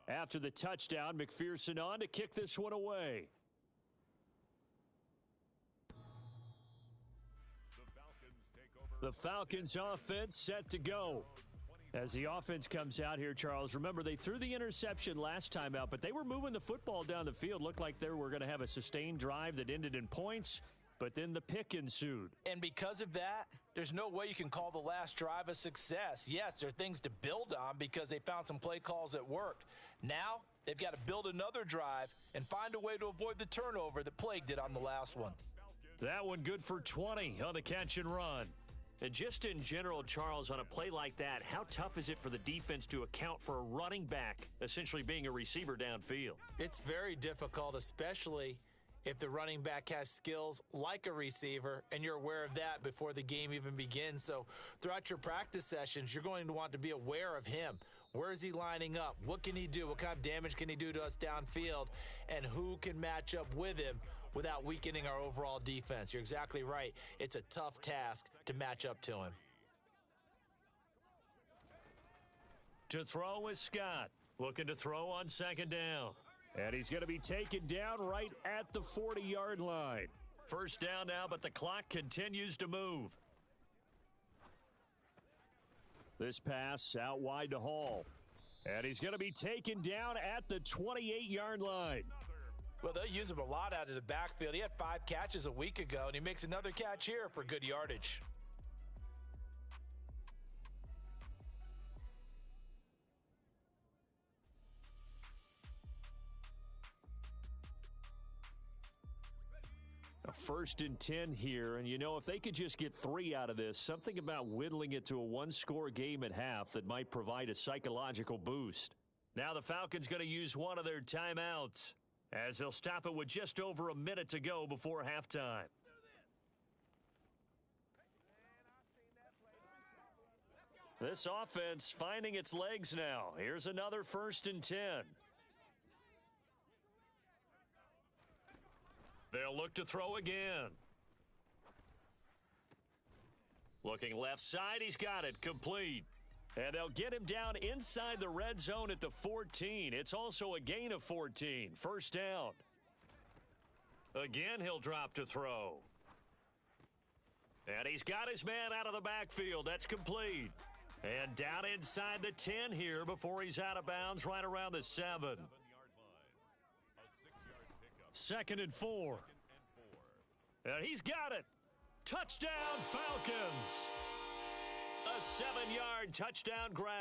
After the touchdown, McPherson on to kick this one away. The Falcons offense set to go. As the offense comes out here, Charles, remember they threw the interception last time out, but they were moving the football down the field. Looked like they were going to have a sustained drive that ended in points, but then the pick ensued. And because of that, there's no way you can call the last drive a success. Yes, there are things to build on because they found some play calls that worked. Now they've got to build another drive and find a way to avoid the turnover that plagued it on the last one. That one good for 20 on the catch and run. And just in general, Charles, on a play like that, how tough is it for the defense to account for a running back essentially being a receiver downfield? It's very difficult, especially if the running back has skills like a receiver and you're aware of that before the game even begins. So throughout your practice sessions, you're going to want to be aware of him. Where is he lining up? What can he do? What kind of damage can he do to us downfield? And who can match up with him without weakening our overall defense? You're exactly right. It's a tough task to match up to him. To throw is Scott. Looking to throw on second down. And he's going to be taken down right at the 40-yard line. First down now, but the clock continues to move. This pass out wide to Hall. And he's going to be taken down at the 28-yard line. Well, they'll use him a lot out of the backfield. He had 5 catches a week ago, and he makes another catch here for good yardage. A 1st and 10 here, and if they could just get 3 out of this, something about whittling it to a one-score game at half that might provide a psychological boost. Now the Falcons going to use one of their timeouts as they'll stop it with just over a minute to go before halftime. This offense finding its legs now. Here's another 1st and 10. They'll look to throw again. Looking left side, he's got it, complete. And they'll get him down inside the red zone at the 14. It's also a gain of 14. First down. Again, he'll drop to throw. And he's got his man out of the backfield. That's complete. And down inside the 10 here before he's out of bounds right around the 7. 2nd and 4. And he's got it. Touchdown, Falcons. A 7-yard touchdown grab.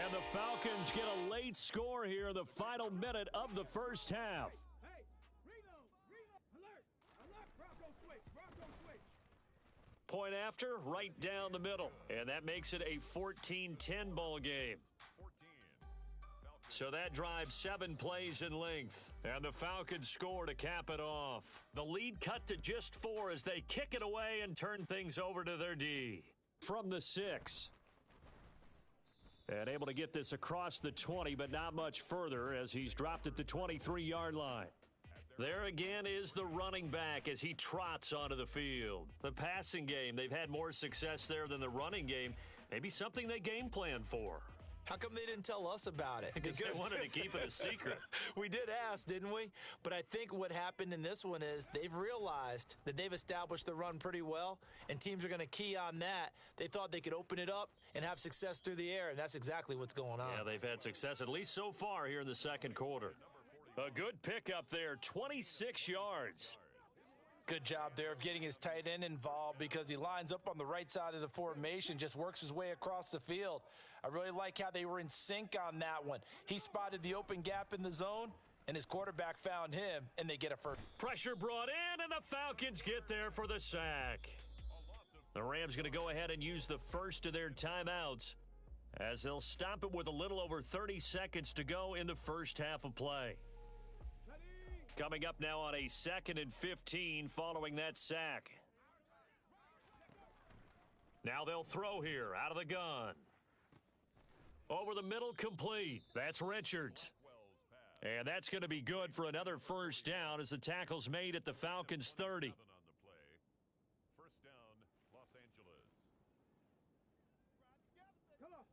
And the Falcons get a late score here in the final minute of the first half. Hey, reload, alert, Bronco switch. Point after, right down the middle. And that makes it a 14-10 ball game. So that drives 7 plays in length. And the Falcons score to cap it off. The lead cut to just 4 as they kick it away and turn things over to their D. From the 6. And able to get this across the 20, but not much further as he's dropped at the 23-yard line. There again is the running back as he trots onto the field. The passing game, they've had more success there than the running game. Maybe something they game plan for. How come they didn't tell us about it? Because they wanted to keep it a secret. We did ask, didn't we? But I think what happened in this one is they've realized that they've established the run pretty well, and teams are going to key on that. They thought they could open it up and have success through the air, and that's exactly what's going on. Yeah, they've had success, at least so far here in the second quarter. A good pickup there, 26 yards. Good job there of getting his tight end involved because he lines up on the right side of the formation, just works his way across the field. I really like how they were in sync on that one. He spotted the open gap in the zone, and his quarterback found him, and they get a first. Pressure brought in, and the Falcons get there for the sack. The Rams going to go ahead and use the first of their timeouts as they'll stop it with a little over 30 seconds to go in the first half of play. Coming up now on a 2nd and 15 following that sack. Now they'll throw here out of the gun. Over the middle, complete. That's Richards. And that's going to be good for another first down as the tackle's made at the Falcons' 30. First down, Los Angeles. Come on.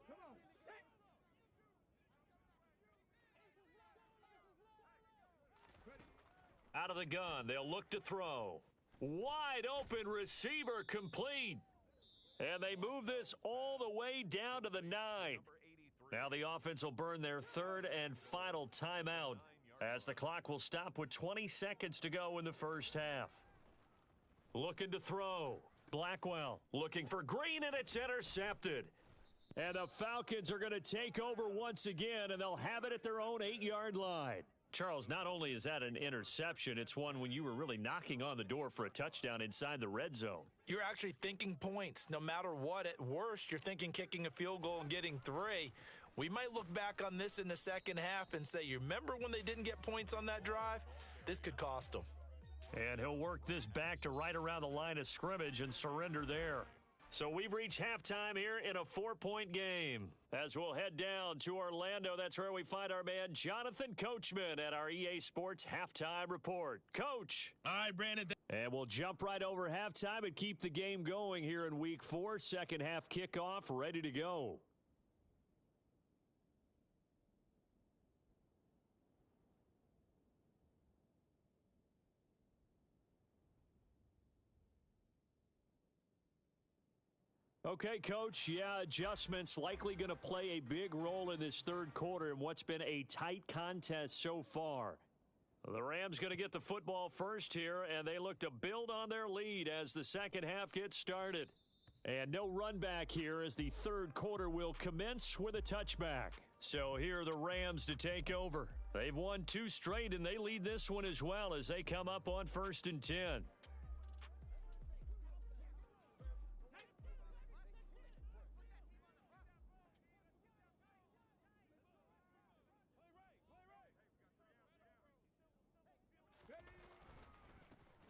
Out of the gun, they'll look to throw. Wide open receiver complete. And they move this all the way down to the 9. Now the offense will burn their third and final timeout as the clock will stop with 20 seconds to go in the first half. Looking to throw. Blackwell looking for Green, and it's intercepted. And the Falcons are going to take over once again, and they'll have it at their own 8-yard line. Charles, not only is that an interception, it's one when you were really knocking on the door for a touchdown inside the red zone. You're actually thinking points. No matter what, at worst, you're thinking kicking a field goal and getting 3. We might look back on this in the second half and say, you remember when they didn't get points on that drive? This could cost them. And he'll work this back to right around the line of scrimmage and surrender there. So we've reached halftime here in a 4-point game. As we'll head down to Orlando, that's where we find our man Jonathan Coachman at our EA Sports Halftime Report. Coach. All right, Brandon. And we'll jump right over halftime and keep the game going here in Week 4. Second half kickoff ready to go. Okay, Coach, yeah, adjustments likely going to play a big role in this third quarter in what's been a tight contest so far. The Rams going to get the football first here, and they look to build on their lead as the second half gets started. And no run back here as the third quarter will commence with a touchback. So here are the Rams to take over. They've won 2 straight, and they lead this one as well as they come up on 1st and 10.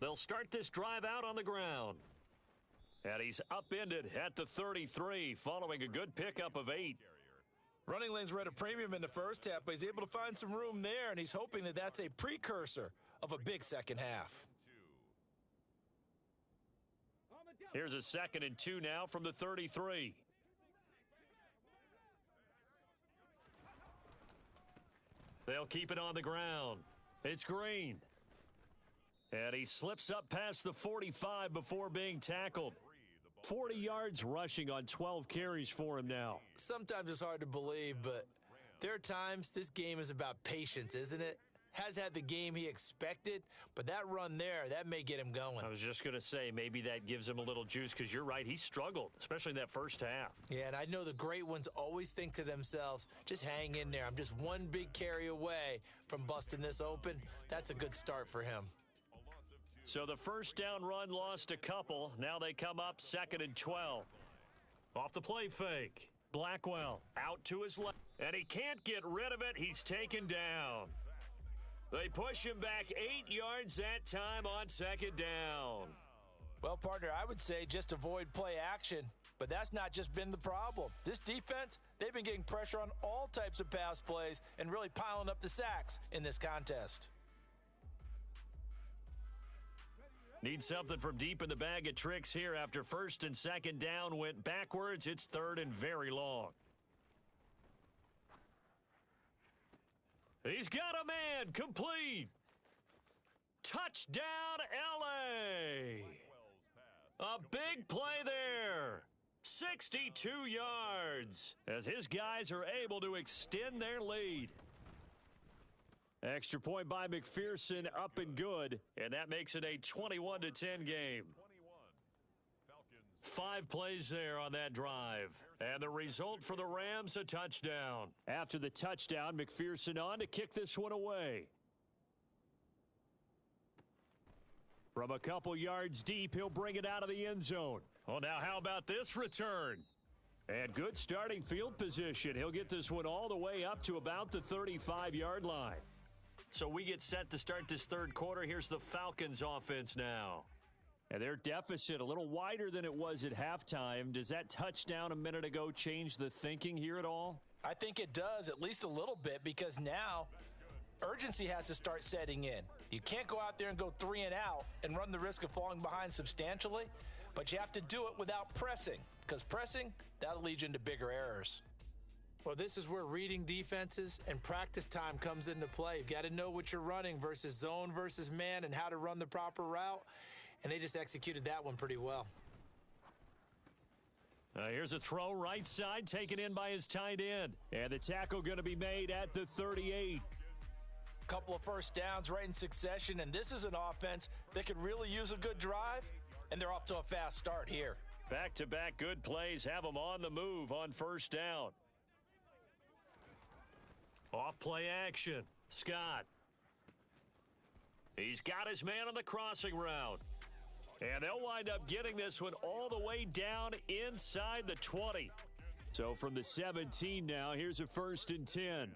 They'll start this drive out on the ground. And he's upended at the 33 following a good pickup of 8. Running lanes were at a premium in the first half, but he's able to find some room there, and he's hoping that that's a precursor of a big second half. Here's a 2nd and 2 now from the 33. They'll keep it on the ground. It's Green. And he slips up past the 45 before being tackled. 40 yards rushing on 12 carries for him now. Sometimes it's hard to believe, but there are times this game is about patience, isn't it? Has had the game he expected, but that run there, that may get him going. I was just going to say, maybe that gives him a little juice because you're right, he struggled, especially in that first half. Yeah, and I know the great ones always think to themselves, just hang in there. I'm just one big carry away from busting this open. That's a good start for him. So the first down run lost a couple. Now they come up 2nd and 12. Off the play fake. Blackwell out to his left. And he can't get rid of it. He's taken down. They push him back 8 yards that time on 2nd down. Well, partner, I would say just avoid play action. But that's not just been the problem. This defense, they've been getting pressure on all types of pass plays and really piling up the sacks in this contest. Need something from deep in the bag of tricks here after 1st and 2nd down went backwards. It's 3rd and very long. He's got a man complete. Touchdown, L.A. A big play there. 62 yards as his guys are able to extend their lead. Extra point by McPherson, up and good, and that makes it a 21-10 game. 5 plays there on that drive, and the result for the Rams, a touchdown. After the touchdown, McPherson on to kick this one away. From a couple yards deep, he'll bring it out of the end zone. Well, now how about this return? And good starting field position. He'll get this one all the way up to about the 35-yard line. So we get set to start this third quarter. Here's the Falcons offense now. And their deficit a little wider than it was at halftime. Does that touchdown a minute ago change the thinking here at all? I think it does, at least a little bit, because now urgency has to start setting in. You can't go out there and go 3 and out and run the risk of falling behind substantially, but you have to do it without pressing, because pressing, that'll lead you into bigger errors. Well, this is where reading defenses and practice time comes into play. You've got to know what you're running versus zone versus man and how to run the proper route. And they just executed that one pretty well. Here's a throw right side taken in by his tight end. And the tackle going to be made at the 38. Couple of first downs right in succession, and this is an offense that could really use a good drive, and they're off to a fast start here. Back-to-back good plays have them on the move on first down. Off play action. Scott. He's got his man on the crossing route. And they'll wind up getting this one all the way down inside the 20. So from the 17 now, here's a 1st and 10.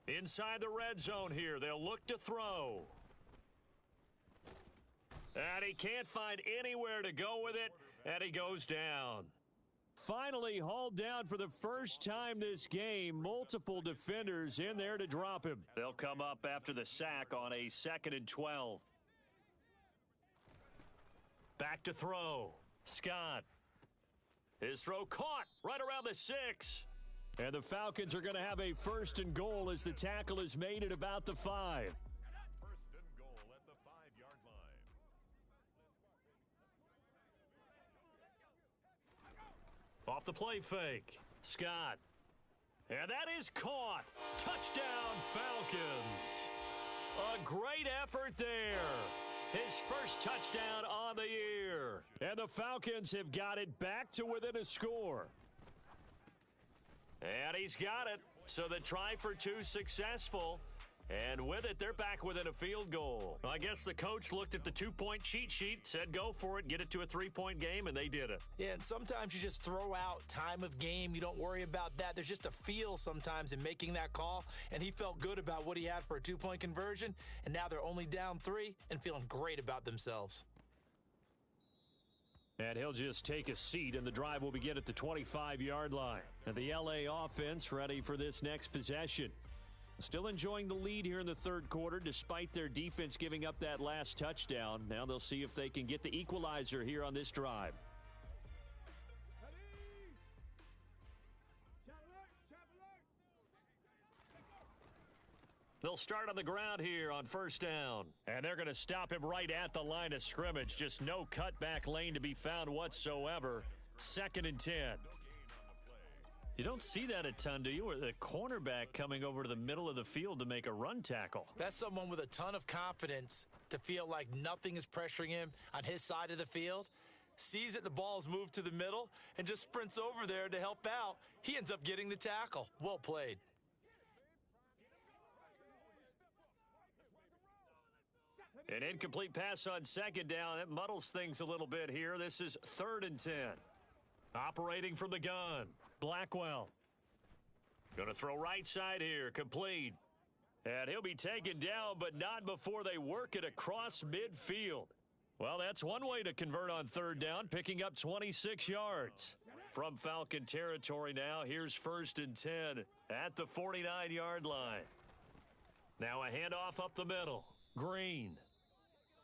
Inside the red zone here, they'll look to throw. And he can't find anywhere to go with it, and he goes down. Finally hauled down for the first time this game. Multiple defenders in there to drop him. They'll come up after the sack on a 2nd and 12. Back to throw. Scott. His throw caught right around the 6. And the Falcons are going to have a 1st and goal as the tackle is made at about the 5. 1st and goal at the 5-yard line. Off the play fake. Scott. And that is caught. Touchdown, Falcons. A great effort there. His first touchdown on the year. And the Falcons have got it back to within a score. And he's got it. So the try for 2 successful. And with it, they're back within a field goal. I guess the coach looked at the 2-point cheat sheet, said go for it, get it to a 3-point game, and they did it. Yeah, and sometimes you just throw out time of game. You don't worry about that. There's just a feel sometimes in making that call, and he felt good about what he had for a 2-point conversion, and now they're only down 3 and feeling great about themselves. And he'll just take a seat, and the drive will begin at the 25-yard line. And the LA offense ready for this next possession. Still enjoying the lead here in the 3rd quarter despite their defense giving up that last touchdown. Now they'll see if they can get the equalizer here on this drive. They'll start on the ground here on 1st down. And they're going to stop him right at the line of scrimmage. Just no cutback lane to be found whatsoever. 2nd and 10. You don't see that a ton, do you? Or the cornerback coming over to the middle of the field to make a run tackle. That's someone with a ton of confidence to feel like nothing is pressuring him on his side of the field. Sees that the ball's moved to the middle and just sprints over there to help out. He ends up getting the tackle. Well played. An incomplete pass on 2nd down. That muddles things a little bit here. This is 3rd and 10. Operating from the gun. Blackwell. Going to throw right side here. Complete. And he'll be taken down, but not before they work it across midfield. Well, that's one way to convert on 3rd down, picking up 26 yards. From Falcon territory now, here's 1st and 10 at the 49-yard line. Now a handoff up the middle. Green.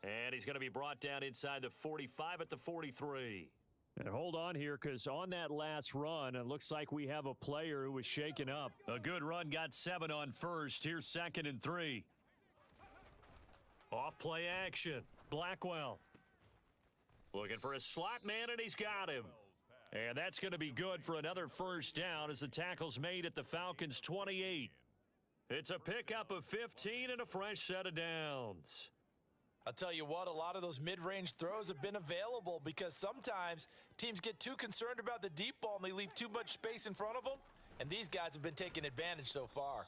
And he's going to be brought down inside the 45 at the 43. And hold on here, because on that last run, it looks like we have a player who was shaken up. A good run, got 7 on 1st. Here's 2nd and 3. Off play action. Blackwell. Looking for a slot man, and he's got him. And that's going to be good for another 1st down as the tackle's made at the Falcons' 28. It's a pickup of 15 and a fresh set of downs. I'll tell you what, a lot of those mid-range throws have been available because sometimes teams get too concerned about the deep ball and they leave too much space in front of them, and these guys have been taking advantage so far.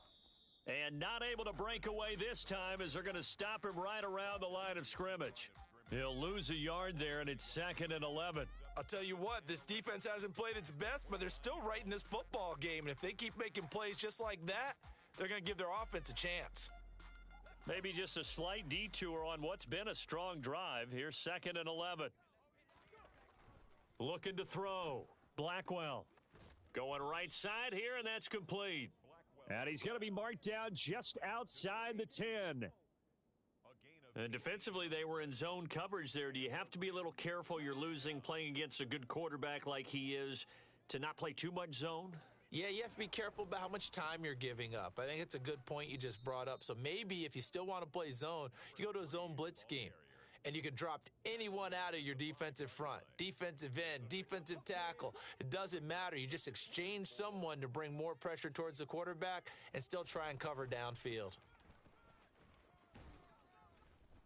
And not able to break away this time as they're going to stop him right around the line of scrimmage. He'll lose a yard there, and it's 2nd and 11. I'll tell you what, this defense hasn't played its best, but they're still right in this football game, and if they keep making plays just like that, they're going to give their offense a chance. Maybe just a slight detour on what's been a strong drive. Here's 2nd and 11. Looking to throw. Blackwell. Going right side here, and that's complete. And he's going to be marked down just outside the 10. And defensively, they were in zone coverage there. Do you have to be a little careful you're losing playing against a good quarterback like he is to not play too much zone? Yeah, you have to be careful about how much time you're giving up. I think it's a good point you just brought up. So maybe if you still want to play zone, you go to a zone blitz scheme. And you can drop anyone out of your defensive front, defensive end, defensive tackle. It doesn't matter. You just exchange someone to bring more pressure towards the quarterback and still try and cover downfield.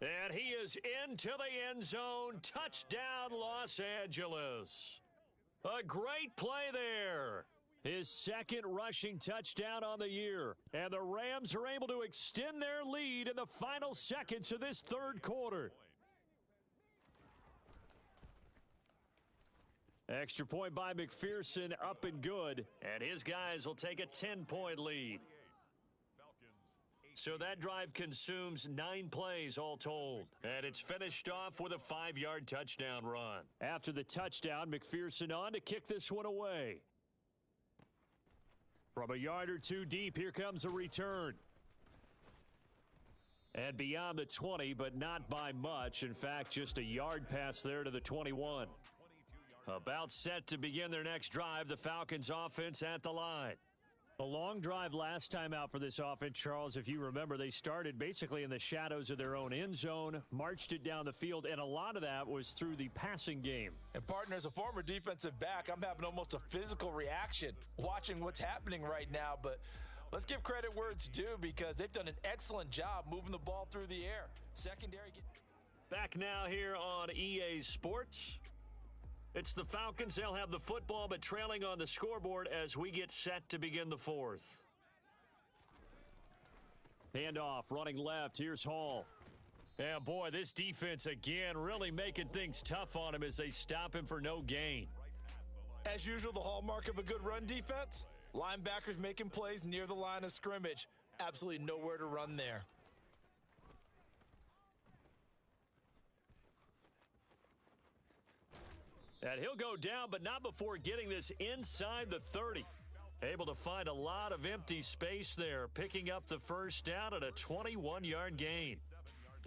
And he is into the end zone. Touchdown, Los Angeles. A great play there. His second rushing touchdown on the year. And the Rams are able to extend their lead in the final seconds of this third quarter. Extra point by McPherson, up and good. And his guys will take a 10-point lead. So that drive consumes 9 plays all told. And it's finished off with a 5-yard touchdown run. After the touchdown, McPherson on to kick this one away. From a yard or two deep, here comes a return. And beyond the 20, but not by much. In fact, just a yard pass there to the 21. About set to begin their next drive, the Falcons offense at the line. A long drive last time out for this offense, Charles. If you remember, they started basically in the shadows of their own end zone, marched it down the field, and a lot of that was through the passing game. And partner, as a former defensive back, I'm having almost a physical reaction watching what's happening right now. But let's give credit where it's due because they've done an excellent job moving the ball through the air. Secondary. Back now here on EA Sports. It's the Falcons. They'll have the football, but trailing on the scoreboard as we get set to begin the fourth. Handoff, running left. Here's Hall. And boy, this defense again really making things tough on him as they stop him for no gain. As usual, the hallmark of a good run defense, linebackers making plays near the line of scrimmage. Absolutely nowhere to run there. And he'll go down, but not before getting this inside the 30. Able to find a lot of empty space there, picking up the first down at a 21-yard gain.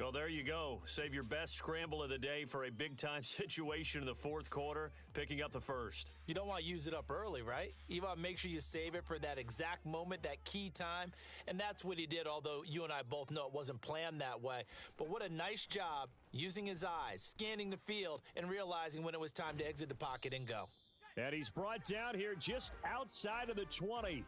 Well, there you go. Save your best scramble of the day for a big-time situation in the fourth quarter, picking up the first. You don't want to use it up early, right? You want to make sure you save it for that exact moment, that key time, and that's what he did, although you and I both know it wasn't planned that way. But what a nice job using his eyes, scanning the field, and realizing when it was time to exit the pocket and go. And he's brought down here just outside of the 20.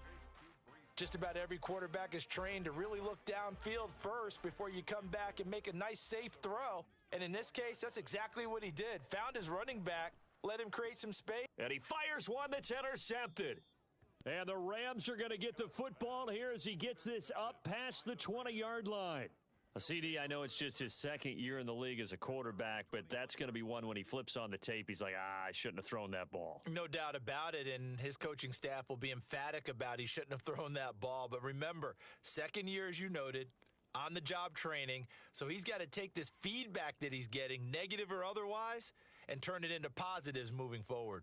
Just about every quarterback is trained to really look downfield first before you come back and make a nice, safe throw. And in this case, that's exactly what he did. Found his running back, let him create some space. And he fires one that's intercepted. And the Rams are going to get the football here as he gets this up past the 20-yard line. CD, I know it's just his second year in the league as a quarterback, but that's going to be one when he flips on the tape. He's like, I shouldn't have thrown that ball. No doubt about it, and his coaching staff will be emphatic about he shouldn't have thrown that ball. But remember, second year, as you noted, on-the-job training, so he's got to take this feedback that he's getting, negative or otherwise, and turn it into positives moving forward.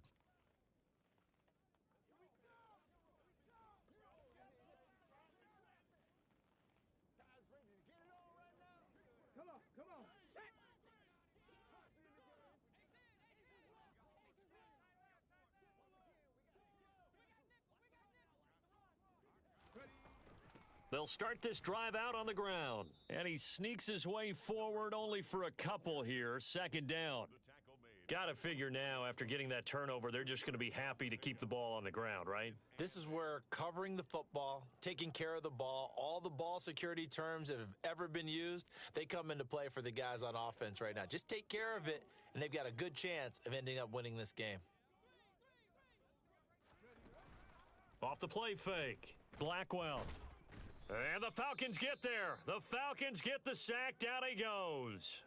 Come on. They'll start this drive out on the ground. And he sneaks his way forward only for a couple here. Second down. Got to figure now, after getting that turnover, they're just going to be happy to keep the ball on the ground, right? This is where covering the football, taking care of the ball, all the ball security terms that have ever been used, they come into play for the guys on offense right now. Just take care of it, and they've got a good chance of ending up winning this game. Off the play fake. Blackwell. And the Falcons get there. The Falcons get the sack. Down he goes.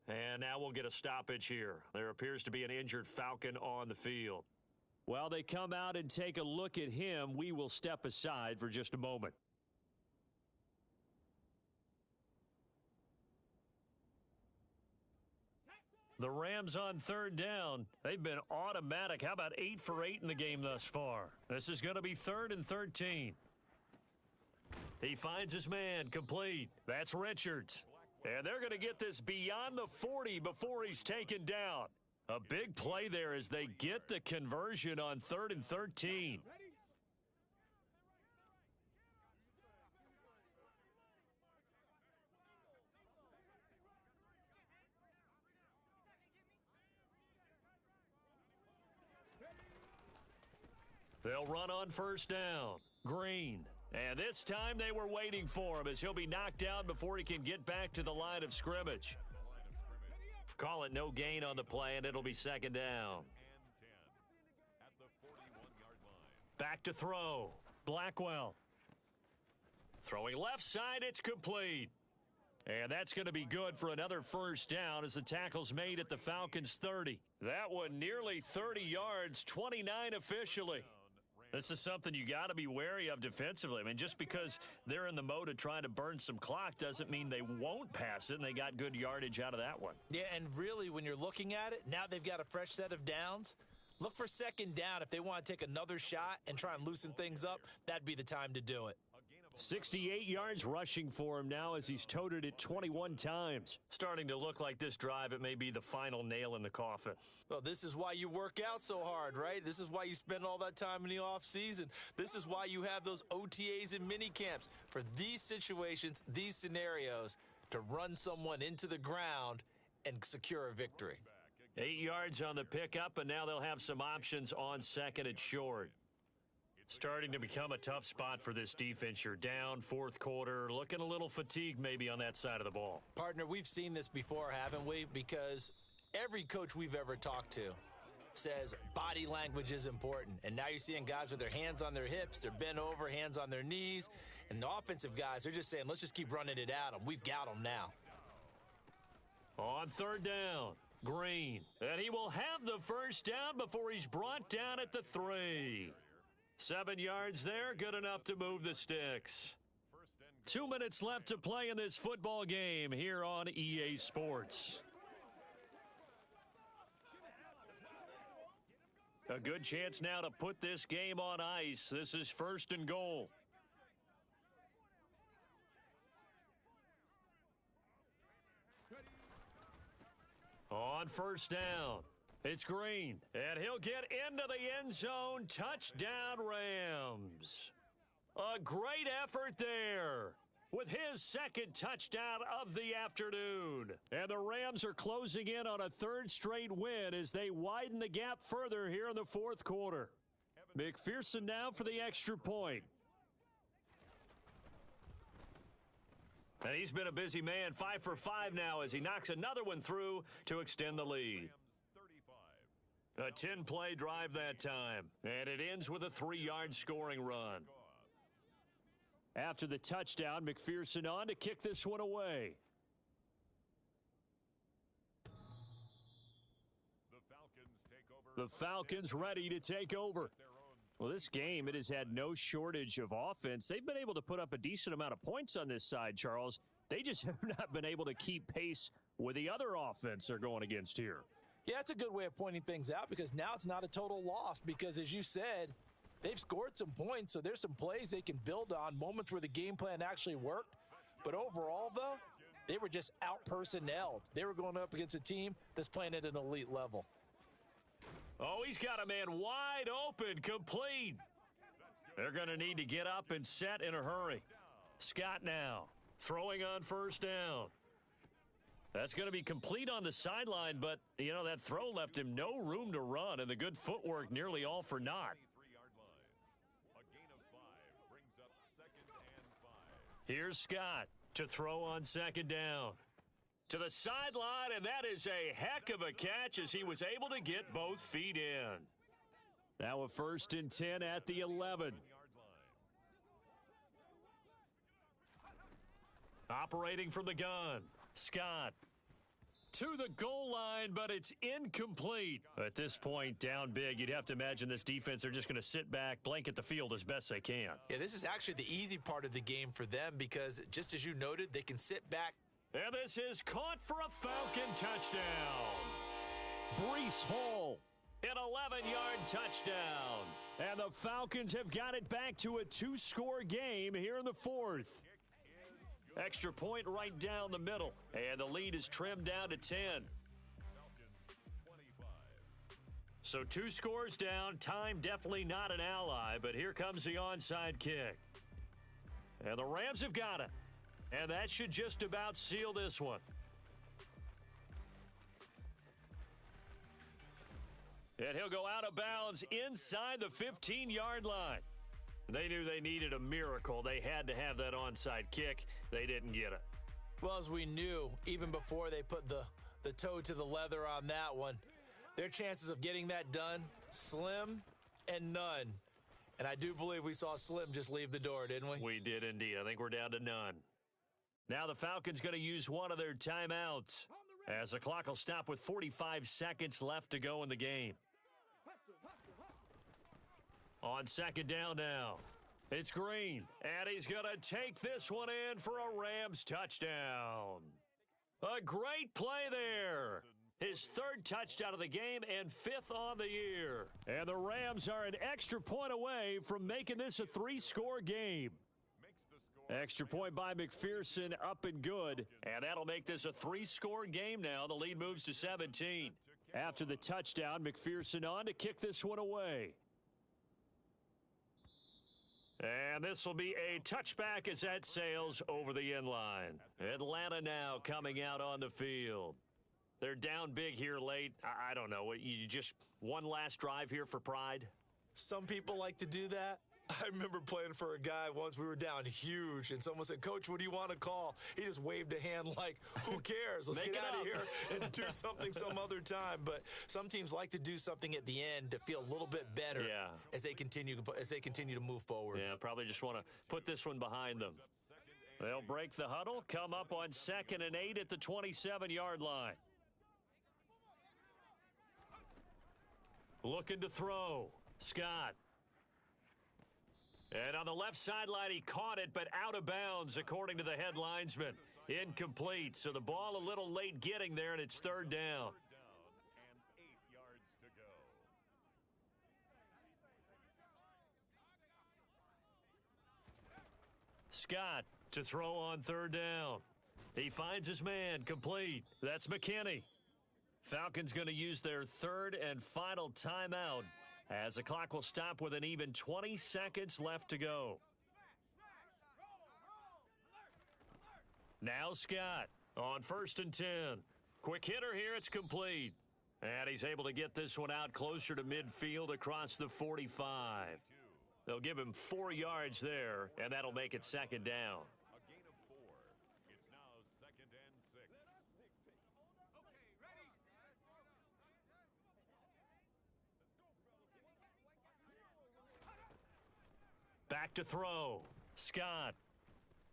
And now we'll get a stoppage here. There appears to be an injured Falcon on the field. While they come out and take a look at him, we will step aside for just a moment. The Rams on third down. They've been automatic. How about 8 for 8 in the game thus far? This is going to be 3rd and 13. He finds his man complete. That's Richards. And they're going to get this beyond the 40 before he's taken down. A big play there as they get the conversion on 3rd and 13. They'll run on 1st down. Green. And this time they were waiting for him as he'll be knocked down before he can get back to the line of scrimmage. Call it no gain on the play, and it'll be 2nd down. Back to throw. Blackwell. Throwing left side, it's complete. And that's going to be good for another 1st down as the tackle's made at the Falcons' 30. That one nearly 30 yards, 29 officially. This is something you got to be wary of defensively. I mean, just because they're in the mode of trying to burn some clock doesn't mean they won't pass it, and they got good yardage out of that one. Yeah, and really, when you're looking at it, now they've got a fresh set of downs. Look for 2nd down. If they want to take another shot and try and loosen things up, that'd be the time to do it. 68 yards rushing for him now as he's toted it 21 times. Starting to look like this drive, it may be the final nail in the coffin. Well, this is why you work out so hard, right? This is why you spend all that time in the offseason. This is why you have those OTAs and mini camps for these situations, these scenarios, to run someone into the ground and secure a victory. 8 yards on the pickup, and now they'll have some options on 2nd and short. Starting to become a tough spot for this defense. You're down 4th quarter, looking a little fatigued maybe on that side of the ball. Partner, we've seen this before, haven't we? Because every coach we've ever talked to says body language is important. And now you're seeing guys with their hands on their hips, they're bent over, hands on their knees. And the offensive guys, they're just saying, let's just keep running it at them. We've got them now. On 3rd down, Green. And he will have the 1st down before he's brought down at the 3. 7 yards there, good enough to move the sticks. 2 minutes left to play in this football game here on EA Sports. A good chance now to put this game on ice. This is 1st and goal. On 1st down, it's Green, and he'll get into the end zone. Touchdown, Rams. A great effort there with his 2nd touchdown of the afternoon. And the Rams are closing in on a 3rd straight win as they widen the gap further here in the 4th quarter. McPherson now for the extra point. And he's been a busy man, 5 for 5 now as he knocks another one through to extend the lead. A 10-play drive that time, and it ends with a 3-yard scoring run. After the touchdown, McPherson on to kick this one away. The Falcons ready to take over. Well, this game, it has had no shortage of offense. They've been able to put up a decent amount of points on this side, Charles. They just have not been able to keep pace with the other offense they're going against here. Yeah, that's a good way of pointing things out because now it's not a total loss because, as you said, they've scored some points, so there's some plays they can build on, moments where the game plan actually worked. But overall, though, they were just out-personnelled. They were going up against a team that's playing at an elite level. Oh, he's got a man wide open, complete. They're going to need to get up and set in a hurry. Scott now throwing on 1st down. That's going to be complete on the sideline, but, you know, that throw left him no room to run, and the good footwork nearly all for naught. Here's Scott to throw on 2nd down. To the sideline, and that is a heck of a catch as he was able to get both feet in. Now a 1st and 10 at the 11. Operating from the gun, Scott. To the goal line, but it's incomplete. At this point, down big, you'd have to imagine this defense, they're just going to sit back, blanket the field as best they can. Yeah, this is actually the easy part of the game for them because, just as you noted, they can sit back. And this is caught for a Falcon touchdown. Breece Hall, an 11-yard touchdown. And the Falcons have got it back to a 2-score game here in the 4th. Extra point right down the middle, and the lead is trimmed down to 10. So 2 scores down. Time definitely not an ally, but here comes the onside kick. And the Rams have got it. And that should just about seal this one. And he'll go out of bounds inside the 15-yard line. They knew they needed a miracle. They had to have that onside kick. They didn't get it. Well, as we knew, even before they put the toe to the leather on that one, their chances of getting that done, slim and none. And I do believe we saw Slim just leave the door, didn't we? We did indeed. I think we're down to none. Now the Falcons going to use one of their timeouts as the clock will stop with 45 seconds left to go in the game. On second down now, it's Green, and he's going to take this one in for a Rams touchdown. A great play there. His 3rd touchdown of the game and 5th on the year. And the Rams are an extra point away from making this a 3-score game. Extra point by McPherson, up and good. And that'll make this a 3-score game now. The lead moves to 17. After the touchdown, McPherson on to kick this one away. And this will be a touchback as that sails over the end line. Atlanta now coming out on the field. They're down big here late. I don't know. You just one last drive here for pride? Some people like to do that. I remember playing for a guy once. We were down huge, and someone said, "Coach, what do you want to call?" He just waved a hand like, who cares? Let's get out of here and do something some other time. But some teams like to do something at the end to feel a little bit better as they continue to move forward. Yeah, probably just want to put this one behind them. They'll break the huddle, come up on 2nd and 8 at the 27-yard line. Looking to throw. Scott. And on the left sideline, he caught it, but out of bounds, according to the head linesman. Incomplete. So the ball a little late getting there, and it's 3rd down. And 8 yards to go. Scott to throw on 3rd down. He finds his man, complete. That's McKinney. Falcons going to use their 3rd and final timeout as the clock will stop with an even 20 seconds left to go. Now Scott on 1st and 10. Quick hitter here, it's complete. And he's able to get this one out closer to midfield across the 45. They'll give him 4 yards there, and that'll make it 2nd down. A gain of 4. It's now 2nd and 6. Back to throw. Scott.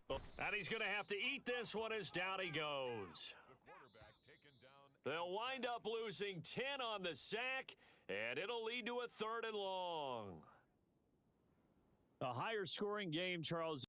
And he's going to have to eat this one as down he goes. The quarterback taken down. They'll wind up losing 10 on the sack, and it'll lead to a 3rd and long. A higher scoring game, Charles.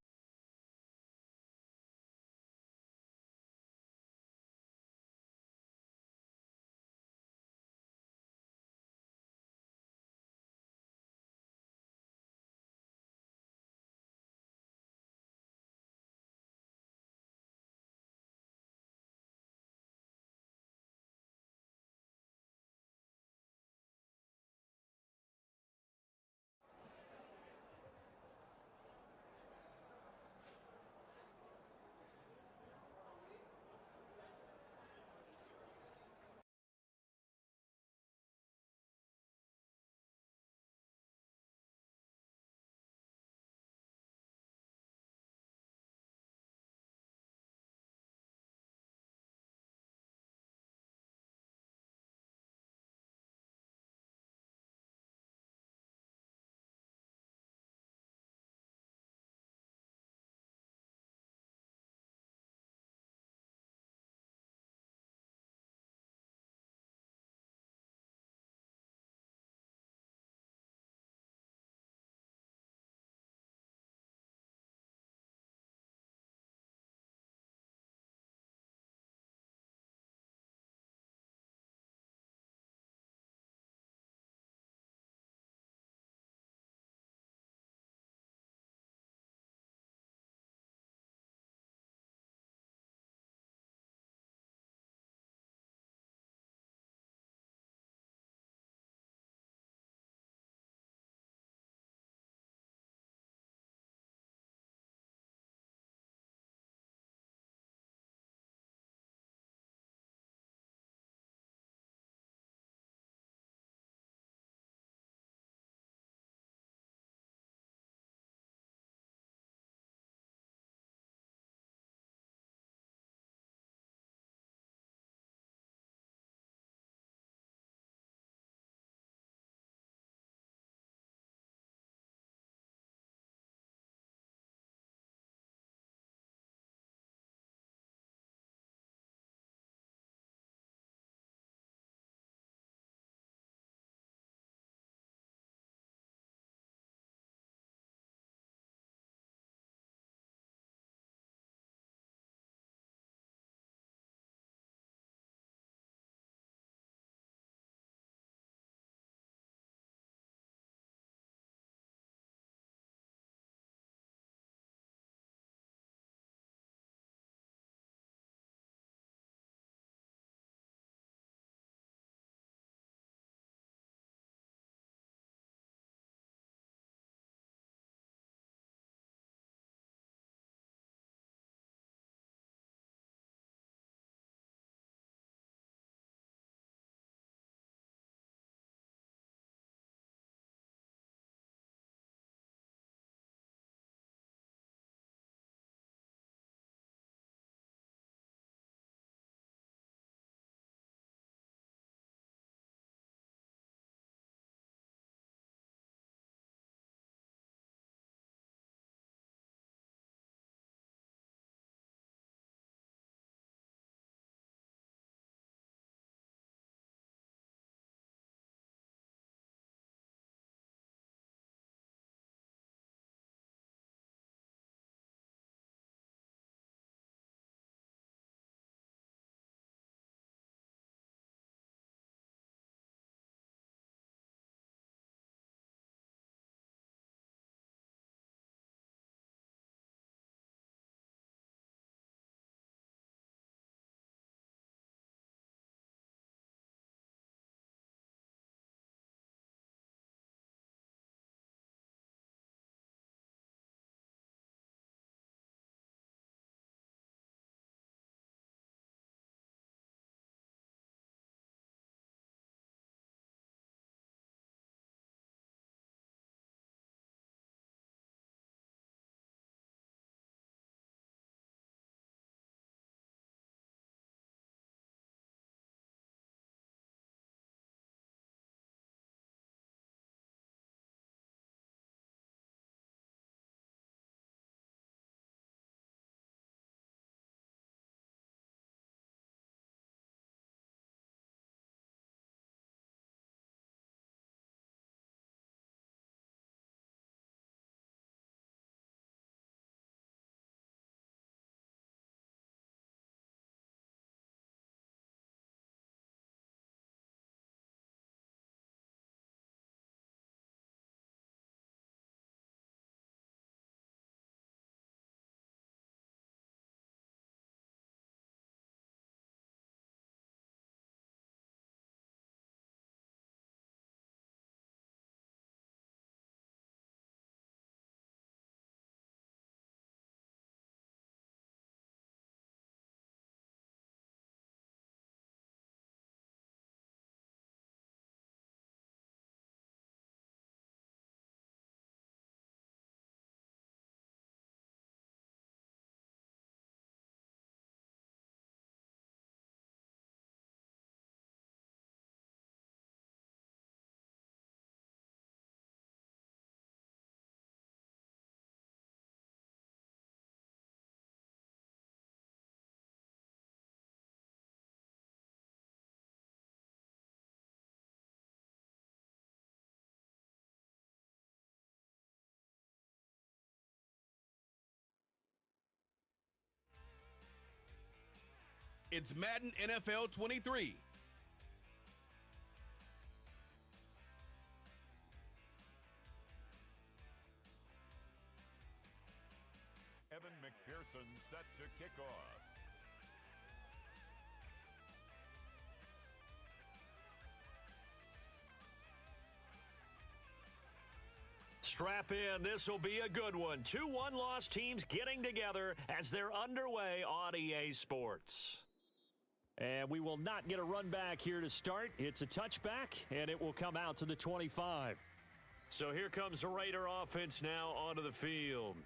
It's Madden NFL 23. Evan McPherson set to kick off. Strap in. This will be a good one. 2 one-loss teams getting together as they're underway on EA Sports. And we will not get a run back here to start. It's a touchback, and it will come out to the 25. So here comes the Raider offense now onto the field.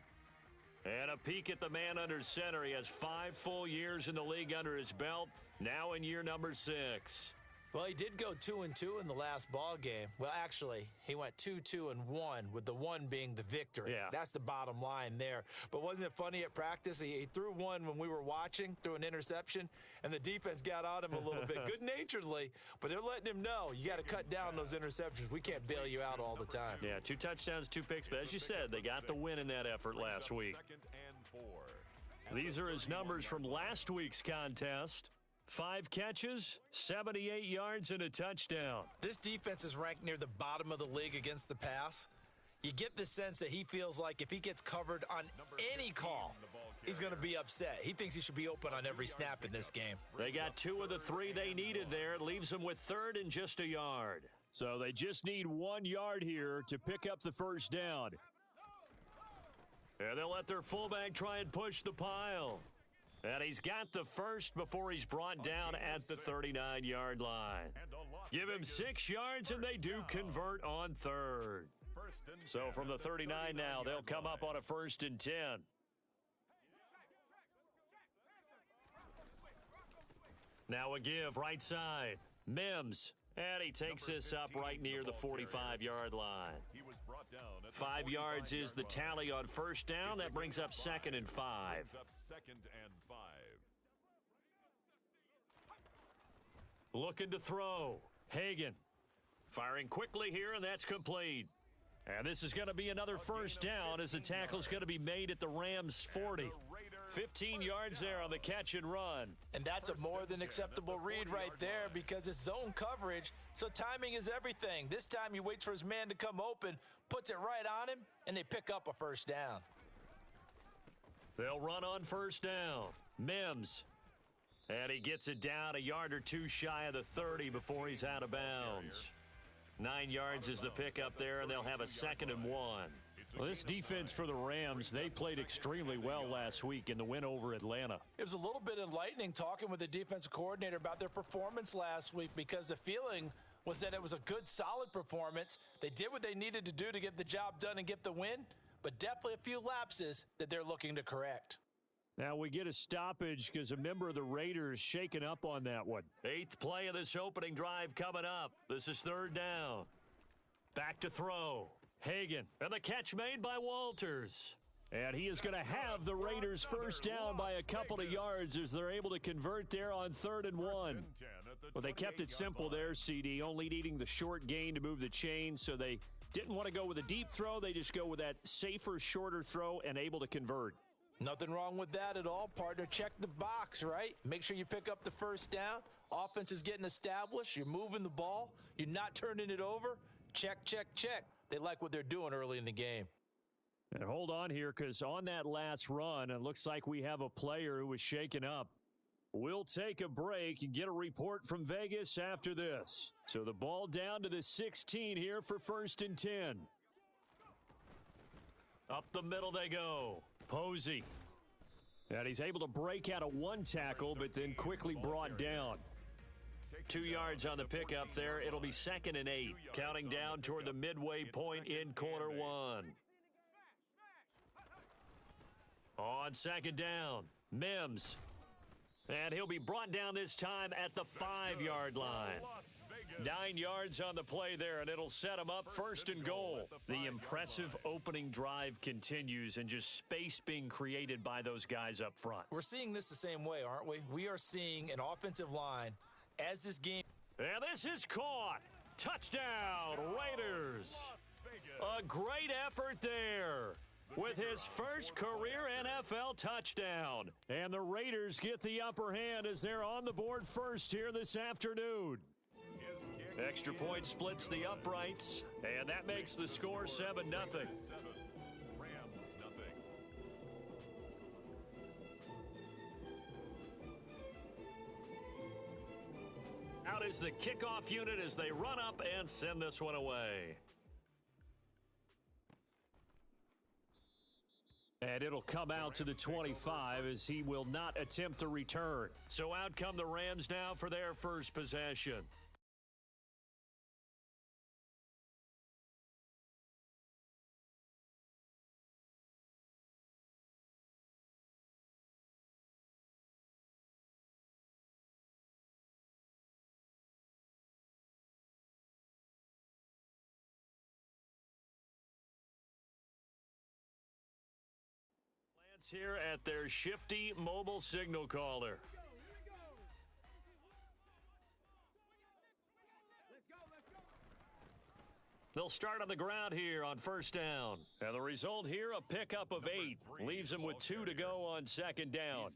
And a peek at the man under center. He has 5 full years in the league under his belt, now in year number 6. Well, he did go 2-2 in the last ball game. Well, actually, he went 2-2-1, with the 1 being the victory. Yeah. That's the bottom line there. But wasn't it funny at practice? He threw one when we were watching, threw an interception, and the defense got on him a little bit, good-naturedly. But they're letting him know, you got to cut down those interceptions. We can't bail you out all the time. Yeah, 2 touchdowns, 2 picks. But as you said, they got the win in that effort last week. These are his numbers from last week's contest. 5 catches, 78 yards, and a touchdown. This defense is ranked near the bottom of the league against the pass. You get the sense that he feels like if he gets covered on any call, he's going to be upset. He thinks he should be open on every snap in this game. They got 2 of the 3 they needed there. It leaves them with 3rd and just a yard. So they just need 1 yard here to pick up the first down. And they'll let their fullback try and push the pile. And he's got the first before he's brought down at the 39-yard line. Give him 6 yards, and they do convert on 3rd. So from the 39 now, they'll come up on a 1st and 10. Now a give right side. Mims. And he takes this up right near the 45-yard line. 5 yards is the tally on first down. That brings up 2nd and 5. Looking to throw. Hagan firing quickly here, and that's complete. And this is going to be another first down as the tackle's going to be made at the Rams' 40. 15 yards there on the catch and run. And that's a more than acceptable read right there because it's zone coverage, so timing is everything. This time he waits for his man to come open, puts it right on him, and they pick up a first down. They'll run on first down. Mims. And he gets it down a yard or 2 shy of the 30 before he's out of bounds. 9 yards is the pickup there, and they'll have a 2nd and 1. Well, this defense for the Rams, they played extremely well last week in the win over Atlanta. It was a little bit enlightening talking with the defensive coordinator about their performance last week because the feeling was that it was a good, solid performance. They did what they needed to do to get the job done and get the win, but definitely a few lapses that they're looking to correct. Now we get a stoppage because a member of the Raiders shaken up on that one. 8th play of this opening drive coming up. This is 3rd down. Back to throw. Hagan, and the catch made by Walters. And he is going to have the Raiders first down by a couple of yards as they're able to convert there on 3rd and 1. Well, they kept it simple there, CD, only needing the short gain to move the chain, so they didn't want to go with a deep throw. They just go with that safer, shorter throw and able to convert. Nothing wrong with that at all, partner. Check the box, right? Make sure you pick up the first down. Offense is getting established. You're moving the ball. You're not turning it over. Check, check, check. They like what they're doing early in the game. And hold on here, because on that last run, it looks like we have a player who was shaken up. We'll take a break and get a report from Vegas after this. So the ball down to the 16 here for 1st and 10. Up the middle they go. Posey. And he's able to break out of 1 tackle, but then quickly brought down. 2 yards on the pickup there. It'll be 2nd and 8. Counting down toward the midway point in quarter 1. On 2nd down, Mims. And he'll be brought down this time at the 5-yard line. 9 yards on the play there, and it'll set him up 1st and goal. The impressive opening drive continues, and just space being created by those guys up front. We're seeing this the same way, aren't we? We are seeing an offensive line as this game. And this is caught. Touchdown, Raiders. A great effort there. with his first career NFL touchdown. And the Raiders get the upper hand as they're on the board first here this afternoon. Extra point splits the uprights, and that makes the score 7-0. Out is the kickoff unit as they run up and send this one away. And it'll come out to the 25 as he will not attempt a return. So out come the Rams now for their first possession. Here at their shifty mobile signal caller. They'll start on the ground here on first down. And the result here, a pickup of 8. Leaves them with 2 to go on second down.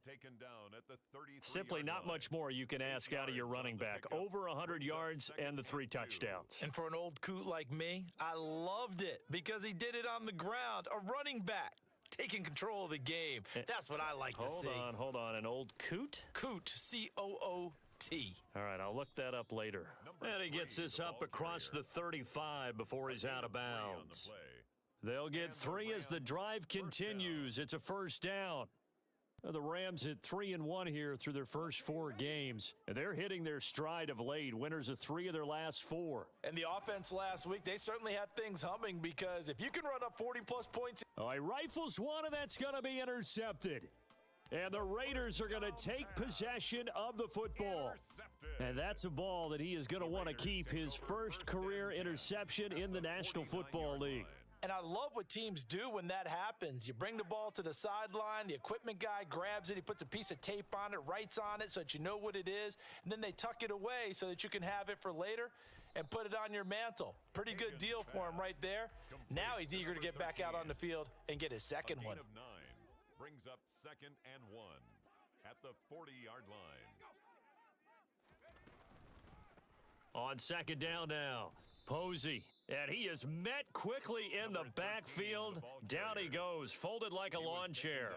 Simply not much more you can ask out of your running back. Over 100 yards and the 3 touchdowns. And for an old coot like me, I loved it because he did it on the ground. A running back taking control of the game. That's what I like to see. Hold on. An old coot? Coot, C-O-O-T. All right, I'll look that up later. And he gets this up across the 35 before he's out of bounds. They'll get 3 as the drive continues. It's a first down. The Rams hit 3-1 here through their first 4 games. They're hitting their stride of late, winners of 3 of their last 4. And the offense last week, they certainly had things humming because if you can run up 40-plus points. Oh, he rifles one, and that's going to be intercepted. And the Raiders are going to take possession of the football. And that's a ball that he is going to want to keep, his first career interception in the National Football League. And I love what teams do when that happens. You bring the ball to the sideline, the equipment guy grabs it, he puts a piece of tape on it, writes on it so that you know what it is, and then they tuck it away so that you can have it for later and put it on your mantle. Pretty good deal for him right there. Now he's eager to get back out on the field and get his second one. Brings up 2nd and 1 at the 40-yard line. On second down now, Posey. And he is met quickly in the backfield. Down he goes, folded like a lawn chair.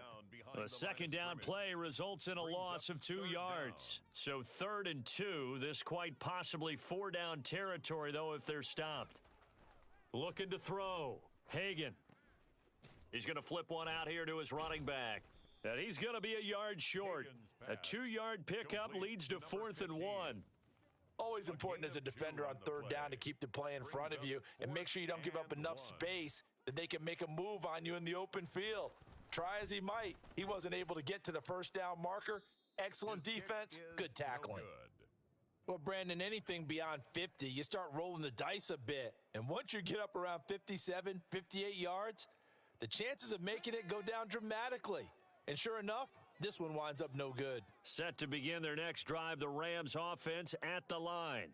A second down play results in a loss of 2 yards. So 3rd and 2, this quite possibly 4-down territory, though, if they're stopped. Looking to throw. Hagan. He's going to flip one out here to his running back. And he's going to be a yard short. A 2-yard pickup leads to 4th and 1. Always important as a defender on 3rd down to keep the play in front of you and make sure you don't give up enough space that they can make a move on you in the open field. Try as he might, he wasn't able to get to the first down marker. Excellent defense, good tackling. Well, Brandon, anything beyond 50, you start rolling the dice a bit. And once you get up around 57, 58 yards, the chances of making it go down dramatically. And sure enough, this one winds up no good. Set to begin their next drive, the Rams offense at the line.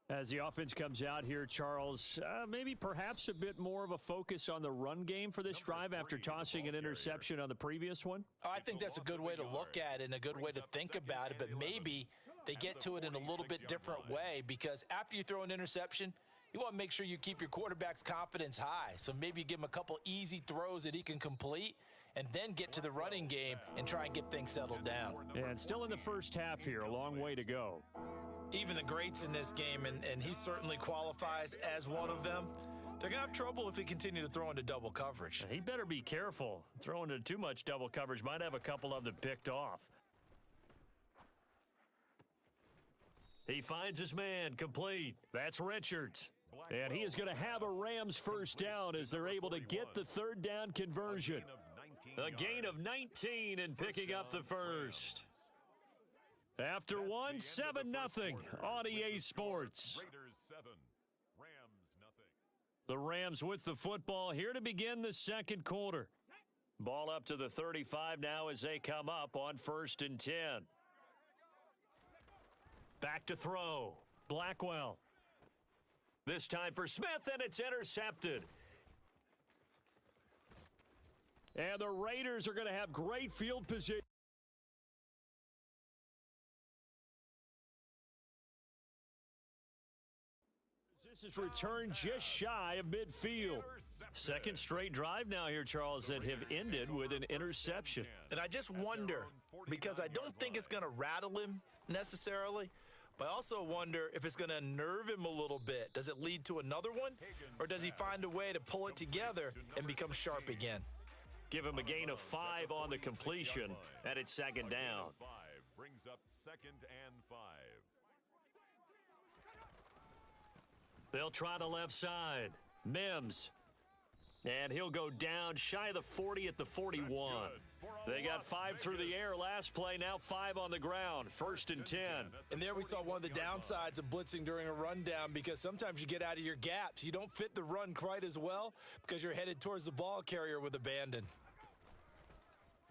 As the offense comes out here, Charles, maybe perhaps a bit more of a focus on the run game for this drive after tossing an interception on the previous one? I think that's a good way to look at it and a good way to think about it, but maybe they get to it in a little bit different way because after you throw an interception, you want to make sure you keep your quarterback's confidence high. So maybe give him a couple easy throws that he can complete and then get to the running game and try and get things settled down. And still in the first half here, a long way to go. Even the greats in this game, and he certainly qualifies as one of them, they're going to have trouble if they continue to throw into double coverage. He better be careful. Throwing into too much double coverage might have a couple of them picked off. He finds his man complete. That's Richards. And he is going to have a Rams first down as they're able to get the 3rd down conversion. A gain of 19 and picking up the first. After 1, 7-0 on EA Sports. The Rams with the football here to begin the second quarter. Ball up to the 35 now as they come up on 1st and 10. Back to throw. Blackwell. This time for Smith, and it's intercepted. And the Raiders are going to have great field position. This is returned just shy of midfield. Second straight drive now here, Charles, that have ended with an interception. And I just wonder, because I don't think it's going to rattle him necessarily, but I also wonder if it's going to unnerve him a little bit. Does it lead to another one, or does he find a way to pull it together and become sharp again? Give him a gain of 5 on the completion, and it's second down. Brings up 2nd and 5. They'll try the left side. Mims. And he'll go down shy of the 40 at the 41. They got 5 through the air last play, now 5 on the ground. 1st and 10. And there we saw one of the downsides of blitzing during a rundown, because sometimes you get out of your gaps. You don't fit the run quite as well because you're headed towards the ball carrier with abandon.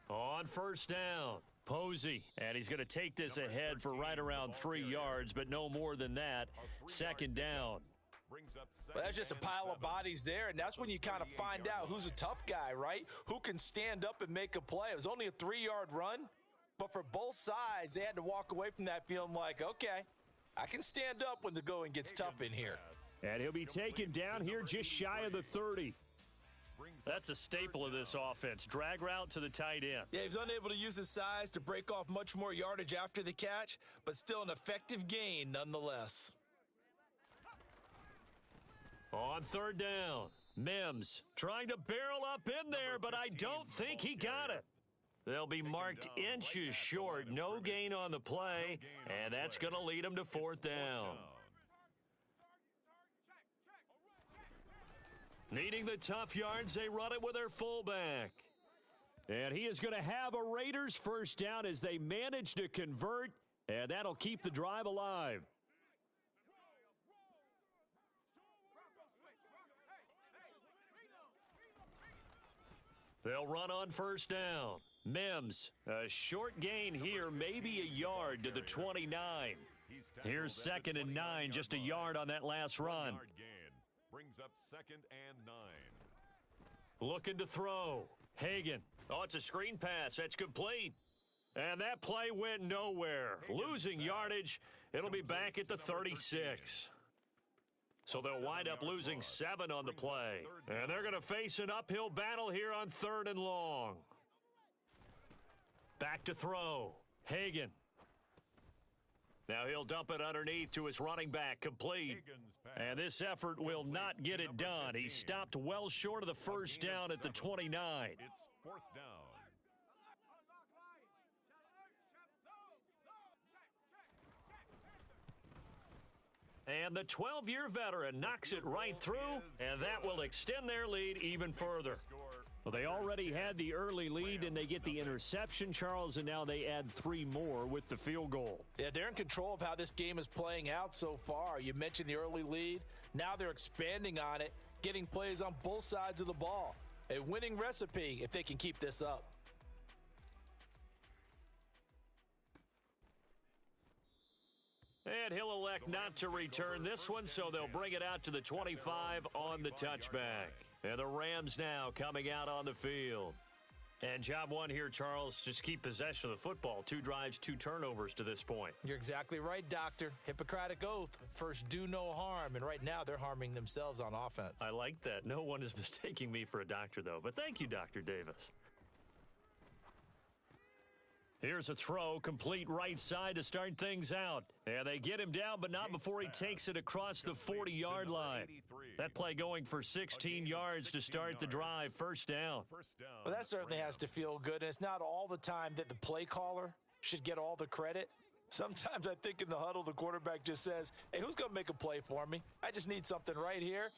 On 1st down, Posey. And he's going to take this ahead for right around 3 yards, but no more than that. 2nd down. But that's just a pile of bodies there, and that's when you kind of find out who's a tough guy, right? Who can stand up and make a play. It was only a 3-yard run, but for both sides, they had to walk away from that feeling like, okay, I can stand up when the going gets tough in here. And he'll be taken down here just shy of the 30. That's a staple of this offense. Drag route to the tight end. Yeah, he was unable to use his size to break off much more yardage after the catch, but still an effective gain nonetheless. On 3rd down, Mims trying to barrel up in there, but I don't think he got it. They'll be marked inches short. No gain on the play, and that's going to lead them to 4th down. Needing the tough yards, they run it with their fullback. And he is going to have a Raiders 1st down as they manage to convert, and that'll keep the drive alive. They'll run on 1st down. Mims, a short gain here, maybe a yard to the 29. Here's 2nd and 9, just a yard on that last run. Brings up 2nd and 9. Looking to throw. Hagan. Oh, it's a screen pass. That's complete. And that play went nowhere. Losing yardage. It'll be back at the 36. So they'll wind up losing 7 on the play. And they're going to face an uphill battle here on 3rd and long. Back to throw. Hagan. Now he'll dump it underneath to his running back, complete. And this effort will not get it done. He stopped well short of the 1st down at the 29. It's 4th down. And the 12-year veteran knocks it right through, and that will extend their lead even further. Well, they already had the early lead, and they get the interception, Charles, and now they add 3 more with the field goal. Yeah, they're in control of how this game is playing out so far. You mentioned the early lead. Now they're expanding on it, getting plays on both sides of the ball. A winning recipe if they can keep this up. And he'll elect not to return this one, so they'll bring it out to the 25 on the touchback. And the Rams now coming out on the field. And job one here, Charles, just keep possession of the football. 2 drives, 2 turnovers to this point. You're exactly right, Doctor. Hippocratic oath. First, do no harm. And right now, they're harming themselves on offense. I like that. No one is mistaking me for a doctor, though. But thank you, Dr. Davis. Here's a throw, complete right side to start things out. And they get him down, but not before he takes it across the 40-yard line. That play going for 16 yards to start the drive. 1st down. Well, that certainly has to feel good. And it's not all the time that the play caller should get all the credit. Sometimes I think in the huddle, the quarterback just says, hey, who's going to make a play for me? I just need something right here.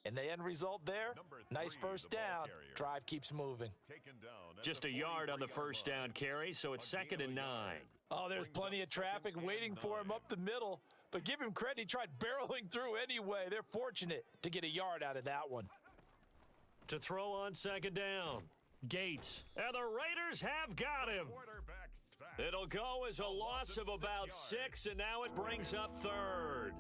And the end result there, nice 1st down. Drive keeps moving. Just a yard on the 1st down carry, so it's 2nd and 9. Oh, there's plenty of traffic waiting for him up the middle. But give him credit, he tried barreling through anyway. They're fortunate to get a yard out of that one. To throw on 2nd down, Gates. And the Raiders have got him. It'll go as a loss of about 6, and now it brings up 3rd.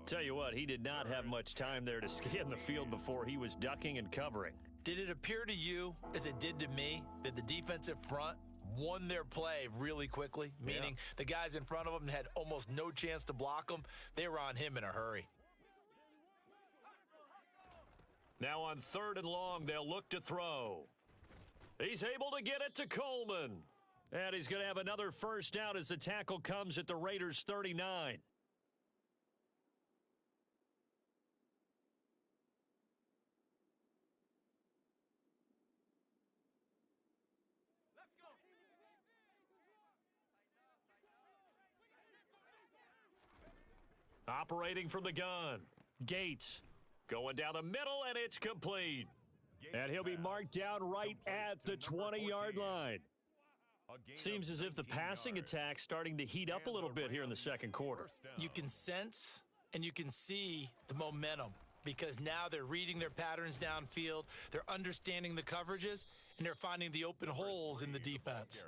Tell you what, he did not have much time there to scan the field before he was ducking and covering. Did it appear to you, as it did to me, that the defensive front won their play really quickly? Meaning the guys in front of them had almost no chance to block them. They were on him in a hurry. Now on 3rd and long, they'll look to throw. He's able to get it to Coleman. And he's going to have another first down as the tackle comes at the Raiders' 39. Operating from the gun, Gates going down the middle, and it's complete. And he'll be marked down right at the 20-yard line. Seems as if the passing attack's starting to heat up a little bit here in the second quarter. You can sense and you can see the momentum because now they're reading their patterns downfield, they're understanding the coverages, and they're finding the open holes in the defense.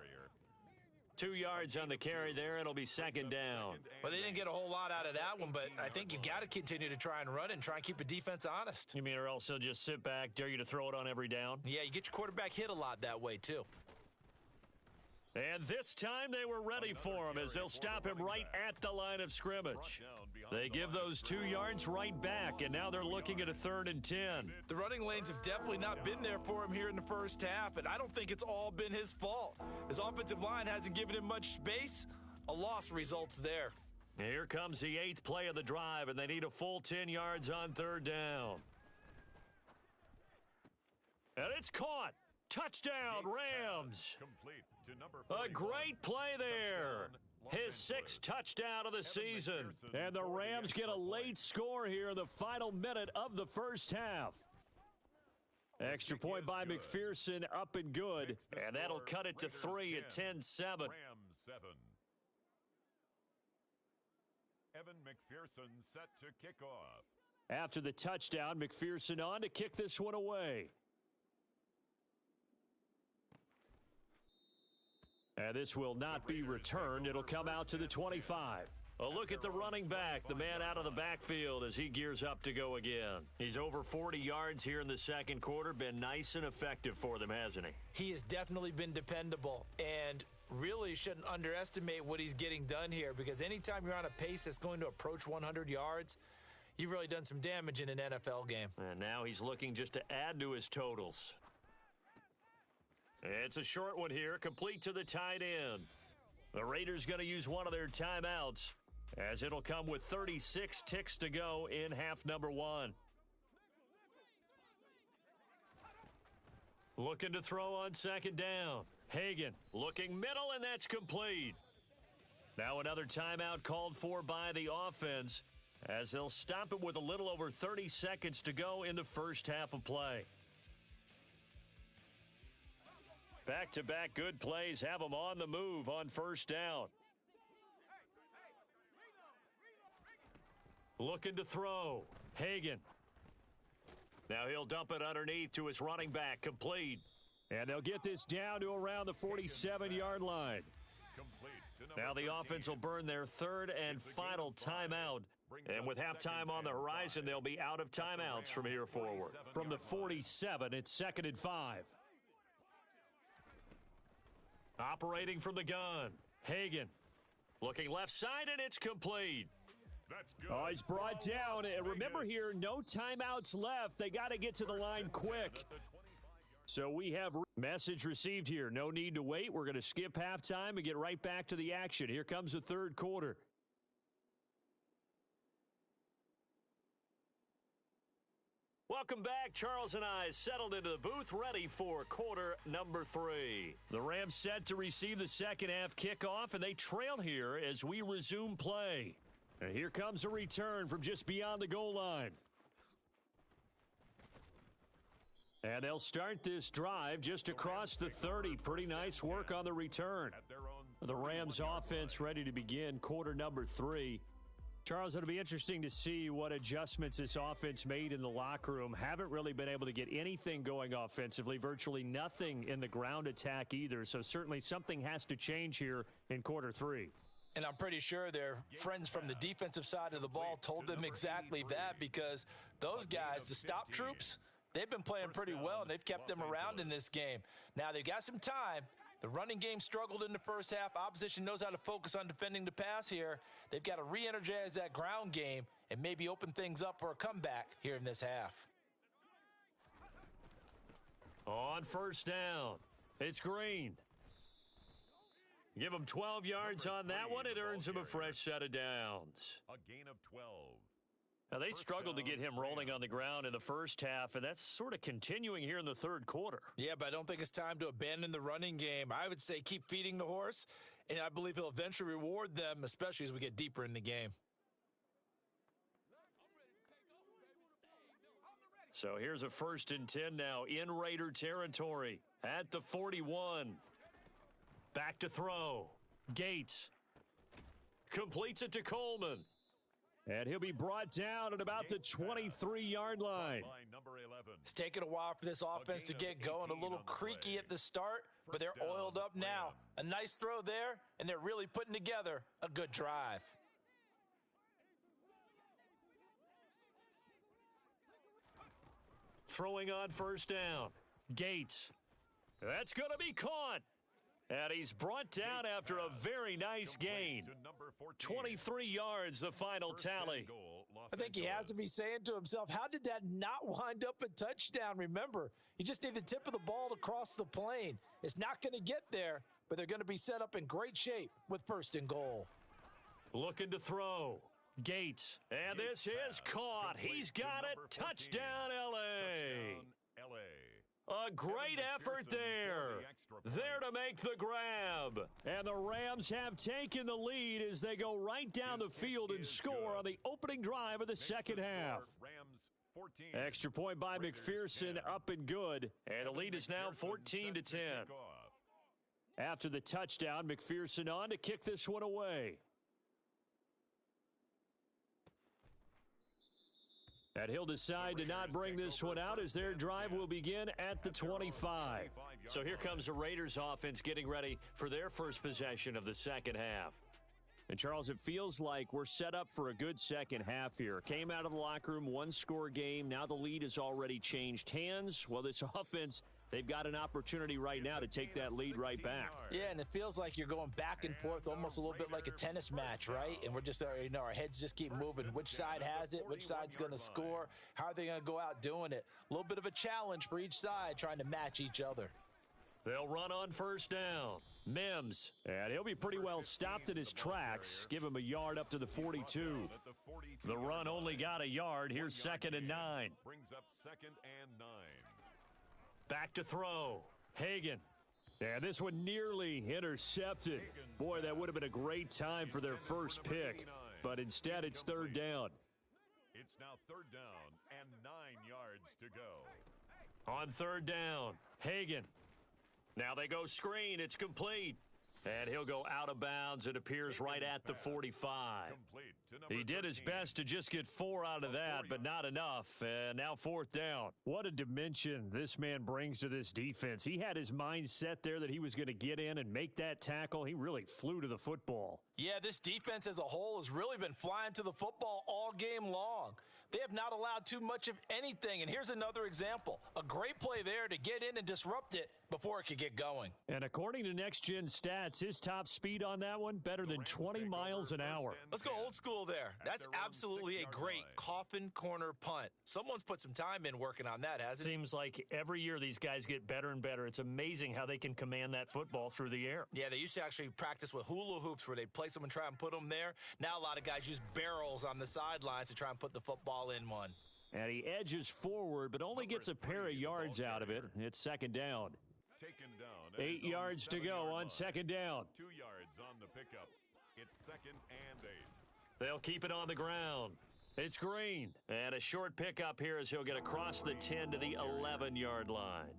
2 yards on the carry there. It'll be second down. Well, they didn't get a whole lot out of that one, but I think you've got to continue to try and run and try and keep the defense honest. You mean or else they'll just sit back, dare you to throw it on every down? Yeah, you get your quarterback hit a lot that way, too. And this time they were ready for him as they'll stop him right at the line of scrimmage. They give those 2 yards right back, and now they're looking at a 3rd and 10. The running lanes have definitely not been there for him here in the first half, and I don't think it's all been his fault. His offensive line hasn't given him much space. A loss results there. Here comes the 8th play of the drive, and they need a full 10 yards on 3rd down. And it's caught. Touchdown, Rams. A great play there. His 6th touchdown of the season. And the Rams get a late score here in the final minute of the first half. Extra point by McPherson, up and good. And that'll cut it to 3 at 10-7. Rams 7. Evan McPherson set to kick off. After the touchdown, McPherson on to kick this one away. And this will not be returned. It'll come out to the 25. A look at the running back, the man out of the backfield as he gears up to go again. He's over 40 yards here in the second quarter. Been nice and effective for them, hasn't he? He has definitely been dependable and really shouldn't underestimate what he's getting done here because anytime you're on a pace that's going to approach 100 yards, you've really done some damage in an NFL game. And now he's looking just to add to his totals. It's a short one here, complete to the tight end. The Raiders going to use one of their timeouts as it'll come with 36 ticks to go in half number 1. Looking to throw on second down. Hagan looking middle, and that's complete. Now another timeout called for by the offense as they'll stop it with a little over 30 seconds to go in the first half of play. Back-to-back good plays have them on the move on first down. Looking to throw. Hagan. Now he'll dump it underneath to his running back. Complete. And they'll get this down to around the 47-yard line. Now the offense will burn their 3rd and final timeout. And with halftime on the horizon, they'll be out of timeouts from here forward. From the 47, it's 2nd and 5. Operating from the gun. Hagan. Looking left side, and it's complete. That's good. Oh, he's brought down. And remember here, no timeouts left. They got to get to the line quick. So we have message received here. No need to wait. We're going to skip halftime and get right back to the action. Here comes the third quarter. Welcome back. Charles and I settled into the booth, ready for quarter number 3. The Rams set to receive the second half kickoff, and they trail here as we resume play. And here comes a return from just beyond the goal line. And they'll start this drive just across the 30. Pretty nice work on the return. The Rams offense ready to begin quarter number 3. Charles, it'll be interesting to see what adjustments this offense made in the locker room. Haven't really been able to get anything going offensively, virtually nothing in the ground attack either. So certainly something has to change here in quarter 3. And I'm pretty sure their friends from the defensive side of the ball told them exactly that because those guys, the stop troops, they've been playing pretty well, and they've kept them around in this game. Now, they've got some time. The running game struggled in the first half. Opposition knows how to focus on defending the pass here. They've got to re-energize that ground game and maybe open things up for a comeback here in this half. On first down, it's Green. Give him 12 yards on that one. It earns him a fresh set of downs. A gain of 12. Now, they struggled to get him rolling on the ground in the first half, and that's sort of continuing here in the third quarter. Yeah, but I don't think it's time to abandon the running game. I would say keep feeding the horse, and I believe he'll eventually reward them, especially as we get deeper in the game. So here's a 1st and 10 now in Raider territory at the 41. Back to throw. Gates completes it to Coleman. And he'll be brought down at about the 23-yard line. It's taken a while for this offense to get going. A little creaky at the start, but they're oiled up now. A nice throw there, and they're really putting together a good drive. Throwing on first down. Gates. That's going to be caught. And he's brought down after a very nice gain. 23 yards, the final tally. I think he has to be saying to himself, how did that not wind up a touchdown? Remember, you just need the tip of the ball to cross the plane. It's not going to get there, but they're going to be set up in great shape with 1st and goal. Looking to throw. Gates. And this is caught. He's got it. Touchdown, L.A. A great effort there. There to make the grab. And the Rams have taken the lead as they go right down the field and score on the opening drive of the second half. Extra point by McPherson, up and good. And the lead is now 14-10. After the touchdown, McPherson on to kick this one away. And he'll decide to not bring this one out as their drive will begin at the 25. So here comes the Raiders offense getting ready for their first possession of the second half. And Charles, it feels like we're set up for a good second half here. Came out of the locker room, 1-score game. Now the lead has already changed hands. Well, this offense, they've got an opportunity right now to take that lead right back. Yeah, and it feels like you're going back and forth, almost a little bit like a tennis match, right? And we're just, our heads just keep moving. Which side has it? Which side's going to score? How are they going to go out doing it? A little bit of a challenge for each side, trying to match each other. They'll run on first down. Mims, and he'll be pretty well stopped in his tracks. Give him a yard up to the 42. The run only got a yard. Here's 2nd and 9. Brings up 2nd and 9. Back to throw. Hagan. And this one nearly intercepted. Boy, that would have been a great time for their first pick. But instead, it's 3rd down. It's now 3rd down and 9 yards to go. On 3rd down, Hagan. Now they go screen. It's complete. And he'll go out of bounds. It appears right at the 45. He did his best to just get 4 out of that, but not enough. And now 4th down. What a dimension this man brings to this defense. He had his mind set there that he was going to get in and make that tackle. He really flew to the football. Yeah, this defense as a whole has really been flying to the football all game long. They have not allowed too much of anything. And here's another example. A great play there to get in and disrupt it before it could get going. And according to Next Gen Stats, his top speed on that one, better than 20 miles an hour. Let's go old school there. That's absolutely a great coffin corner punt. Someone's put some time in working on that, hasn't it? Seems like every year these guys get better and better. It's amazing how they can command that football through the air. Yeah, they used to actually practice with hula hoops where they'd place them and try and put them there. Now a lot of guys use barrels on the sidelines to try and put the football in one. And he edges forward, but only gets a pair of yards out of it. It's 2nd down. Taken down. 8 yards to go on 2nd down. 2 yards on the pickup. It's 2nd and 8. They'll keep it on the ground. It's Green. And a short pickup here as he'll get across the 10 to the 11-yard line.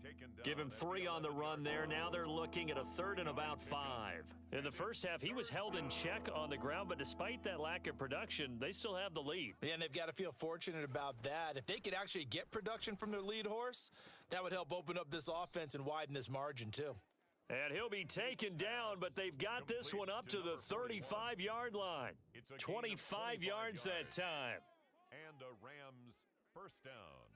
Give him 3 on the run there. Now they're looking at a 3rd and about 5. In the first half, he was held in check on the ground, but despite that lack of production, they still have the lead. Yeah, and they've got to feel fortunate about that. If they could actually get production from their lead horse, that would help open up this offense and widen this margin too. And he'll be taken down, but they've got this one up to the 35-yard line. 25 yards that time. And a Rams 1st down.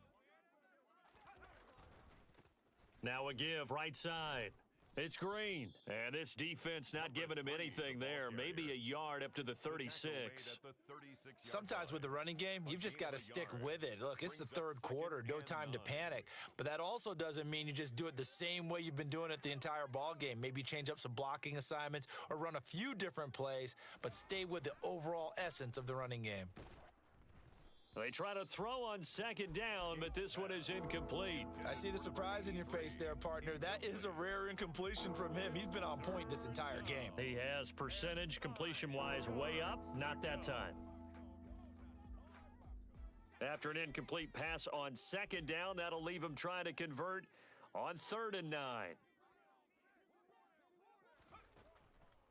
Now a give right side. It's Green. And this defense not giving him anything there. Maybe a yard up to the 36. Sometimes with the running game, you've just got to stick with it. Look, it's the third quarter, no time to panic. But that also doesn't mean you just do it the same way you've been doing it the entire ball game. Maybe change up some blocking assignments or run a few different plays, but stay with the overall essence of the running game. They try to throw on second down, but this one is incomplete. I see the surprise in your face there, partner. That is a rare incompletion from him. He's been on point this entire game. He has percentage completion-wise way up, not that time. After an incomplete pass on second down, that'll leave him trying to convert on 3rd and 9.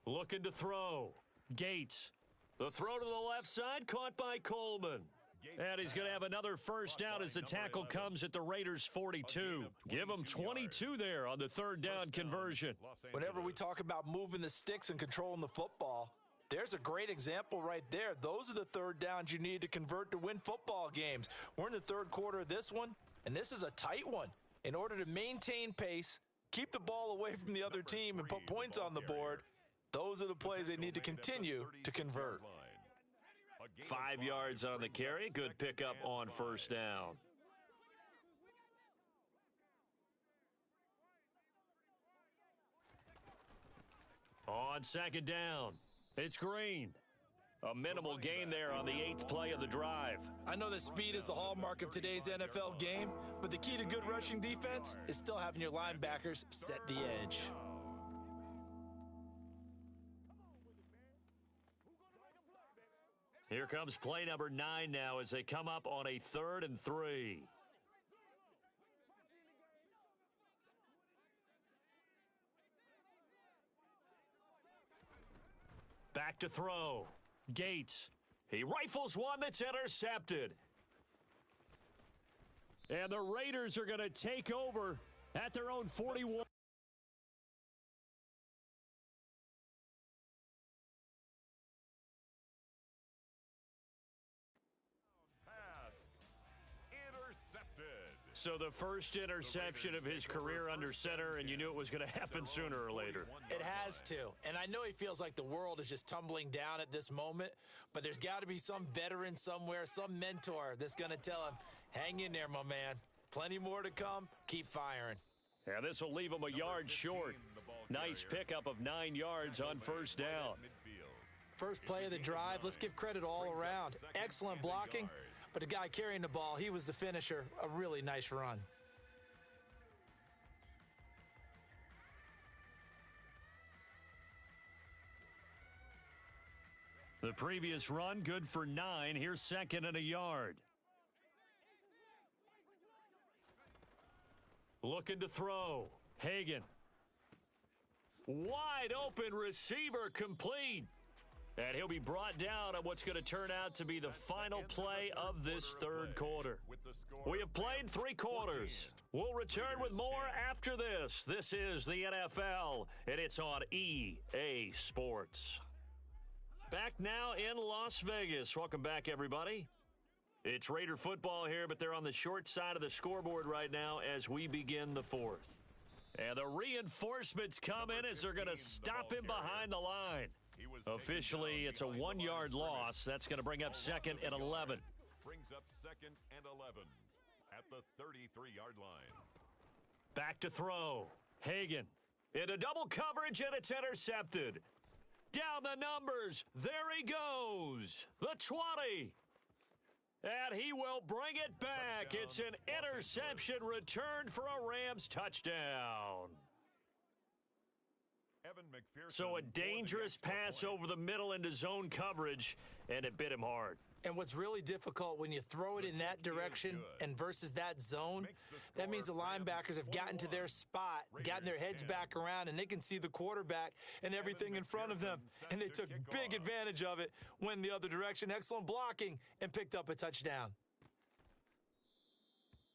Looking to throw. Gates. The throw to the left side, caught by Coleman. And he's going to have another first down as the tackle comes at the Raiders' 42. Give him 22 there on the 3rd down conversion. Whenever we talk about moving the sticks and controlling the football, there's a great example right there. Those are the 3rd downs you need to convert to win football games. We're in the 3rd quarter of this one, and this is a tight one. In order to maintain pace, keep the ball away from the other team, and put points on the board, those are the plays they need to continue to convert. 5 yards on the carry. Good pickup on first down. On second down, it's Green. A minimal gain there on the 8th play of the drive. I know that speed is the hallmark of today's NFL game, but the key to good rushing defense is still having your linebackers set the edge. Here comes play number 9 now as they come up on a 3rd and 3. Back to throw. Gates. He rifles one that's intercepted. And the Raiders are going to take over at their own 41. So the first interception of his career under center, and you knew it was going to happen sooner or later. It has to. And I know he feels like the world is just tumbling down at this moment, but there's got to be some veteran somewhere, some mentor that's going to tell him, hang in there, my man. Plenty more to come. Keep firing. And this will leave him a yard short. Nice pickup of 9 yards on first down. First play of the drive, let's give credit all around. Excellent blocking. But the guy carrying the ball, he was the finisher. A really nice run. The previous run, good for 9. Here's 2nd and a yard. Looking to throw. Hagan. Wide open receiver complete. And he'll be brought down on what's going to turn out to be the final play of this 3rd quarter. We have played 3 quarters. We'll return with more after this. This is the NFL, and it's on EA Sports. Back now in Las Vegas. Welcome back, everybody. It's Raider football here, but they're on the short side of the scoreboard right now as we begin the 4th. And the reinforcements come in as they're going to stop him behind the line. Officially, it's a 1-yard loss. That's going to bring up 2nd and 11. Brings up 2nd and 11 at the 33-yard line. Back to throw. Hagan into double coverage, and it's intercepted. Down the numbers. There he goes. The 20. And he will bring it back. Touchdown. It's an interception returned for a Rams touchdown. So a dangerous pass over the middle into zone coverage, and it bit him hard. And what's really difficult when you throw it in that direction and versus that zone, that means the linebackers have gotten to their spot, gotten their heads back around, and they can see the quarterback and everything in front of them. And they took big advantage of it, went the other direction, excellent blocking, and picked up a touchdown.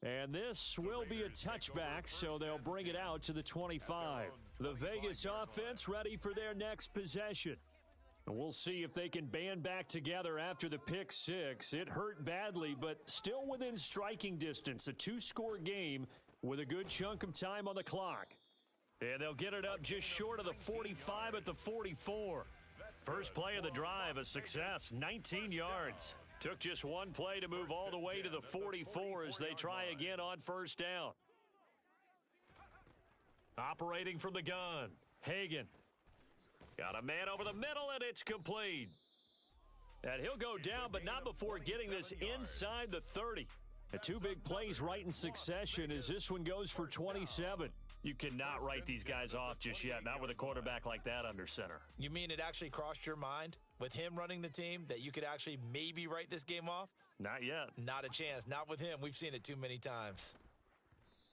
And this will be a touchback, so they'll bring it out to the 25. The Vegas offense ready for their next possession. And we'll see if they can band back together after the pick 6. It hurt badly, but still within striking distance. A 2-score game with a good chunk of time on the clock. And they'll get it up just short of the 45 at the 44. First play of the drive, a success, 19 yards. Took just one play to move all the way to the 44 as they try again on first down. Operating from the gun, Hagan. Got a man over the middle, and it's complete. And he'll go down, but not before getting this inside the 30. The two big plays right in succession as this one goes for 27. You cannot write these guys off just yet, not with a quarterback like that under center. You mean it actually crossed your mind with him running the team that you could actually maybe write this game off? Not yet. Not a chance. Not with him. We've seen it too many times.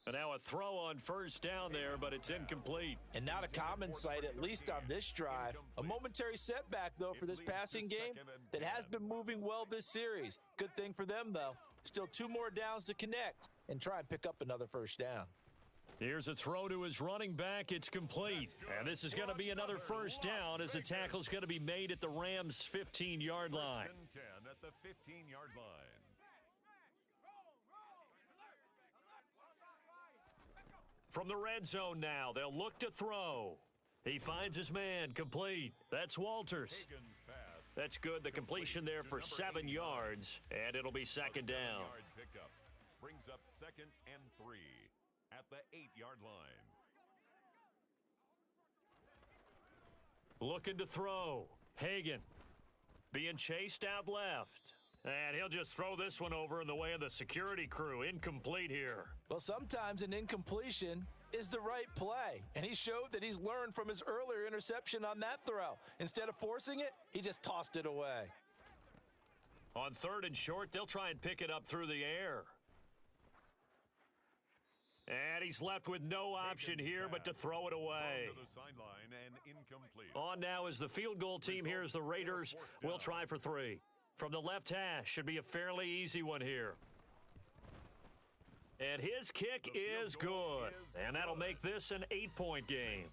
And now a throw on first down there, but it's incomplete. And not a common sight, at least on this drive. A momentary setback, though, for this passing game that has been moving well this series. Good thing for them, though. Still 2 more downs to connect and try and pick up another first down. Here's a throw to his running back. It's complete. And this is going to be another first down as the tackle's going to be made at the Rams' 15-yard line. 10 at the 15-yard line. From the red zone now, they'll look to throw. He finds his man, complete. That's Walters. That's good, the completion there for 7 yards, and it'll be second down. Pickup brings up 2nd and 3 at the 8-yard line. Looking to throw. Hagan being chased out left. And he'll just throw this one over in the way of the security crew. Incomplete here. Well, sometimes an incompletion is the right play, and he showed that he's learned from his earlier interception on that throw. Instead of forcing it, he just tossed it away. On 3rd and short, they'll try and pick it up through the air. And he's left with no option here but to throw it away. On now is the field goal team. Here's the Raiders. We'll try for 3. From the left hash, should be a fairly easy one here. And his kick is good. And that'll make this an 8-point game.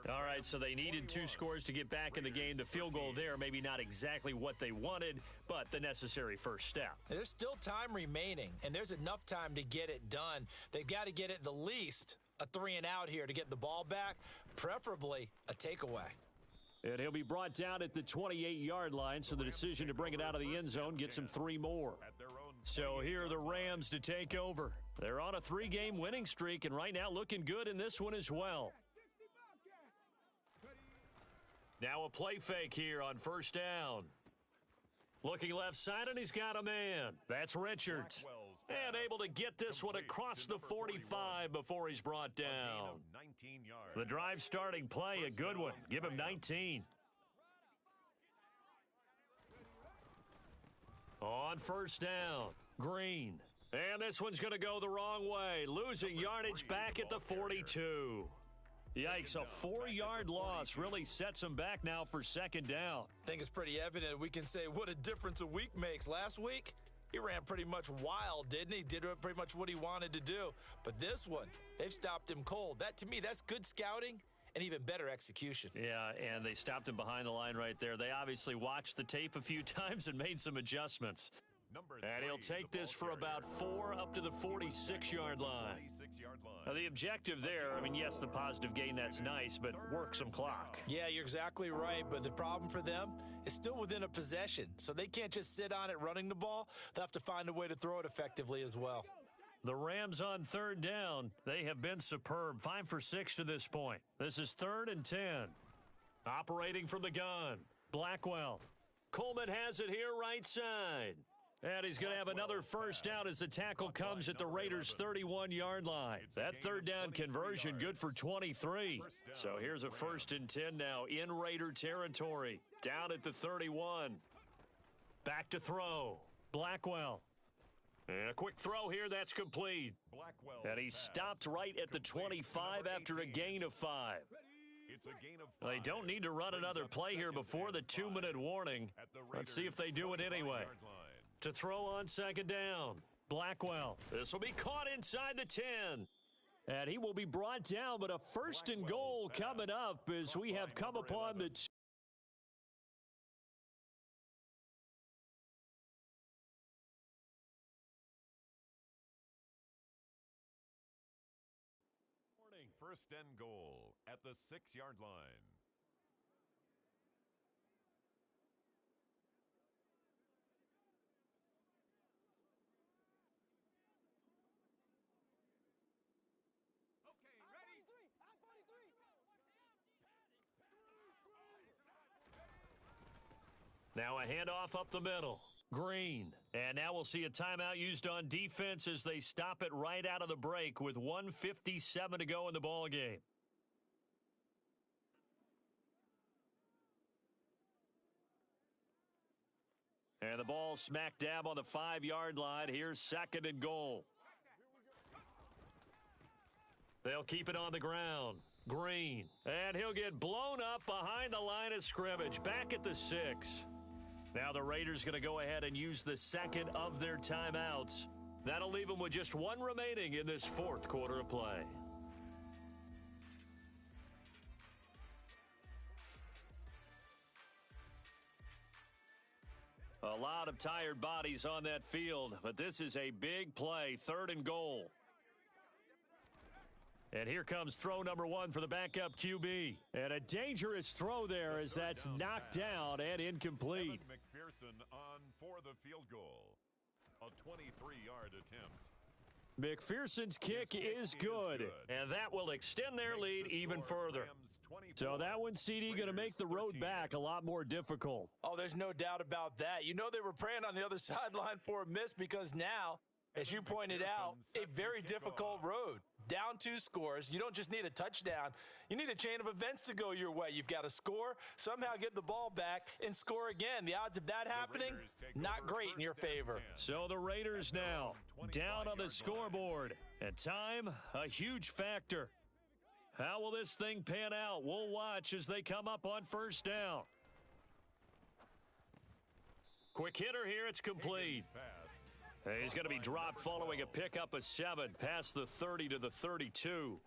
All right, so they needed 2 scores to get back in the game. The field goal there, maybe not exactly what they wanted, but the necessary first step. There's still time remaining, and there's enough time to get it done. They've got to get it the least a 3 and out here to get the ball back, preferably a takeaway. And he'll be brought down at the 28-yard line, so the decision to bring it out of the end zone gets him 3 more. So here are the Rams to take over. They're on a 3-game winning streak, and right now looking good in this one as well. Now a play fake here on first down. Looking left side, and he's got a man. That's Richards. And able to get this one across the 45 before he's brought down. The drive starting play, a good one. Give him 19. On first down, Green. And this one's going to go the wrong way. Losing yardage back at the 42. Yikes, a 4-yard loss really sets him back now for second down. I think it's pretty evident. We can say what a difference a week makes. Last week, he ran pretty much wild, didn't he? Did pretty much what he wanted to do. But this one, they've stopped him cold. That, to me, that's good scouting and even better execution. Yeah, and they stopped him behind the line right there. They obviously watched the tape a few times and made some adjustments. And he'll take this for about 4 up to the 46-yard line. Now, the objective there, I mean, yes, the positive gain, that's nice, but work some clock. Yeah, you're exactly right, but the problem for them is still within a possession, so they can't just sit on it running the ball. They'll have to find a way to throw it effectively as well. The Rams on 3rd down, they have been superb, 5 for 6 to this point. This is 3rd and 10. Operating from the gun, Blackwell. Coleman has it here right side. And he's going to have another first down as the tackle comes at the Raiders' 31-yard line. That 3rd down conversion good for 23. So here's a 1st and 10 now in Raider territory. Down at the 31. Back to throw. Blackwell. And a quick throw here, that's complete. And he stopped right at the 25 after a gain of 5. They don't need to run another play here before the 2-minute warning. Let's see if they do it anyway. To throw on 2nd down, Blackwell. This will be caught inside the 10. And he will be brought down, but a 1st and goal coming up as we have come upon the First and goal at the 6-yard line. Okay, ready? I'm 43. Now a handoff up the middle. Green. And now we'll see a timeout used on defense as they stop it right out of the break with 1:57 to go in the ball game. And the ball smack dab on the 5-yard line. Here's second and goal. They'll keep it on the ground. Green. And he'll get blown up behind the line of scrimmage. Back at the 6. Now the Raiders going to go ahead and use the second of their timeouts. That'll leave them with just one remaining in this fourth quarter of play. A lot of tired bodies on that field, but this is a big play, third and goal. And here comes throw number 1 for the backup QB. And a dangerous throw there as that's knocked down and incomplete. McPherson on for the field goal. A 23-yard attempt. McPherson's kick is good, and that will extend their lead even further. So that one, CD, going to make the road back a lot more difficult. Oh, there's no doubt about that. You know they were praying on the other sideline for a miss because now, as you pointed out, a very difficult road. Down 2 scores. You don't just need a touchdown. You need a chain of events to go your way. You've got to score, somehow get the ball back, and score again. The odds of that happening, not great in your favor. So the Raiders now down on the scoreboard. And time, a huge factor. How will this thing pan out? We'll watch as they come up on first down. Quick hitter here. It's complete. He's going to be dropped following a pickup of 7 past the 30 to the 32.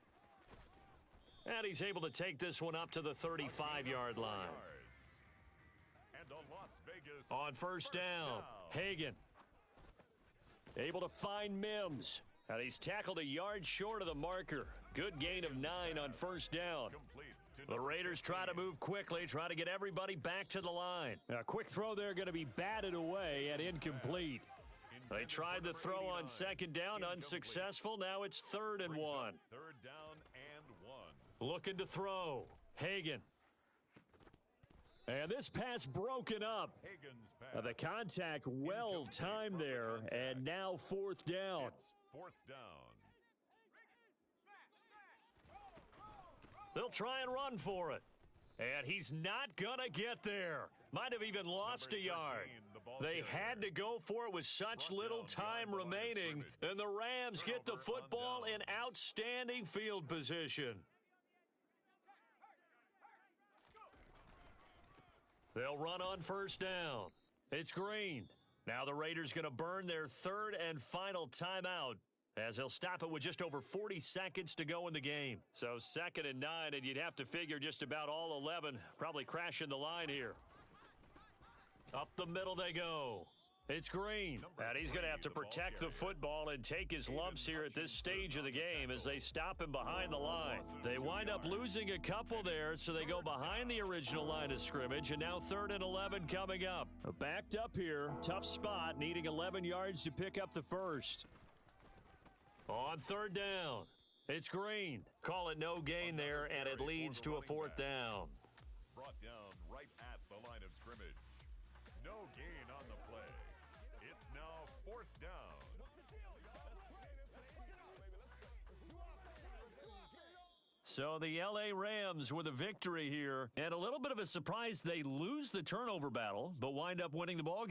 And he's able to take this one up to the 35-yard line. On first down, Hagan able to find Mims. And he's tackled a yard short of the marker. Good gain of 9 on first down. The Raiders try to move quickly, try to get everybody back to the line. A quick throw there going to be batted away and incomplete. They tried the throw on second down, unsuccessful. Now it's 3rd and 1. 3rd down and 1. Looking to throw. Hagan. And this pass broken up. The contact well timed there, and now 4th down. It's 4th down. They'll try and run for it. And he's not going to get there. Might have even lost a yard. They had to go for it with such little time remaining. And the Rams get the football in outstanding field position. They'll run on first down. It's Green. Now the Raiders going to burn their 3rd and final timeout, as they'll stop it with just over 40 seconds to go in the game. So 2nd and 9, and you'd have to figure just about all 11 probably crashing the line here. Up the middle they go. It's Green. And he's going to have to protect the football and take his lumps here at this stage of the game as they stop him behind the line. They wind up losing a couple there, so they go behind the original line of scrimmage, and now 3rd and 11 coming up. Backed up here, tough spot, needing 11 yards to pick up the first. On 3rd down, it's Green. Call it no gain there, and it leads to a 4th down. Brought down right at the line of scrimmage. No gain on the play. It's now 4th down. So the L.A. Rams with a victory here, and a little bit of a surprise they lose the turnover battle, but wind up winning the ball game.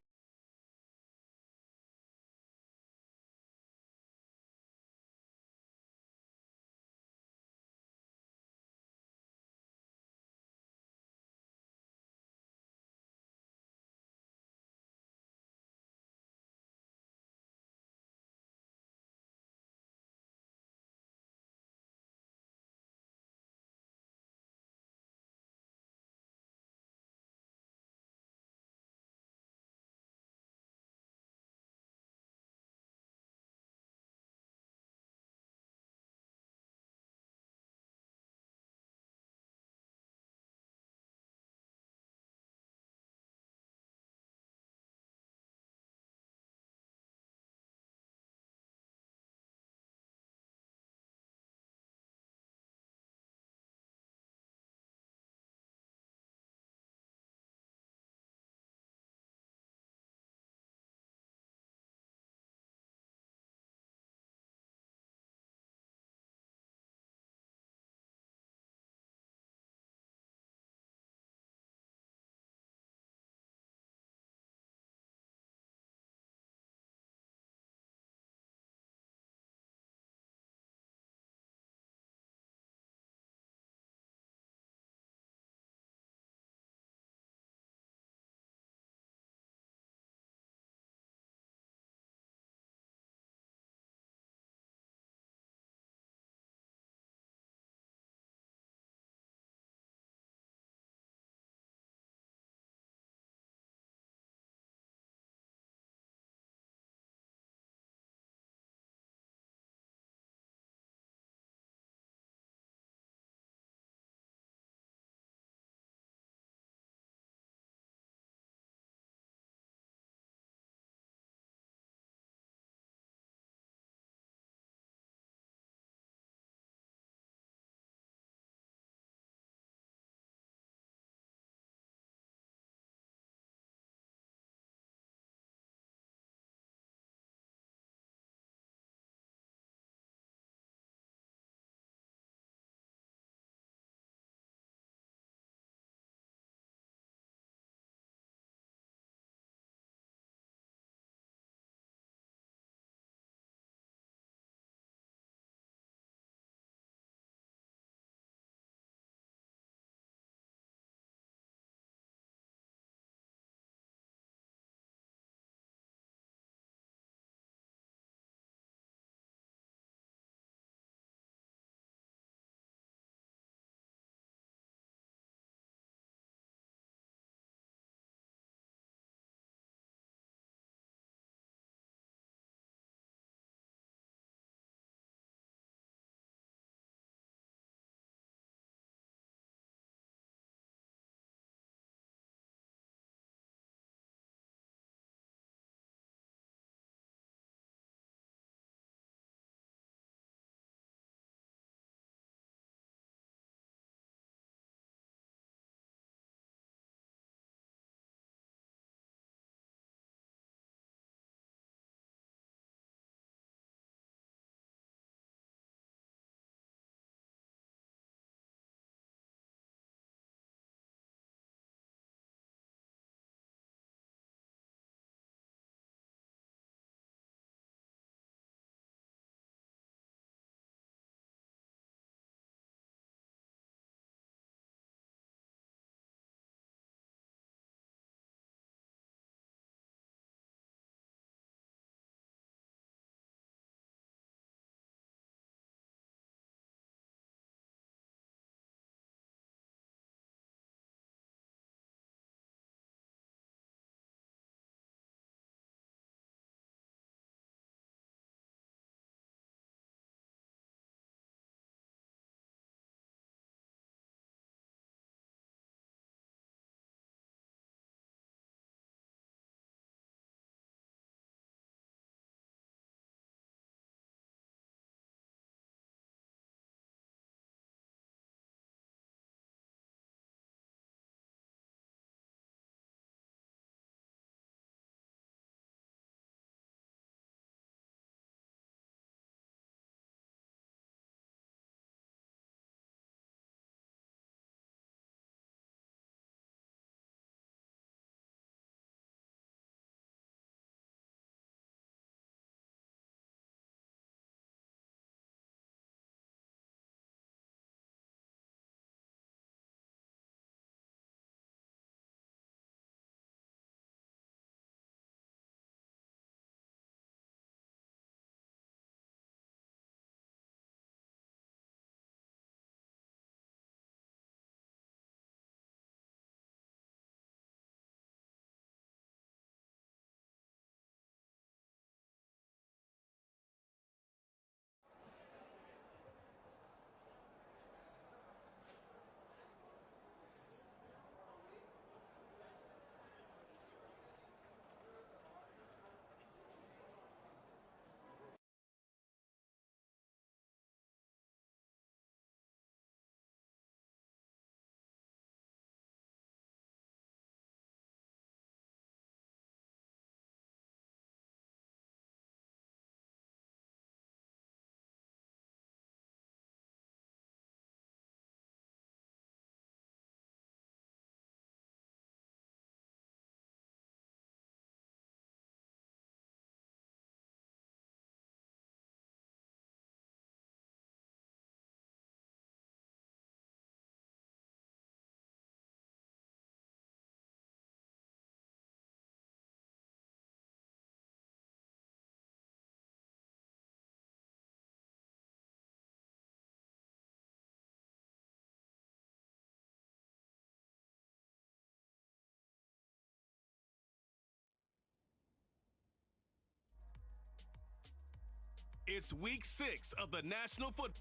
It's week 6 of the National Football.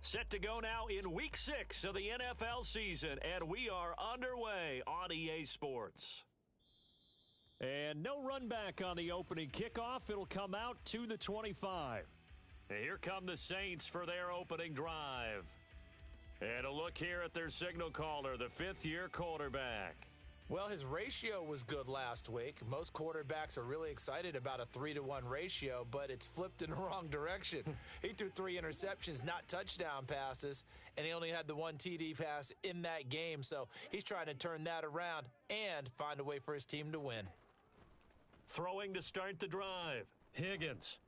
Set to go now in week 6 of the NFL season, and we are underway on EA Sports. And no run back on the opening kickoff. It'll come out to the 25. And here come the Saints for their opening drive. And a look here at their signal caller, the fifth-year quarterback. Well, his ratio was good last week. Most quarterbacks are really excited about a 3-to-1 ratio, but it's flipped in the wrong direction. He threw 3 interceptions, not touchdown passes, and he only had the 1 TD pass in that game. So he's trying to turn that around and find a way for his team to win. Throwing to start the drive, Higgins.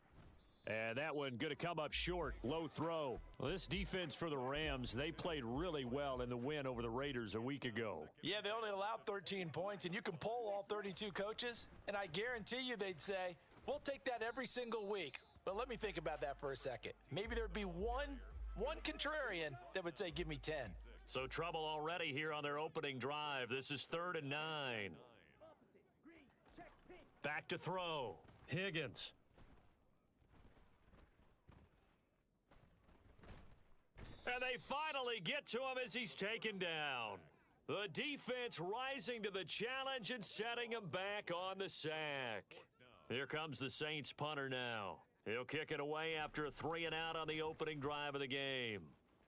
And that one going to come up short, low throw. Well, this defense for the Rams, they played really well in the win over the Raiders a week ago. Yeah, they only allowed 13 points, and you can poll all 32 coaches, and I guarantee you they'd say, we'll take that every single week. But let me think about that for a second. Maybe there'd be one contrarian that would say, give me 10. So trouble already here on their opening drive. This is 3rd and 9. Back to throw, Higgins. And they finally get to him as he's taken down. The defense rising to the challenge and setting him back on the sack. Here comes the Saints punter now. He'll kick it away after a 3-and-out on the opening drive of the game.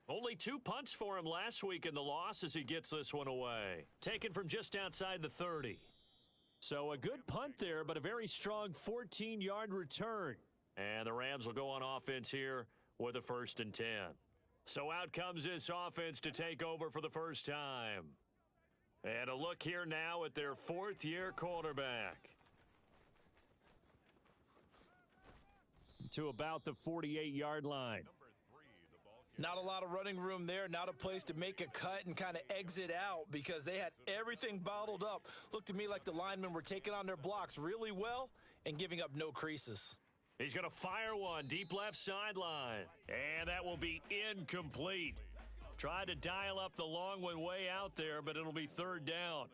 Only 2 punts for him last week in the loss as he gets this one away. Taken from just outside the 30. So a good punt there, but a very strong 14-yard return. And the Rams will go on offense here with a 1st and 10. So out comes this offense to take over for the first time. And a look here now at their 4th-year quarterback. To about the 48-yard line. Not a lot of running room there, not a place to make a cut and kind of exit out because they had everything bottled up. Looked to me like the linemen were taking on their blocks really well and giving up no creases. He's going to fire one deep left sideline. And that will be incomplete. Tried to dial up the long one way out there, but it'll be 3rd down.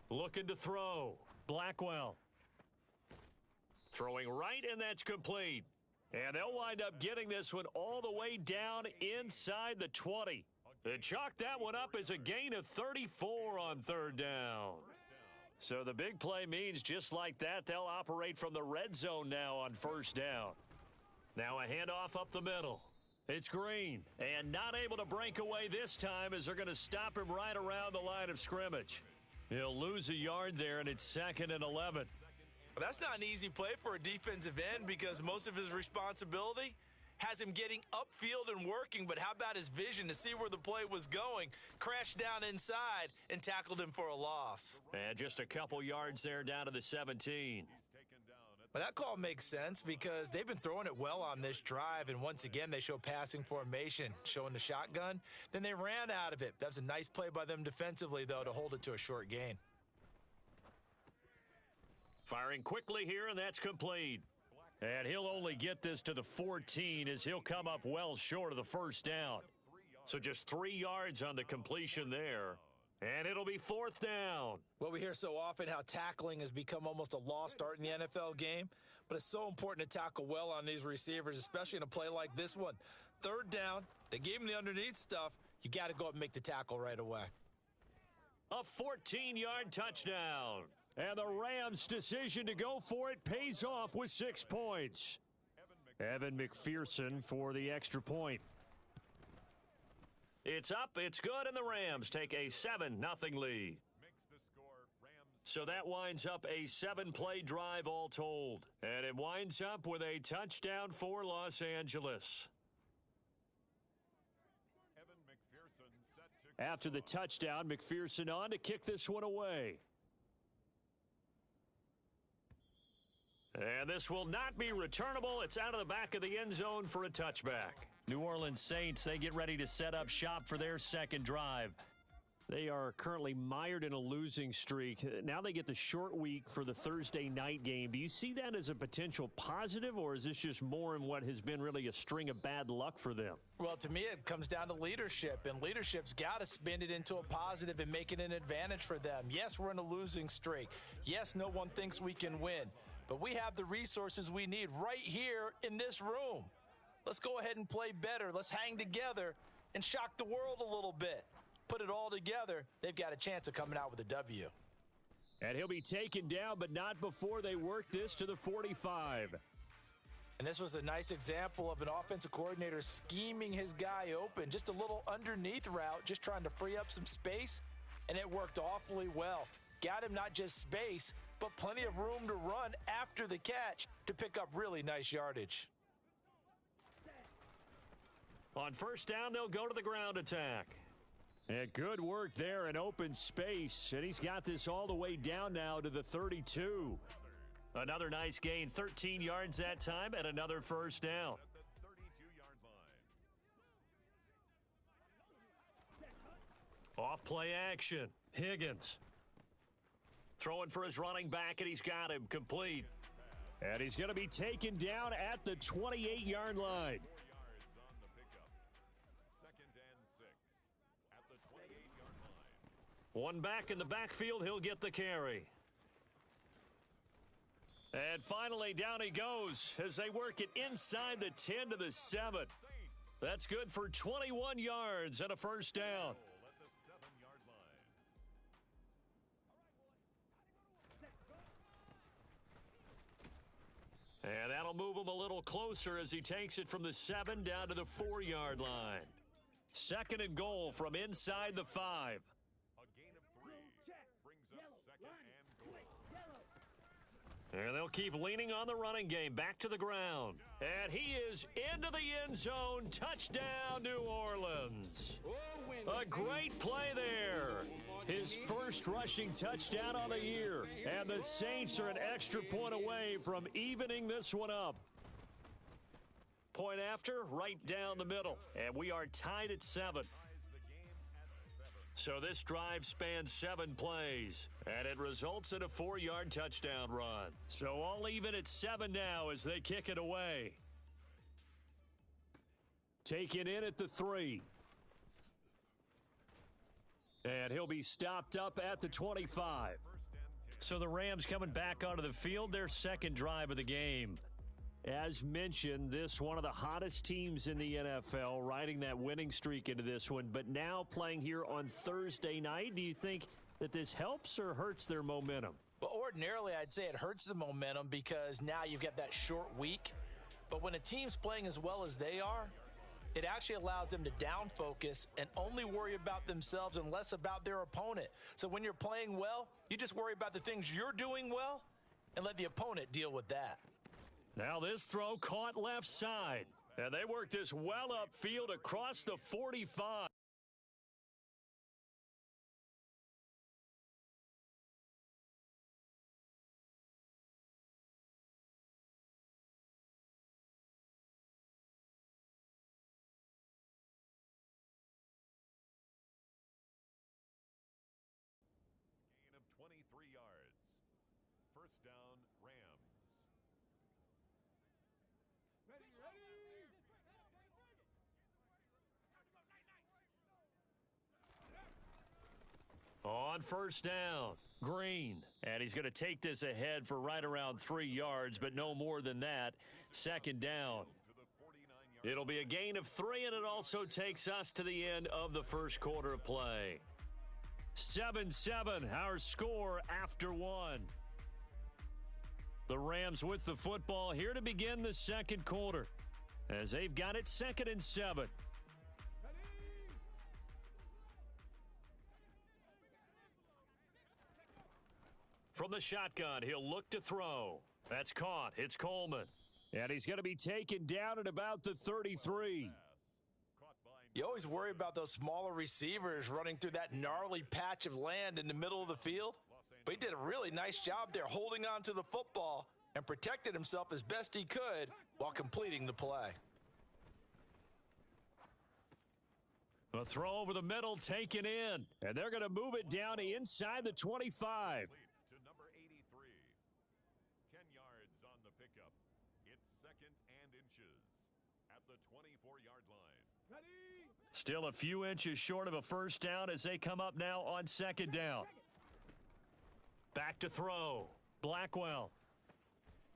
Looking to throw. Blackwell. Throwing right, and that's complete. And they'll wind up getting this one all the way down inside the 20. And chalk that one up as a gain of 34 on 3rd down. So the big play means just like that, they'll operate from the red zone now on 1st down. Now a handoff up the middle. It's Green, and not able to break away this time as they're going to stop him right around the line of scrimmage. He'll lose a yard there, and it's 2nd and 11. Well, that's not an easy play for a defensive end because most of his responsibility has him getting upfield and working, but how about his vision to see where the play was going? Crashed down inside and tackled him for a loss. And just a couple yards there down to the 17. But that call makes sense because they've been throwing it well on this drive, and once again they show passing formation, showing the shotgun. Then they ran out of it. That's a nice play by them defensively, though, to hold it to a short gain. Firing quickly here, and that's complete. And he'll only get this to the 14 as he'll come up well short of the 1st down. So just 3 yards on the completion there. And it'll be 4th down. Well, we hear so often how tackling has become almost a lost art in the NFL game. But it's so important to tackle well on these receivers, especially in a play like this one. 3rd down, they gave him the underneath stuff. You got to go up and make the tackle right away. A 14-yard touchdown. And the Rams' decision to go for it pays off with 6 points. Evan McPherson for the extra point. It's up, it's good, and the Rams take a 7-0 lead. So that winds up a 7-play drive all told. And it winds up with a touchdown for Los Angeles. After the touchdown, McPherson on to kick this one away. And this will not be returnable. It's out of the back of the end zone for a touchback. New Orleans Saints, they get ready to set up shop for their 2nd drive. They are currently mired in a losing streak. Now they get the short week for the Thursday night game. Do you see that as a potential positive, or is this just more in what has been really a string of bad luck for them? Well, to me, it comes down to leadership, and leadership's got to spin it into a positive and make it an advantage for them. Yes, we're in a losing streak. Yes, no one thinks we can win, but we have the resources we need right here in this room. Let's go ahead and play better. Let's hang together and shock the world a little bit. Put it all together, they've got a chance of coming out with a W. And he'll be taken down, but not before they work this to the 45. And this was a nice example of an offensive coordinator scheming his guy open. Just a little underneath route, just trying to free up some space, and it worked awfully well. Got him not just space, but plenty of room to run after the catch to pick up really nice yardage. On first down, they'll go to the ground attack. And good work there in open space. And he's got this all the way down now to the 32. Another nice gain, 13 yards that time, and another first down. Off play action. Higgins. Throwing for his running back, and he's got him complete. And he's going to be taken down at the 28-yard line. One back in the backfield, he'll get the carry. And finally, down he goes as they work it inside the 10 to the 7. That's good for 21 yards and a first down. And that'll move him a little closer as he takes it from the 7 down to the 4-yard line. Second and goal from inside the 5. And they'll keep leaning on the running game. Back to the ground. And he is into the end zone. Touchdown, New Orleans. A great play there. His first rushing touchdown on the year. And the Saints are an extra point away from evening this one up. Point after, right down the middle. And we are tied at 7. So this drive spans 7 plays, and it results in a 4-yard touchdown run. So all even at 7 now as they kick it away. Taken in at the 3. And he'll be stopped up at the 25. So the Rams coming back onto the field, their second drive of the game. As mentioned, this one of the hottest teams in the NFL, riding that winning streak into this one, but now playing here on Thursday night. Do you think that this helps or hurts their momentum? Well, ordinarily, I'd say it hurts the momentum because now you've got that short week. But when a team's playing as well as they are, it actually allows them to down focus and only worry about themselves and less about their opponent. So when you're playing well, you just worry about the things you're doing well and let the opponent deal with that. Now this throw caught left side. And they work this well upfield across the 45. Gain of 23 yards. First down, Rams. On first down, Green. And he's going to take this ahead for right around 3 yards, but no more than that. Second down. It'll be a gain of 3, and it also takes us to the end of the first quarter of play. 7-7, our score after 1. The Rams with the football here to begin the second quarter, as they've got it 2nd and 7. From the shotgun, he'll look to throw. That's caught. It's Coleman. And he's going to be taken down at about the 33. You always worry about those smaller receivers running through that gnarly patch of land in the middle of the field. But he did a really nice job there holding on to the football and protected himself as best he could while completing the play. A throw over the middle taken in. And they're going to move it down to inside the 25. To number 83. 10 yards on the pickup. It's 2nd and inches at the 24-yard line. Still a few inches short of a first down as they come up now on 2nd down. Back to throw. Blackwell.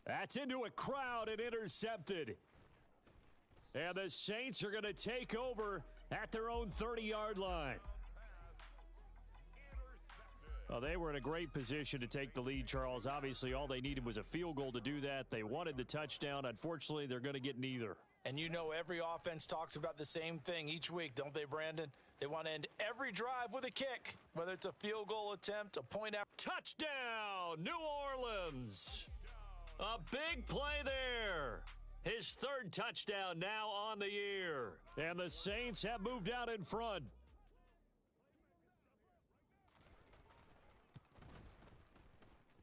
That's into a crowd and intercepted. And the Saints are going to take over at their own 30-yard line. Well, they were in a great position to take the lead, Charles. Obviously, all they needed was a field goal to do that. They wanted the touchdown. Unfortunately, they're going to get neither. And you know every offense talks about the same thing each week, don't they, Brandon? They want to end every drive with a kick, whether it's a field goal attempt, a point out. Touchdown, New Orleans. A big play there. His 3rd touchdown now on the year. And the Saints have moved out in front.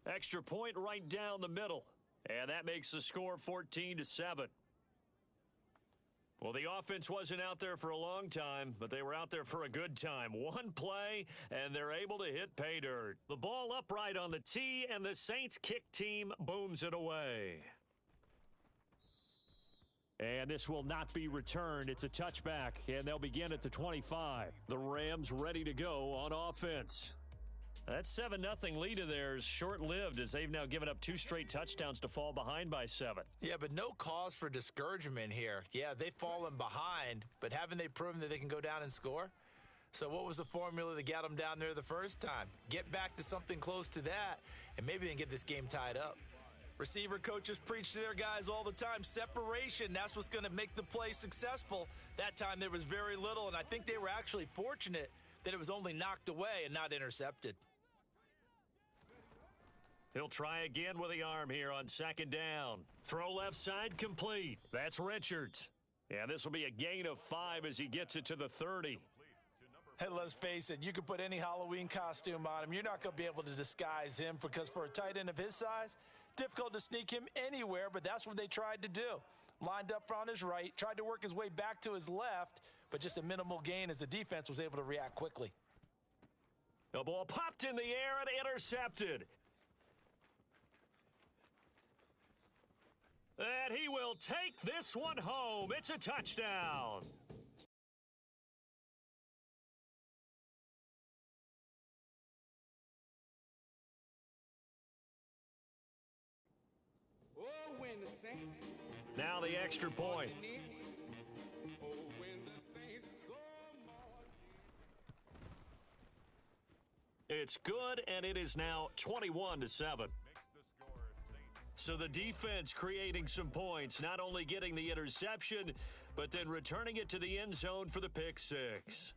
Extra point right down the middle. And that makes the score 14-7. Well, the offense wasn't out there for a long time, but they were out there for a good time. One play, and they're able to hit pay dirt. The ball upright on the tee, and the Saints kick team booms it away. And this will not be returned. It's a touchback, and they'll begin at the 25. The Rams ready to go on offense. That 7-0 lead of theirs short-lived as they've now given up 2 straight touchdowns to fall behind by 7. Yeah, but no cause for discouragement here. Yeah, they've fallen behind, but haven't they proven that they can go down and score? So what was the formula that got them down there the first time? Get back to something close to that, and maybe they can get this game tied up. Receiver coaches preach to their guys all the time. Separation, that's what's going to make the play successful. That time there was very little, and I think they were actually fortunate that it was only knocked away and not intercepted. He'll try again with the arm here on 2nd down. Throw left side complete. That's Richards. Yeah, this will be a gain of 5 as he gets it to the 30. Hey, let's face it, you can put any Halloween costume on him. You're not going to be able to disguise him because for a tight end of his size, difficult to sneak him anywhere, but that's what they tried to do. Lined up on his right, tried to work his way back to his left, but just a minimal gain as the defense was able to react quickly. The ball popped in the air and intercepted. And he will take this one home. It's a touchdown. Oh, when the Saints Now the extra point. oh, when the Saints go marching. It's good, and it is now 21-7. So the defense creating some points, not only getting the interception, but then returning it to the end zone for the pick 6.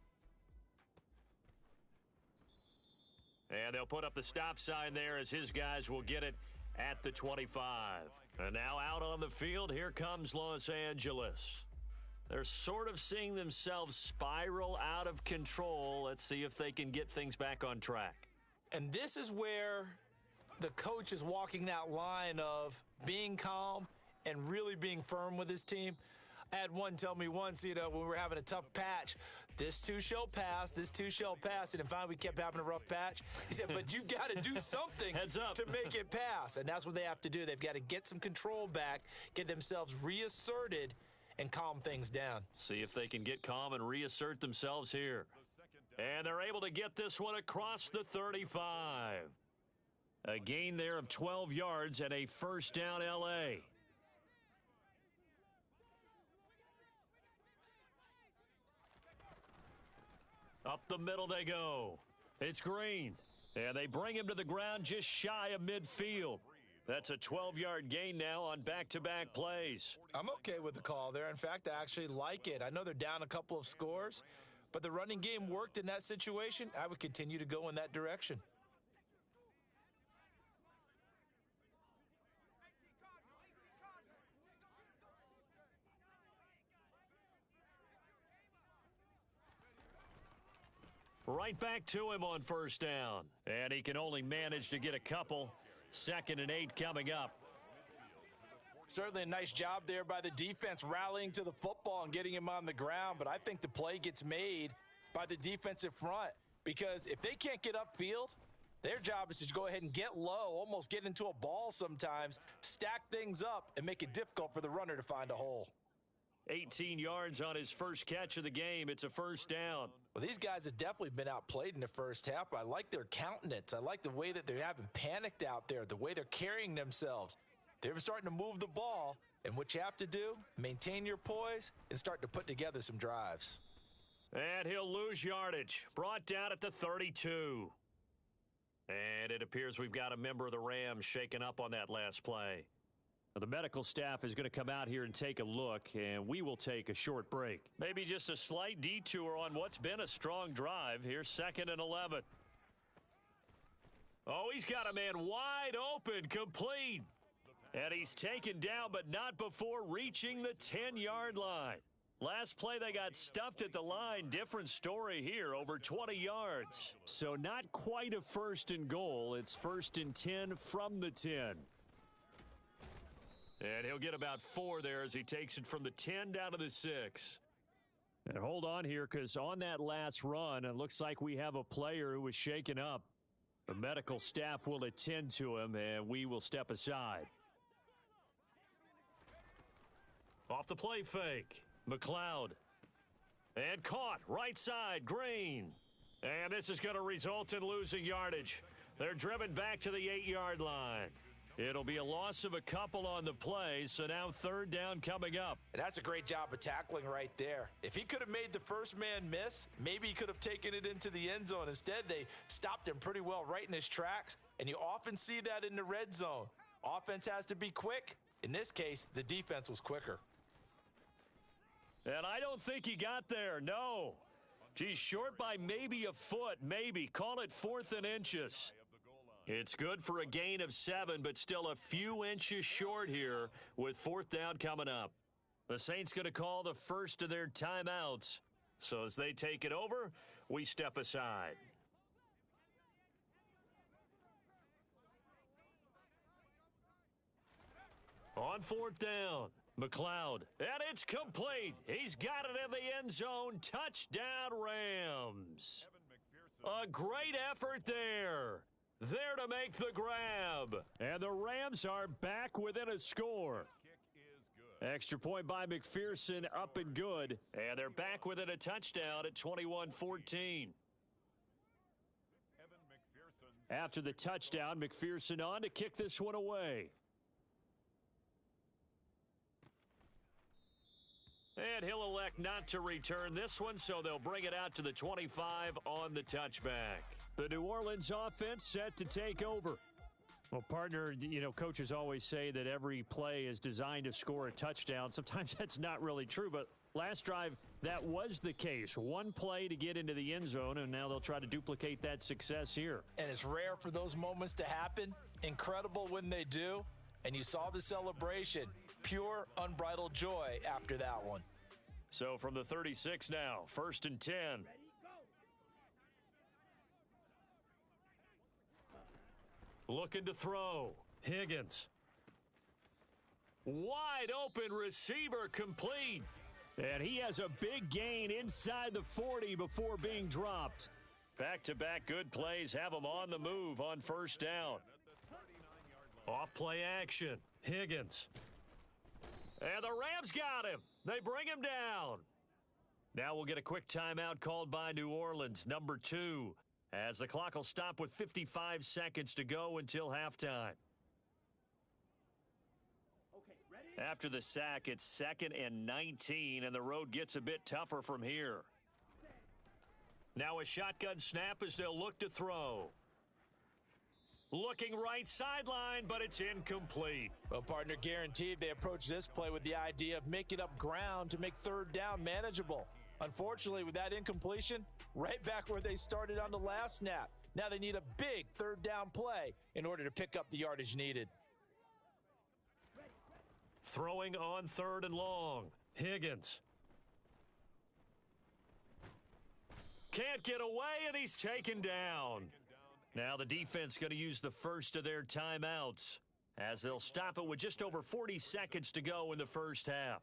And they'll put up the stop sign there as his guys will get it at the 25. And now out on the field, here comes Los Angeles. They're sort of seeing themselves spiral out of control. Let's see if they can get things back on track. And this is where the coach is walking that line of being calm and really being firm with his team. I had one tell me once, when we were having a tough patch, this too shall pass, this too shall pass. And then finally we kept having a rough patch. He said, but you've got to do something Heads up. to make it pass. And that's what they have to do. They've got to get some control back, get themselves reasserted, and calm things down. See if they can get calm and reassert themselves here. And they're able to get this one across the 35. A gain there of 12 yards and a first down L.A. Up the middle they go. It's Green. And they bring him to the ground just shy of midfield. That's a 12-yard gain now on back-to-back plays. I'm okay with the call there. In fact, I actually like it. I know they're down a couple of scores, but the running game worked in that situation. I would continue to go in that direction. Right back to him on first down. And he can only manage to get a couple. 2nd and 8 coming up. Certainly a nice job there by the defense rallying to the football and getting him on the ground, but I think the play gets made by the defensive front because if they can't get upfield, their job is to go ahead and get low, almost get into a ball sometimes, stack things up, and make it difficult for the runner to find a hole. 18 yards on his first catch of the game. It's a first down. Well, these guys have definitely been outplayed in the first half. I like their countenance. I like the way that they haven't panicked out there, the way they're carrying themselves. They're starting to move the ball, and what you have to do, maintain your poise and start to put together some drives. And he'll lose yardage. Brought down at the 32. And it appears we've got a member of the Rams shaken up on that last play. The medical staff is going to come out here and take a look, and we will take a short break. Maybe just a slight detour on what's been a strong drive. Here's 2nd and 11. Oh, he's got a man wide open, complete. And he's taken down, but not before reaching the 10-yard line. Last play, they got stuffed at the line. Different story here, over 20 yards. So not quite a 1st and goal. It's 1st and 10 from the 10. And he'll get about 4 there as he takes it from the 10 down to the 6. And hold on here, because on that last run, it looks like we have a player who was shaken up. The medical staff will attend to him, and we will step aside. Off the play fake, McLeod. And caught, right side, Green. And this is going to result in losing yardage. They're driven back to the 8-yard line. It'll be a loss of a couple on the play, so now 3rd down coming up. And that's a great job of tackling right there. If he could have made the first man miss, maybe he could have taken it into the end zone. Instead, they stopped him pretty well right in his tracks, and you often see that in the red zone. Offense has to be quick. In this case, the defense was quicker. And I don't think he got there, no. He's short by maybe a foot, maybe. Call it 4th and inches. It's good for a gain of 7, but still a few inches short here with 4th down coming up. The Saints going to call the first of their timeouts. So as they take it over, we step aside. On 4th down, McLeod, and it's complete. He's got it in the end zone. Touchdown, Rams. A great effort there. There to make the grab. And the Rams are back within a score. Extra point by McPherson, up and good. And they're back within a touchdown at 21-14. After the touchdown, McPherson on to kick this one away. And he'll elect not to return this one, so they'll bring it out to the 25 on the touchback. The New Orleans offense set to take over. Well, partner, coaches always say that every play is designed to score a touchdown. Sometimes that's not really true, but last drive, that was the case. One play to get into the end zone, and now they'll try to duplicate that success here. And it's rare for those moments to happen. Incredible when they do. And you saw the celebration. Pure, unbridled joy after that one. So from the 36 now, 1st and 10. Looking to throw. Higgins. Wide open receiver complete. And he has a big gain inside the 40 before being dropped. Back-to-back good plays have him on the move on 1st down. Off play action. Higgins. And the Rams got him. They bring him down. Now we'll get a quick timeout called by New Orleans, number 2. As the clock will stop with 55 seconds to go until halftime. After the sack, it's 2nd and 19, and the road gets a bit tougher from here. Now a shotgun snap as they'll look to throw. Looking right sideline, but it's incomplete. Well, partner, guaranteed they approach this play with the idea of making up ground to make 3rd down manageable. Unfortunately, with that incompletion, right back where they started on the last snap. Now they need a big 3rd down play in order to pick up the yardage needed. Throwing on 3rd and long. Higgins. Can't get away, and he's taken down. Now the defense going to use the first of their timeouts. as they'll stop it with just over 40 seconds to go in the first half.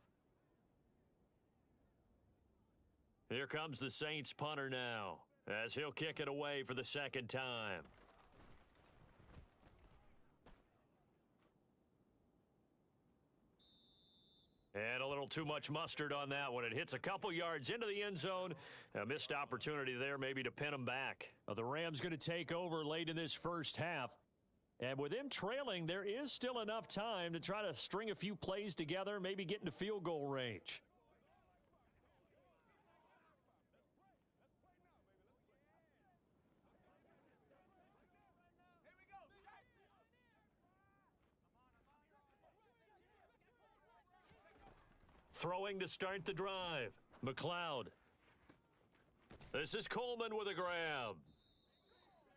Here comes the Saints punter now, as he'll kick it away for the second time. And a little too much mustard on that one. It hits a couple yards into the end zone. A missed opportunity there maybe to pin them back. Well, the Rams going to take over late in this first half. And with them trailing, there is still enough time to try to string a few plays together, maybe get into field goal range. Throwing to start the drive. McLeod. This is Coleman with a grab.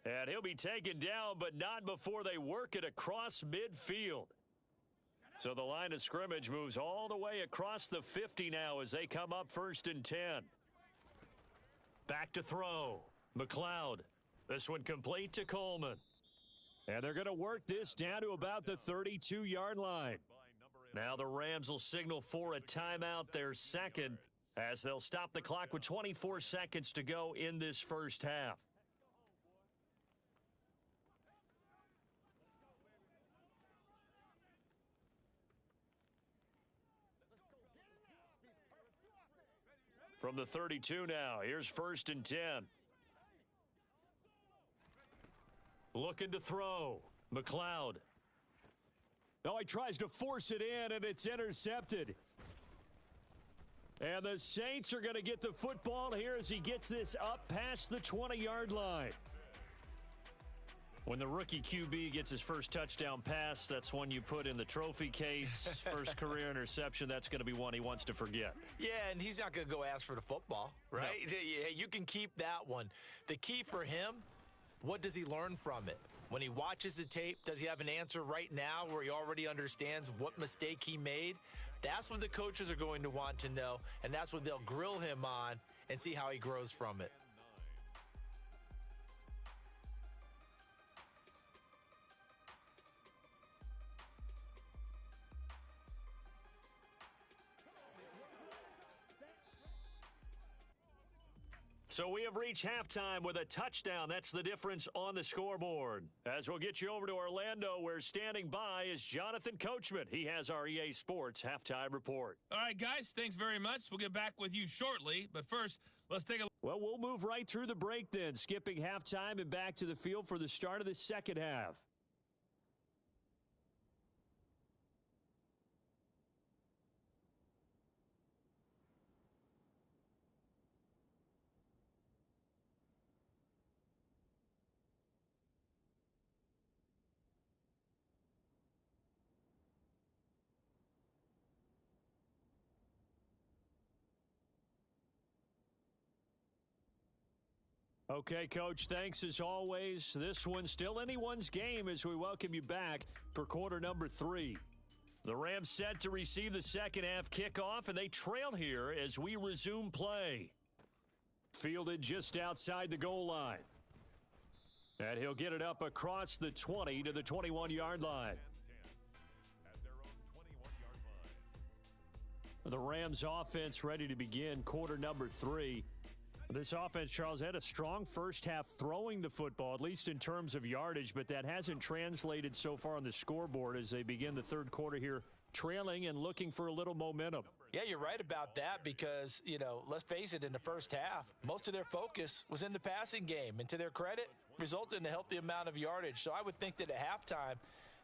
And he'll be taken down, but not before they work it across midfield. So the line of scrimmage moves all the way across the 50 now as they come up 1st and 10. Back to throw. McLeod. This one complete to Coleman. And they're going to work this down to about the 32-yard line. Now the Rams will signal for a timeout, their second, as they'll stop the clock with 24 seconds to go in this first half. From the 32 now, here's 1st and 10. Looking to throw. McLeod. Oh, he tries to force it in, and it's intercepted. And the Saints are going to get the football here as he gets this up past the 20-yard line. When the rookie QB gets his first touchdown pass, that's one you put in the trophy case. First career interception, that's going to be one he wants to forget. Yeah, and he's not going to go ask for the football, right? No. Yeah, you can keep that one. The key for him, what does he learn from it? When he watches the tape, does he have an answer right now where he already understands what mistake he made? That's what the coaches are going to want to know, and that's what they'll grill him on and see how he grows from it. So we have reached halftime with a touchdown. That's the difference on the scoreboard. As we'll get you over to Orlando, where standing by is Jonathan Coachman. He has our EA Sports halftime report. All right, guys, thanks very much. We'll get back with you shortly. But first, let's take a look. Well, we'll move right through the break then, skipping halftime and back to the field for the start of the second half. Okay, Coach, thanks as always. This one's still anyone's game as we welcome you back for quarter number 3. The Rams set to receive the second half kickoff, and they trail here as we resume play. Fielded just outside the goal line. And he'll get it up across the 20 to the 21-yard line. The Rams offense ready to begin quarter number 3. This offense, Charles, had a strong first half throwing the football, at least in terms of yardage, but that hasn't translated so far on the scoreboard as they begin the third quarter here, trailing and looking for a little momentum. Yeah, you're right about that because, let's face it, in the first half, most of their focus was in the passing game. And to their credit, resulted in a healthy amount of yardage. So I would think that at halftime,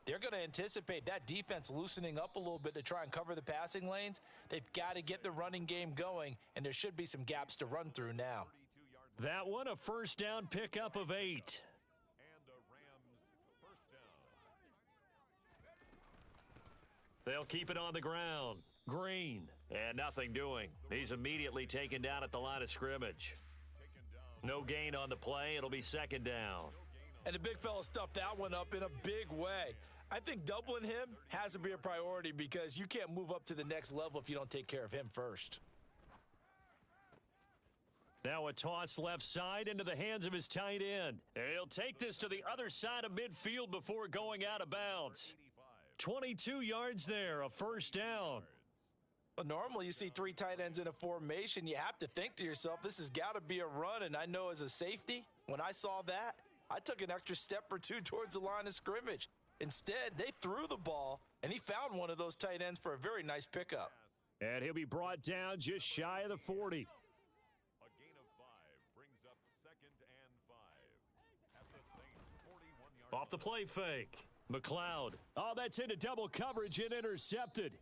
they're going to anticipate that defense loosening up a little bit to try and cover the passing lanes. They've got to get the running game going, and there should be some gaps to run through now. That one, a first down pickup of 8. And a Rams first down. They'll keep it on the ground. Green, and nothing doing. He's immediately taken down at the line of scrimmage. No gain on the play. It'll be second down. And the big fella stuffed that one up in a big way. I think doubling him has to be a priority because you can't move up to the next level if you don't take care of him first. Now a toss left side into the hands of his tight end. And he'll take this to the other side of midfield before going out of bounds. 22 yards there, a first down. Well, normally you see three tight ends in a formation. You have to think to yourself, this has got to be a run. And I know as a safety, when I saw that, I took an extra step or two towards the line of scrimmage. Instead, they threw the ball, and he found one of those tight ends for a very nice pickup. And he'll be brought down just shy of the 40. A gain of 5 brings up 2nd and 5 at the Saints' 41-yard Off the play fake. McLeod. Oh, that's into double coverage and intercepted.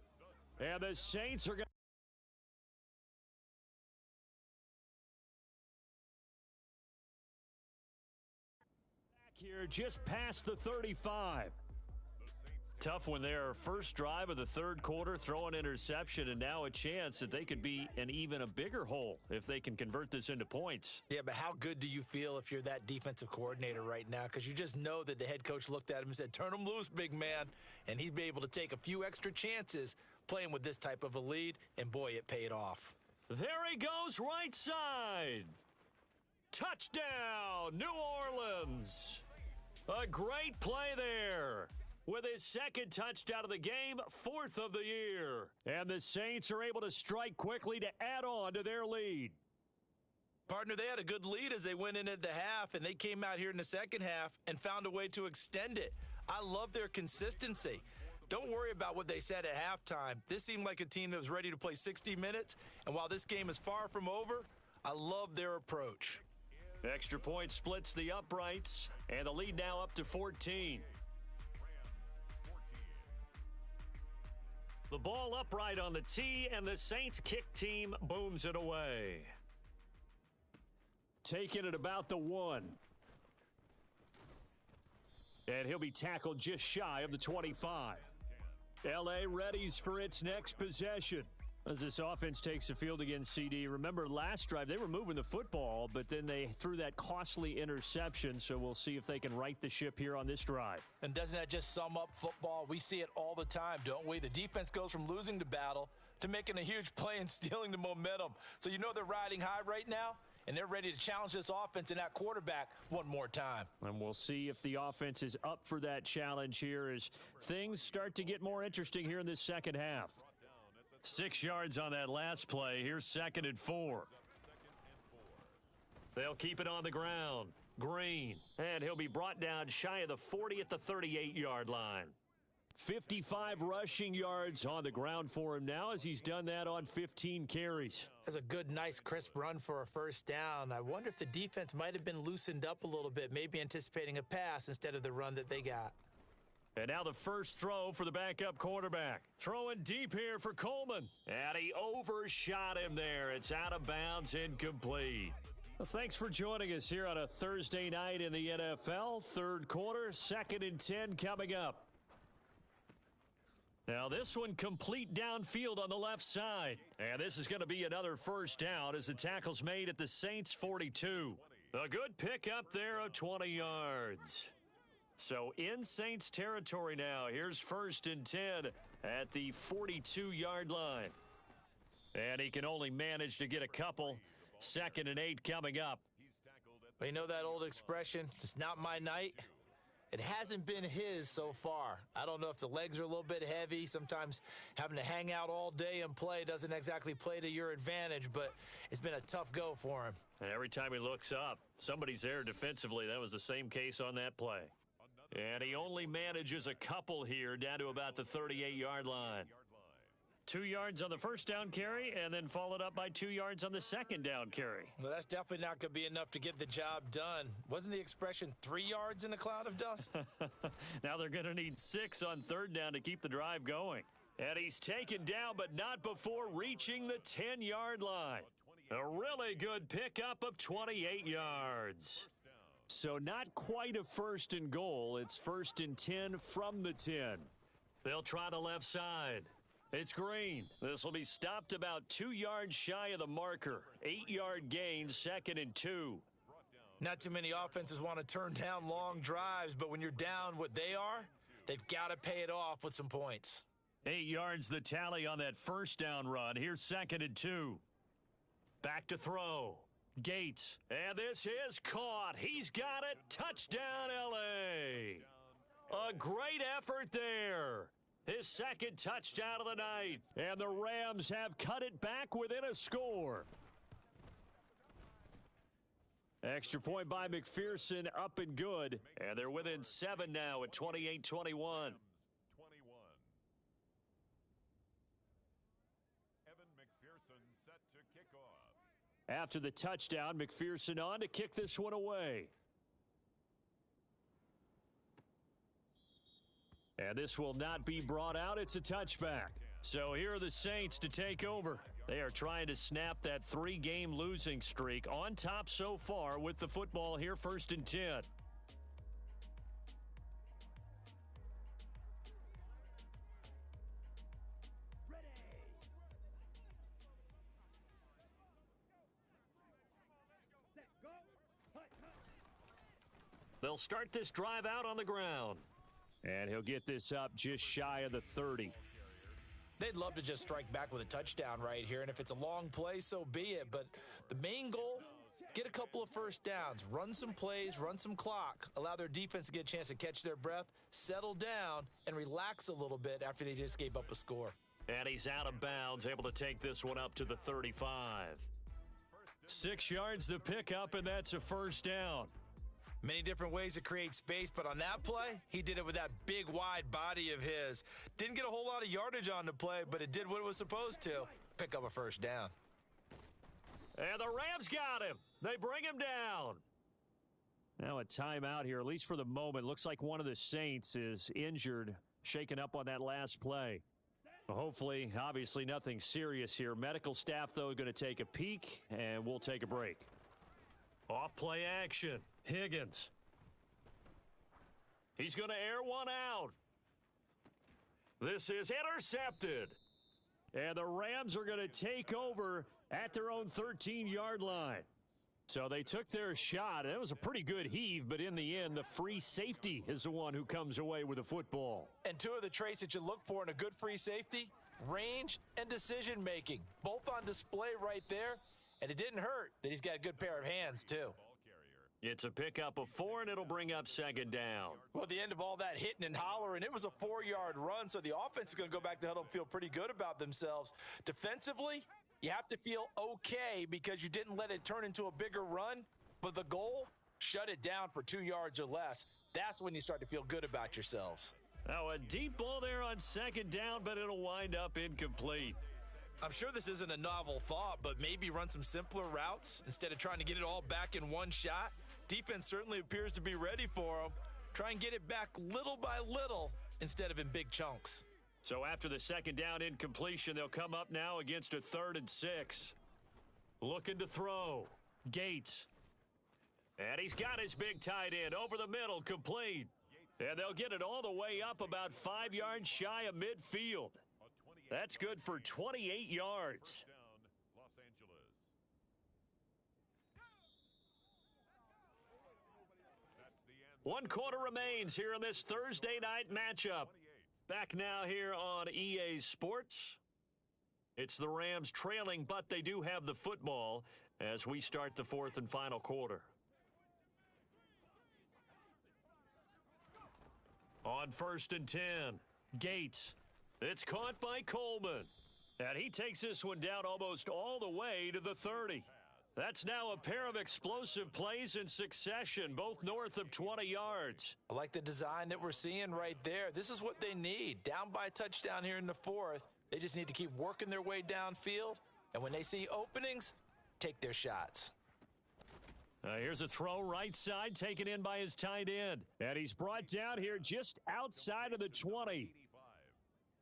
And the Saints are going back here just past the 35. Tough one there. First drive of the third quarter, throw an interception, and now a chance that they could be in even a bigger hole if they can convert this into points. Yeah, but how good do you feel if you're that defensive coordinator right now? Because you just know that the head coach looked at him and said, turn him loose, big man. And he'd be able to take a few extra chances playing with this type of a lead, and boy, it paid off. There he goes, right side. Touchdown, New Orleans. A great play there. With his second touchdown of the game, 4th of the year. And the Saints are able to strike quickly to add on to their lead. Partner, they had a good lead as they went in at the half, and they came out here in the second half and found a way to extend it. I love their consistency. Don't worry about what they said at halftime. This seemed like a team that was ready to play 60 minutes, and while this game is far from over, I love their approach. Extra point splits the uprights, and the lead now up to 14. The ball upright on the tee, and the Saints kick team booms it away. Taking it about the 1. And he'll be tackled just shy of the 25. L.A. readies for its next possession. As this offense takes the field against CD, remember last drive they were moving the football, but then they threw that costly interception, so we'll see if they can right the ship here on this drive. And doesn't that just sum up football? We see it all the time, don't we? The defense goes from losing the battle to making a huge play and stealing the momentum. So you know they're riding high right now, and they're ready to challenge this offense and that quarterback one more time. And we'll see if the offense is up for that challenge here as things start to get more interesting here in this second half. 6 yards on that last play. Here's 2nd and 4. They'll keep it on the ground. Green. And he'll be brought down shy of the 40 at the 38-yard line. 55 rushing yards on the ground for him now as he's done that on 15 carries. That's a good, nice, crisp run for a first down. I wonder if the defense might have been loosened up a little bit, maybe anticipating a pass instead of the run that they got. And now the first throw for the backup quarterback. Throwing deep here for Coleman. And he overshot him there. It's out of bounds, incomplete. Well, thanks for joining us here on a Thursday night in the NFL. Third quarter, 2nd and 10 coming up. Now this one complete downfield on the left side. And this is going to be another first down as the tackle's made at the Saints 42. A good pickup there of 20 yards. So in Saints territory now. Here's 1st and 10 at the 42-yard line. And he can only manage to get a couple. 2nd and 8 coming up. Well, you know that old expression, it's not my night? It hasn't been his so far. I don't know if the legs are a little bit heavy. Sometimes having to hang out all day and play doesn't exactly play to your advantage, but it's been a tough go for him. And every time he looks up, somebody's there defensively. That was the same case on that play. And he only manages a couple here down to about the 38-yard line. 2 yards on the first down carry and then followed up by 2 yards on the second down carry. Well, that's definitely not going to be enough to get the job done. Wasn't the expression 3 yards in a cloud of dust? Now they're going to need 6 on 3rd down to keep the drive going. And he's taken down, but not before reaching the 10-yard line. A really good pickup of 28 yards. So not quite a 1st and goal. It's 1st and 10 from the 10. They'll try the left side. It's Green. This will be stopped about 2 yards shy of the marker. 8-yard gain, 2nd and 2. Not too many offenses want to turn down long drives, but when you're down what they are, they've got to pay it off with some points. 8 yards the tally on that first down run. Here's 2nd and 2. Back to throw. Gates. And this is caught. He's got it. Touchdown, L.A. A great effort there. his second touchdown of the night. And the Rams have cut it back within a score. Extra point by McPherson, up and good. And they're within 7 now at 28-21. 21. Evan McPherson set to kick off. After the touchdown, McPherson on to kick this one away. And this will not be brought out. It's a touchback. So here are the Saints to take over. They are trying to snap that 3-game losing streak, on top so far with the football here, 1st and 10. They'll start this drive out on the ground. And he'll get this up just shy of the 30. They'd love to just strike back with a touchdown right here, and if it's a long play, so be it. But the main goal, get a couple of first downs, run some plays, run some clock, allow their defense to get a chance to catch their breath, settle down, and relax a little bit after they just gave up a score. And he's out of bounds, able to take this one up to the 35. 6 yards the pickup, and that's a first down. Many different ways to create space, but on that play, he did it with that big, wide body of his. Didn't get a whole lot of yardage on the play, but it did what it was supposed to. Pick up a first down. And the Rams got him. They bring him down. Now a timeout here, at least for the moment. Looks like one of the Saints is injured, shaken up on that last play. Hopefully, obviously nothing serious here. Medical staff, though, going to take a peek, and we'll take a break. Off play action. Higgins. He's going to air one out. This is intercepted. And the Rams are going to take over at their own 13-yard line. So they took their shot. It was a pretty good heave, but in the end, the free safety is the one who comes away with the football. And two of the traits that you look for in a good free safety, range and decision-making, both on display right there. And it didn't hurt that he's got a good pair of hands, too. It's a pickup of 4, and it'll bring up 2nd down. Well, at the end of all that hitting and hollering, it was a 4-yard run, so the offense is going to go back to huddle and feel pretty good about themselves. Defensively, you have to feel okay because you didn't let it turn into a bigger run, but the goal, shut it down for 2 yards or less. That's when you start to feel good about yourselves. Now, a deep ball there on 2nd down, but it'll wind up incomplete. I'm sure this isn't a novel thought, but maybe run some simpler routes instead of trying to get it all back in one shot. Defense certainly appears to be ready for them. Try and get it back little by little instead of in big chunks. So after the 2nd down incompletion, they'll come up now against a 3rd and 6. Looking to throw. Gates. And he's got his big tight end over the middle, complete. And they'll get it all the way up about 5 yards shy of midfield. That's good for 28 yards. Los Angeles. That's the end. 1 quarter remains here in this Thursday night matchup. Back now here on EA Sports. It's the Rams trailing, but they do have the football as we start the 4th and final quarter. On 1st and 10, Gates. It's caught by Coleman. And he takes this one down almost all the way to the 30. That's now a pair of explosive plays in succession, both north of 20 yards. I like the design that we're seeing right there. This is what they need. Down by a touchdown here in the 4th. They just need to keep working their way downfield. And when they see openings, take their shots. Here's a throw right side, taken in by his tight end. And he's brought down here just outside of the 20.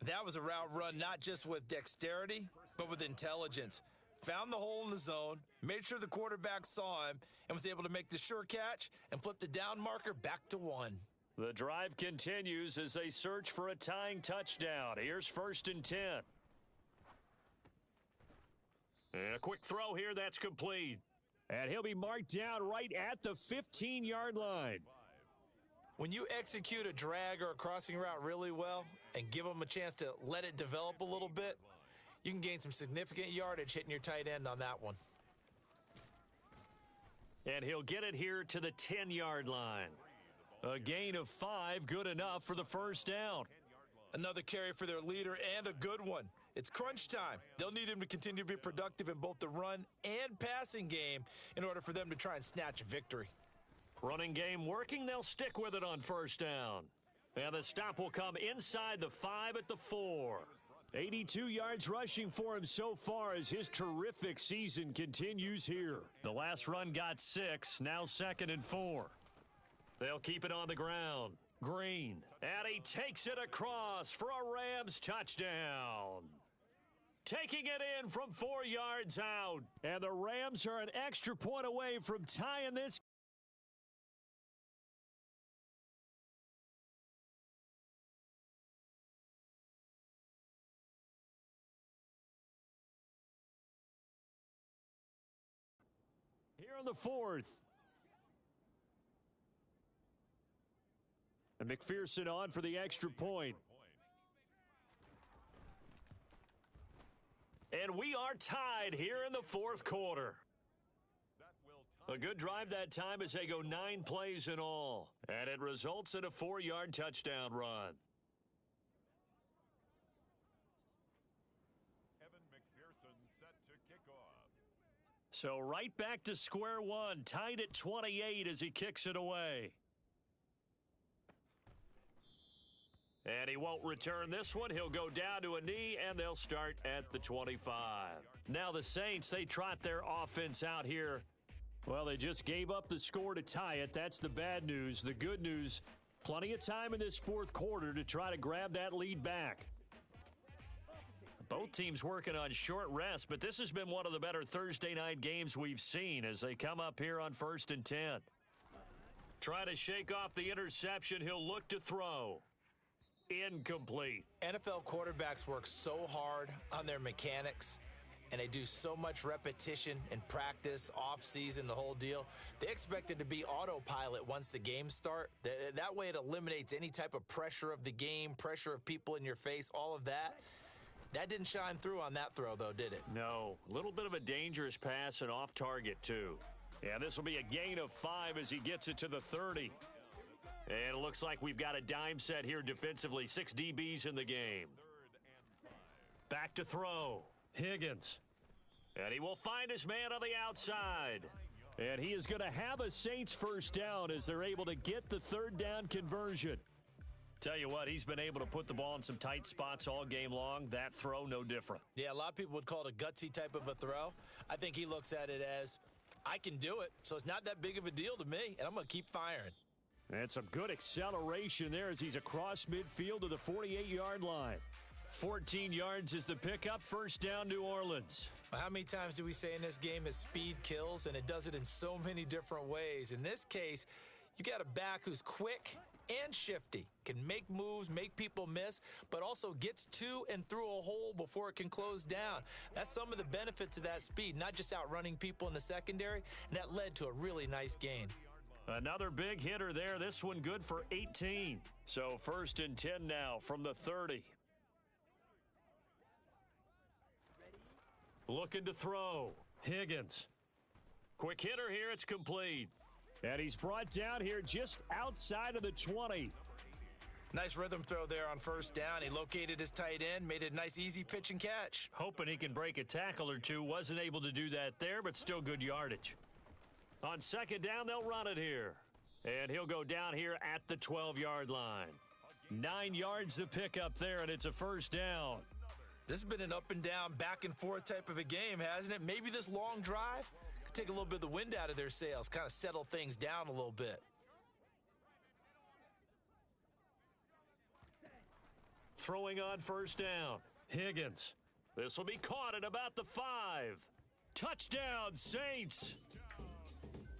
That was a route run not just with dexterity, but with intelligence. Found the hole in the zone, made sure the quarterback saw him, and was able to make the sure catch and flip the down marker back to 1. The drive continues as they search for a tying touchdown. Here's 1st and 10. And a quick throw here, that's complete. And he'll be marked down right at the 15-yard line. When you execute a drag or a crossing route really well and give them a chance to let it develop a little bit, you can gain some significant yardage hitting your tight end on that one. And he'll get it here to the 10-yard line. A gain of 5, good enough for the first down. Another carry for their leader and a good one. It's crunch time. They'll need him to continue to be productive in both the run and passing game in order for them to try and snatch a victory. Running game working, they'll stick with it on first down. And the stop will come inside the 5 at the 4. 82 yards rushing for him so far as his terrific season continues here. The last run got 6, now 2nd and 4. They'll keep it on the ground. Green, and he takes it across for a Rams touchdown. Taking it in from 4 yards out. And the Rams are an extra point away from tying this. Here on the 4th. And McPherson on for the extra point. And we are tied here in the 4th quarter. A good drive that time as they go 9 plays in all. And it results in a 4-yard touchdown run. Evan McPherson set to kick off. So right back to square one, tied at 28 as he kicks it away. And he won't return this one. He'll go down to a knee, and they'll start at the 25. Now the Saints, they trot their offense out here. Well, they just gave up the score to tie it. That's the bad news. The good news, plenty of time in this 4th quarter to try to grab that lead back. Both teams working on short rest, but this has been one of the better Thursday night games we've seen as they come up here on 1st and 10. Try to shake off the interception. He'll look to throw. Incomplete. NFL quarterbacks work so hard on their mechanics, and they do so much repetition and practice, off-season, the whole deal. They expect it to be autopilot once the games start. That way it eliminates any type of pressure of the game, pressure of people in your face, all of that. That didn't shine through on that throw, though, did it? No. A little bit of a dangerous pass and off target, too. Yeah, this will be a gain of 5 as he gets it to the 30. And it looks like we've got a dime set here defensively. 6 DBs in the game. Back to throw. Higgins. And he will find his man on the outside. And he is going to have a Saints first down as they're able to get the 3rd down conversion. Tell you what, he's been able to put the ball in some tight spots all game long. That throw, no different. Yeah, a lot of people would call it a gutsy type of a throw. I think he looks at it as, I can do it, so it's not that big of a deal to me, and I'm going to keep firing. And some good acceleration there as he's across midfield to the 48-yard line. 14 yards is the pickup. First down, New Orleans. Well, how many times do we say in this game that speed kills, and it does it in so many different ways? In this case, you got a back who's quick and shifty, can make moves, make people miss, but also gets to and through a hole before it can close down. That's some of the benefits of that speed, not just outrunning people in the secondary, and that led to a really nice gain. Another big hitter there. This one good for 18. So 1st and 10 now from the 30. Looking to throw. Higgins. Quick hitter here. It's complete. And he's brought down here just outside of the 20. Nice rhythm throw there on first down. He located his tight end, made it a nice easy pitch and catch. Hoping he can break a tackle or two. Wasn't able to do that there, but still good yardage. On 2nd down, they'll run it here. And he'll go down here at the 12-yard line. 9 yards to pick up there, and it's a first down. This has been an up and down, back and forth type of a game, hasn't it? Maybe this long drive could take a little bit of the wind out of their sails, kind of settle things down a little bit. Throwing on first down. Higgins. This will be caught at about the 5. Touchdown, Saints.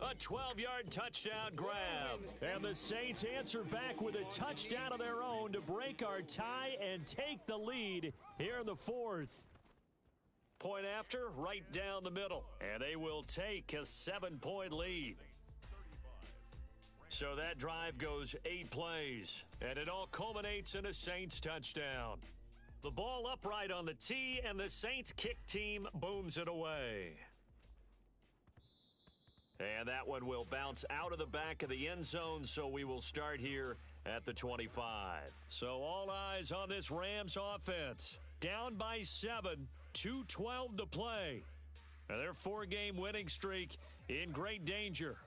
A 12-yard touchdown grab. And the Saints answer back with a touchdown of their own to break our tie and take the lead here in the 4th. Point after, right down the middle. And they will take a 7-point lead. So that drive goes 8 plays. And it all culminates in a Saints touchdown. The ball upright on the tee, and the Saints kick team booms it away. And that one will bounce out of the back of the end zone, so we will start here at the 25. So all eyes on this Rams offense. Down by 7, 2:12 to play. And their 4-game winning streak in great danger.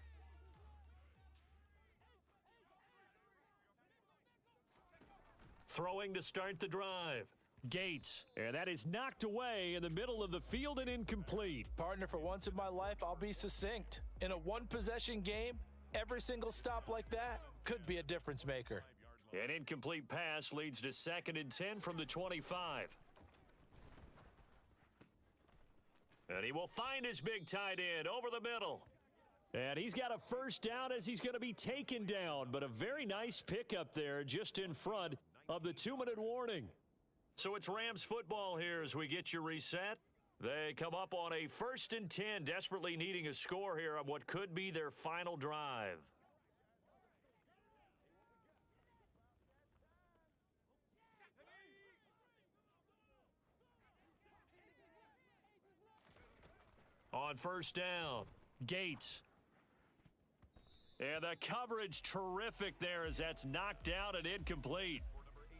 Throwing to start the drive. Gates, and that is knocked away in the middle of the field and incomplete. Partner, for once in my life, I'll be succinct. In a one-possession game, every single stop like that could be a difference maker. An incomplete pass leads to 2nd and 10 from the 25. And he will find his big tight end over the middle. And he's got a first down as he's going to be taken down, but a very nice pickup there just in front of the 2-minute warning. So it's Rams football here as we get you reset. They come up on a 1st and 10, desperately needing a score here on what could be their final drive. On first down, Gates. And the coverage terrific there as that's knocked out and incomplete.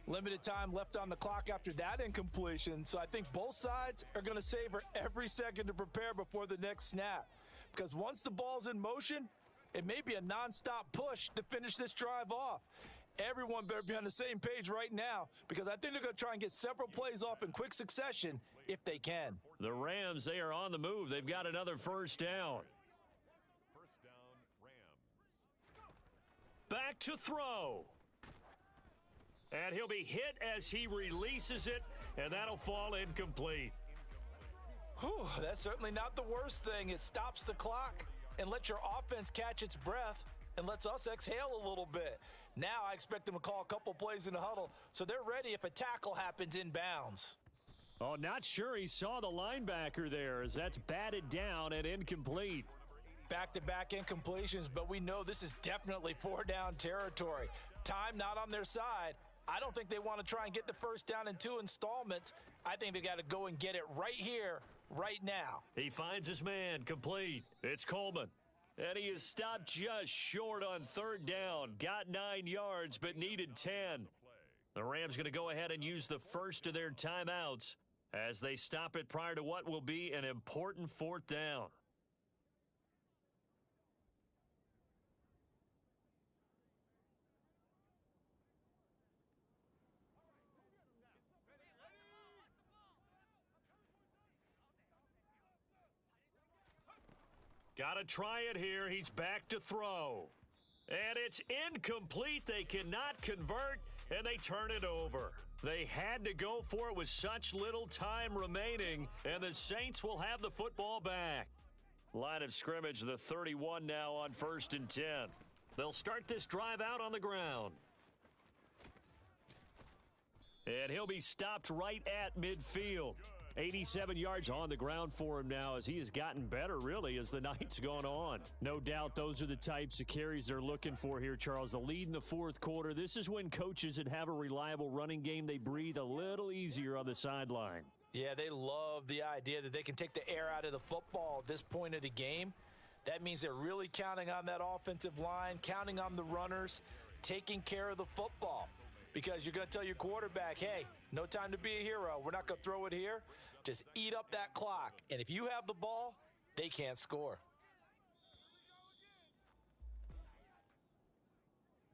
Limited time left on the clock after that incompletion, so I think both sides are going to savor every second to prepare before the next snap. Because once the ball's in motion, it may be a nonstop push to finish this drive off. Everyone better be on the same page right now, because I think they're going to try and get several plays off in quick succession if they can. The Rams, they are on the move. They've got another first down. First down, Rams. Back to throw. And he'll be hit as he releases it, and that'll fall incomplete. Whew, that's certainly not the worst thing. It stops the clock and lets your offense catch its breath and lets us exhale a little bit. Now I expect them to call a couple plays in the huddle so they're ready if a tackle happens in bounds. Oh, not sure he saw the linebacker there as that's batted down and incomplete. Back-to-back incompletions, but we know this is definitely 4-down territory. Time not on their side. I don't think they want to try and get the first down in 2 installments. I think they got to go and get it right here, right now. He finds his man, complete. It's Coleman. And he is stopped just short on 3rd down. Got 9 yards, but needed 10. The Rams going to go ahead and use the first of their timeouts as they stop it prior to what will be an important 4th down. Got to try it here. He's back to throw. And it's incomplete. They cannot convert, and they turn it over. They had to go for it with such little time remaining, and the Saints will have the football back. Line of scrimmage, the 31 now on 1st and 10. They'll start this drive out on the ground. And he'll be stopped right at midfield. 87 yards on the ground for him now as he has gotten better, really, as the night's gone on. No doubt those are the types of carries they're looking for here, Charles. The lead in the 4th quarter. This is when coaches that have a reliable running game, they breathe a little easier on the sideline. Yeah, they love the idea that they can take the air out of the football at this point of the game. That means they're really counting on that offensive line, counting on the runners, taking care of the football. Because you're going to tell your quarterback, hey, no time to be a hero. We're not going to throw it here. Just eat up that clock. And if you have the ball, they can't score.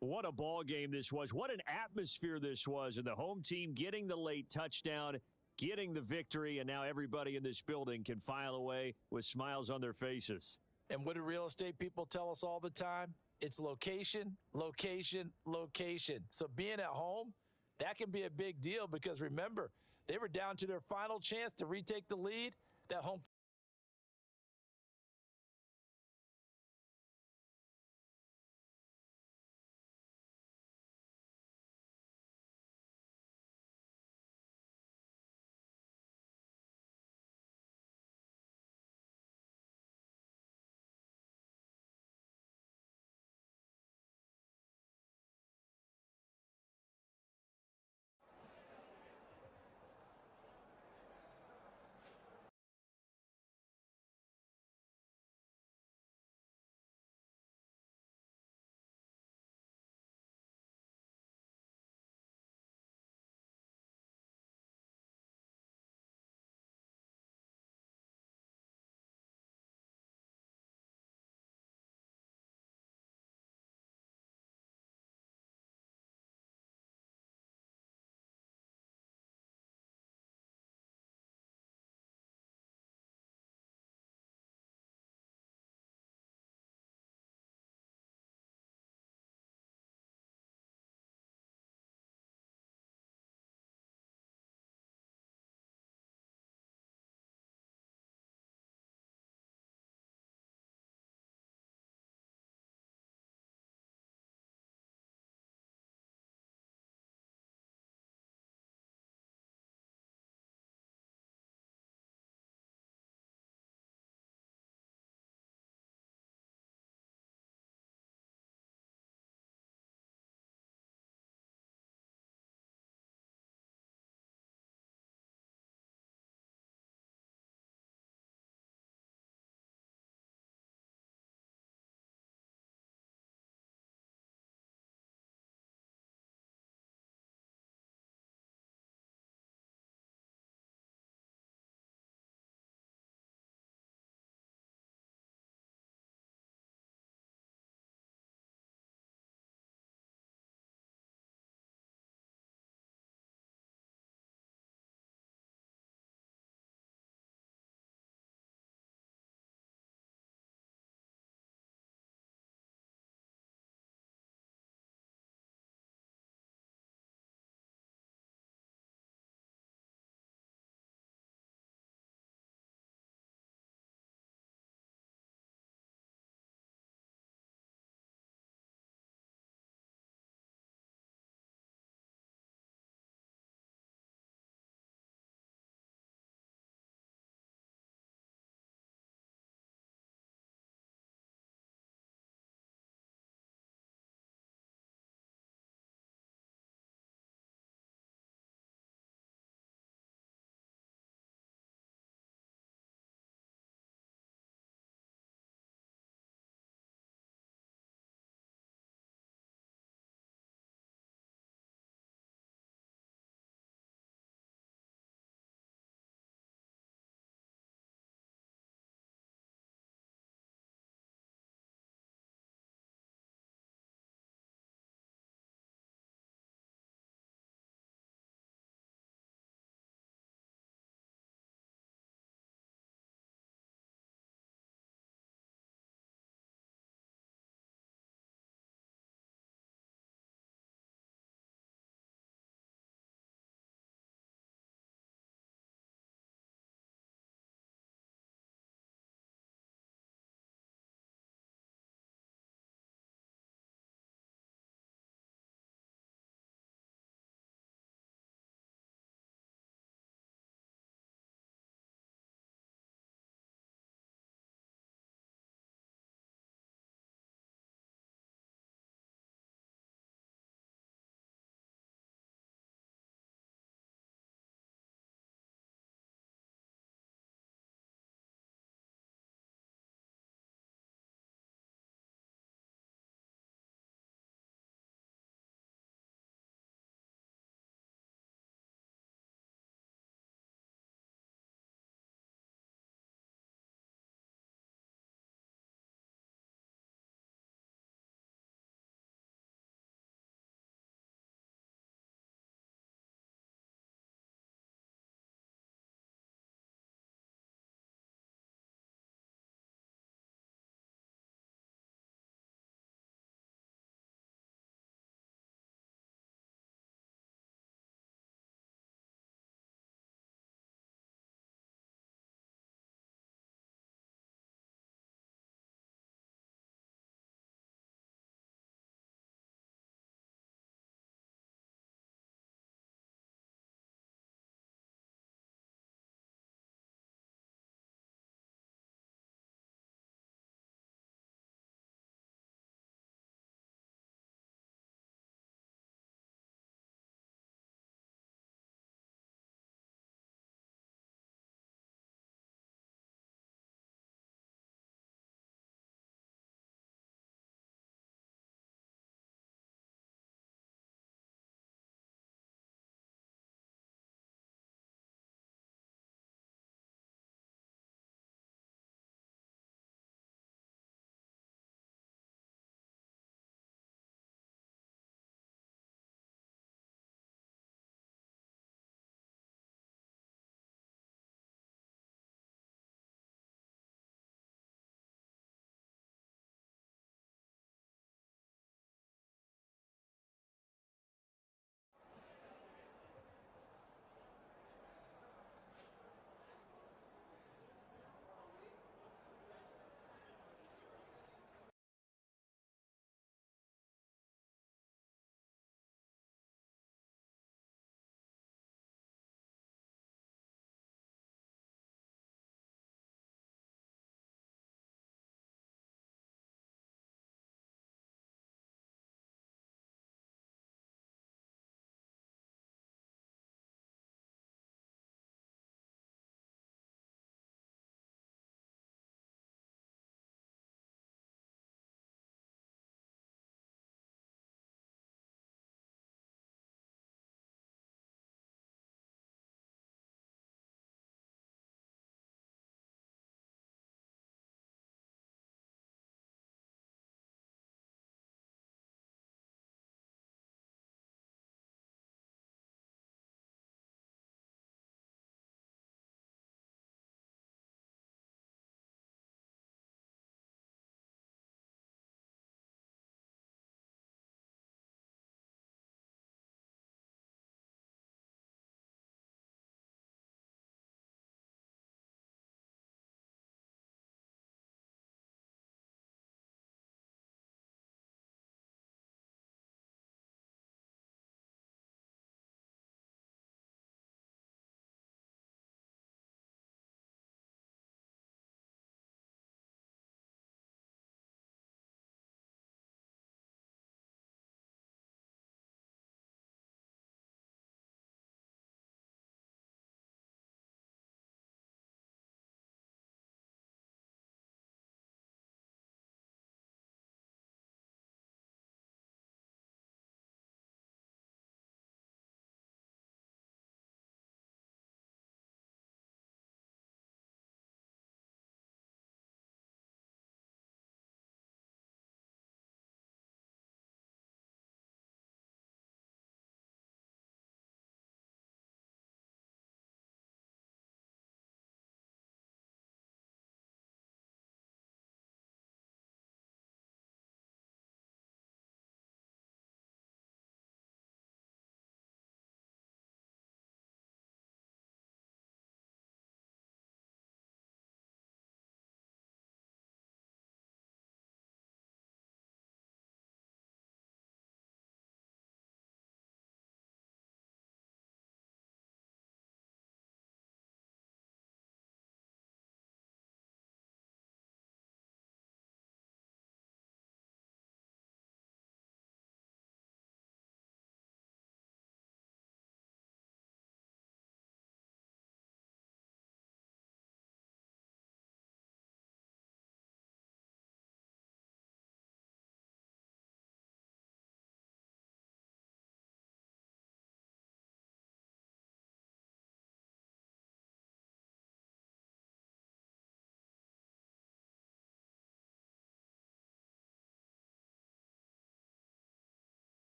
What a ball game this was. What an atmosphere this was. And the home team getting the late touchdown, getting the victory, and now everybody in this building can file away with smiles on their faces. And what do real estate people tell us all the time? It's location, location, location. So being at home, that can be a big deal because remember, they were down to their final chance to retake the lead. That home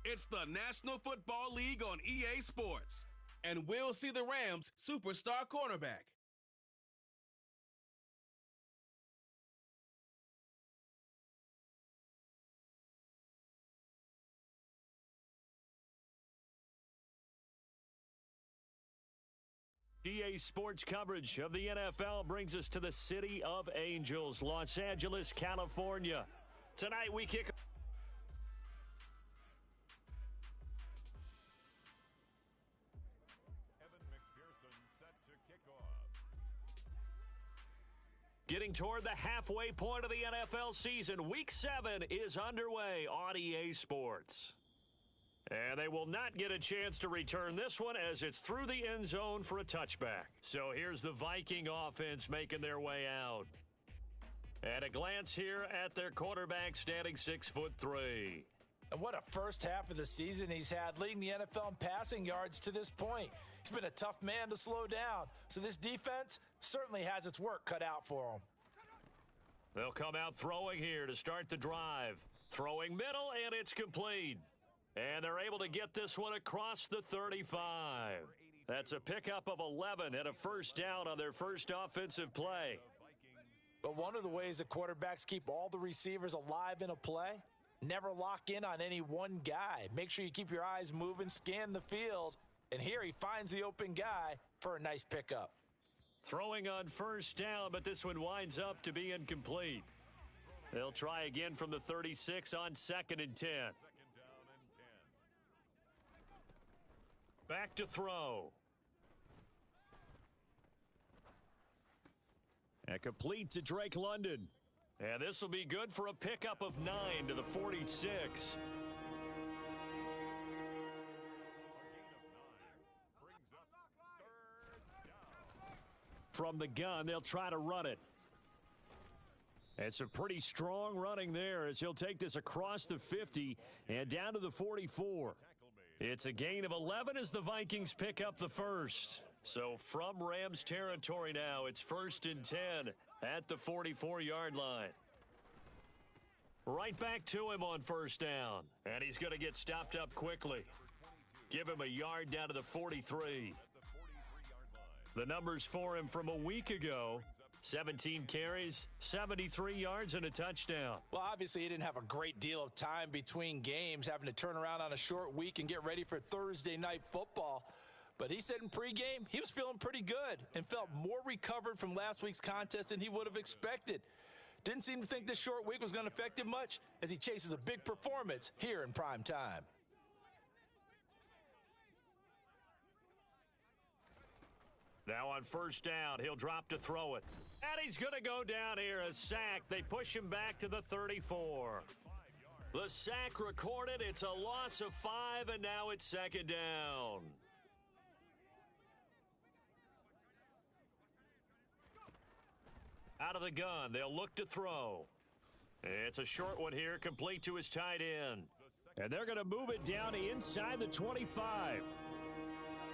It's the National Football League on EA Sports. And we'll see the Rams' superstar cornerback. EA Sports coverage of the NFL brings us to the City of Angels, Los Angeles, California. Tonight we kick. Evan McPherson set to kick off. Getting toward the halfway point of the NFL season, Week 7 is underway on EA Sports. And they will not get a chance to return this one as it's through the end zone for a touchback. So here's the Viking offense making their way out. And a glance here at their quarterback standing 6'3". And what a first half of the season he's had, leading the NFL in passing yards to this point. He's been a tough man to slow down. So this defense certainly has its work cut out for him. They'll come out throwing here to start the drive. Throwing middle, and it's complete. And they're able to get this one across the 35. That's a pickup of 11 and a first down on their first offensive play. But one of the ways the quarterbacks keep all the receivers alive in a play, never lock in on any one guy. Make sure you keep your eyes moving, scan the field, and here he finds the open guy for a nice pickup. Throwing on first down, but this one winds up to be incomplete. They'll try again from the 36 on 2nd and 10. Back to throw. And complete to Drake London. And this will be good for a pickup of 9 to the 46. From the gun, they'll try to run it. And some pretty strong running there as he'll take this across the 50 and down to the 44. It's a gain of 11 as the Vikings pick up the first. So from Rams territory now, it's 1st and 10 at the 44-yard line. Right back to him on first down. And he's going to get stopped up quickly. Give him a yard down to the 43. The numbers for him from a week ago: 17 carries, 73 yards, and a touchdown. Well, obviously, he didn't have a great deal of time between games, having to turn around on a short week and get ready for Thursday night football. But he said in pregame he was feeling pretty good and felt more recovered from last week's contest than he would have expected. Didn't seem to think this short week was going to affect him much as he chases a big performance here in prime time. Now on first down, he'll drop to throw it. And he's going to go down here, a sack. They push him back to the 34. The sack recorded. It's a loss of 5, and now it's 2nd down. Out of the gun, they'll look to throw. It's a short one here, complete to his tight end. And they're going to move it down inside the 25.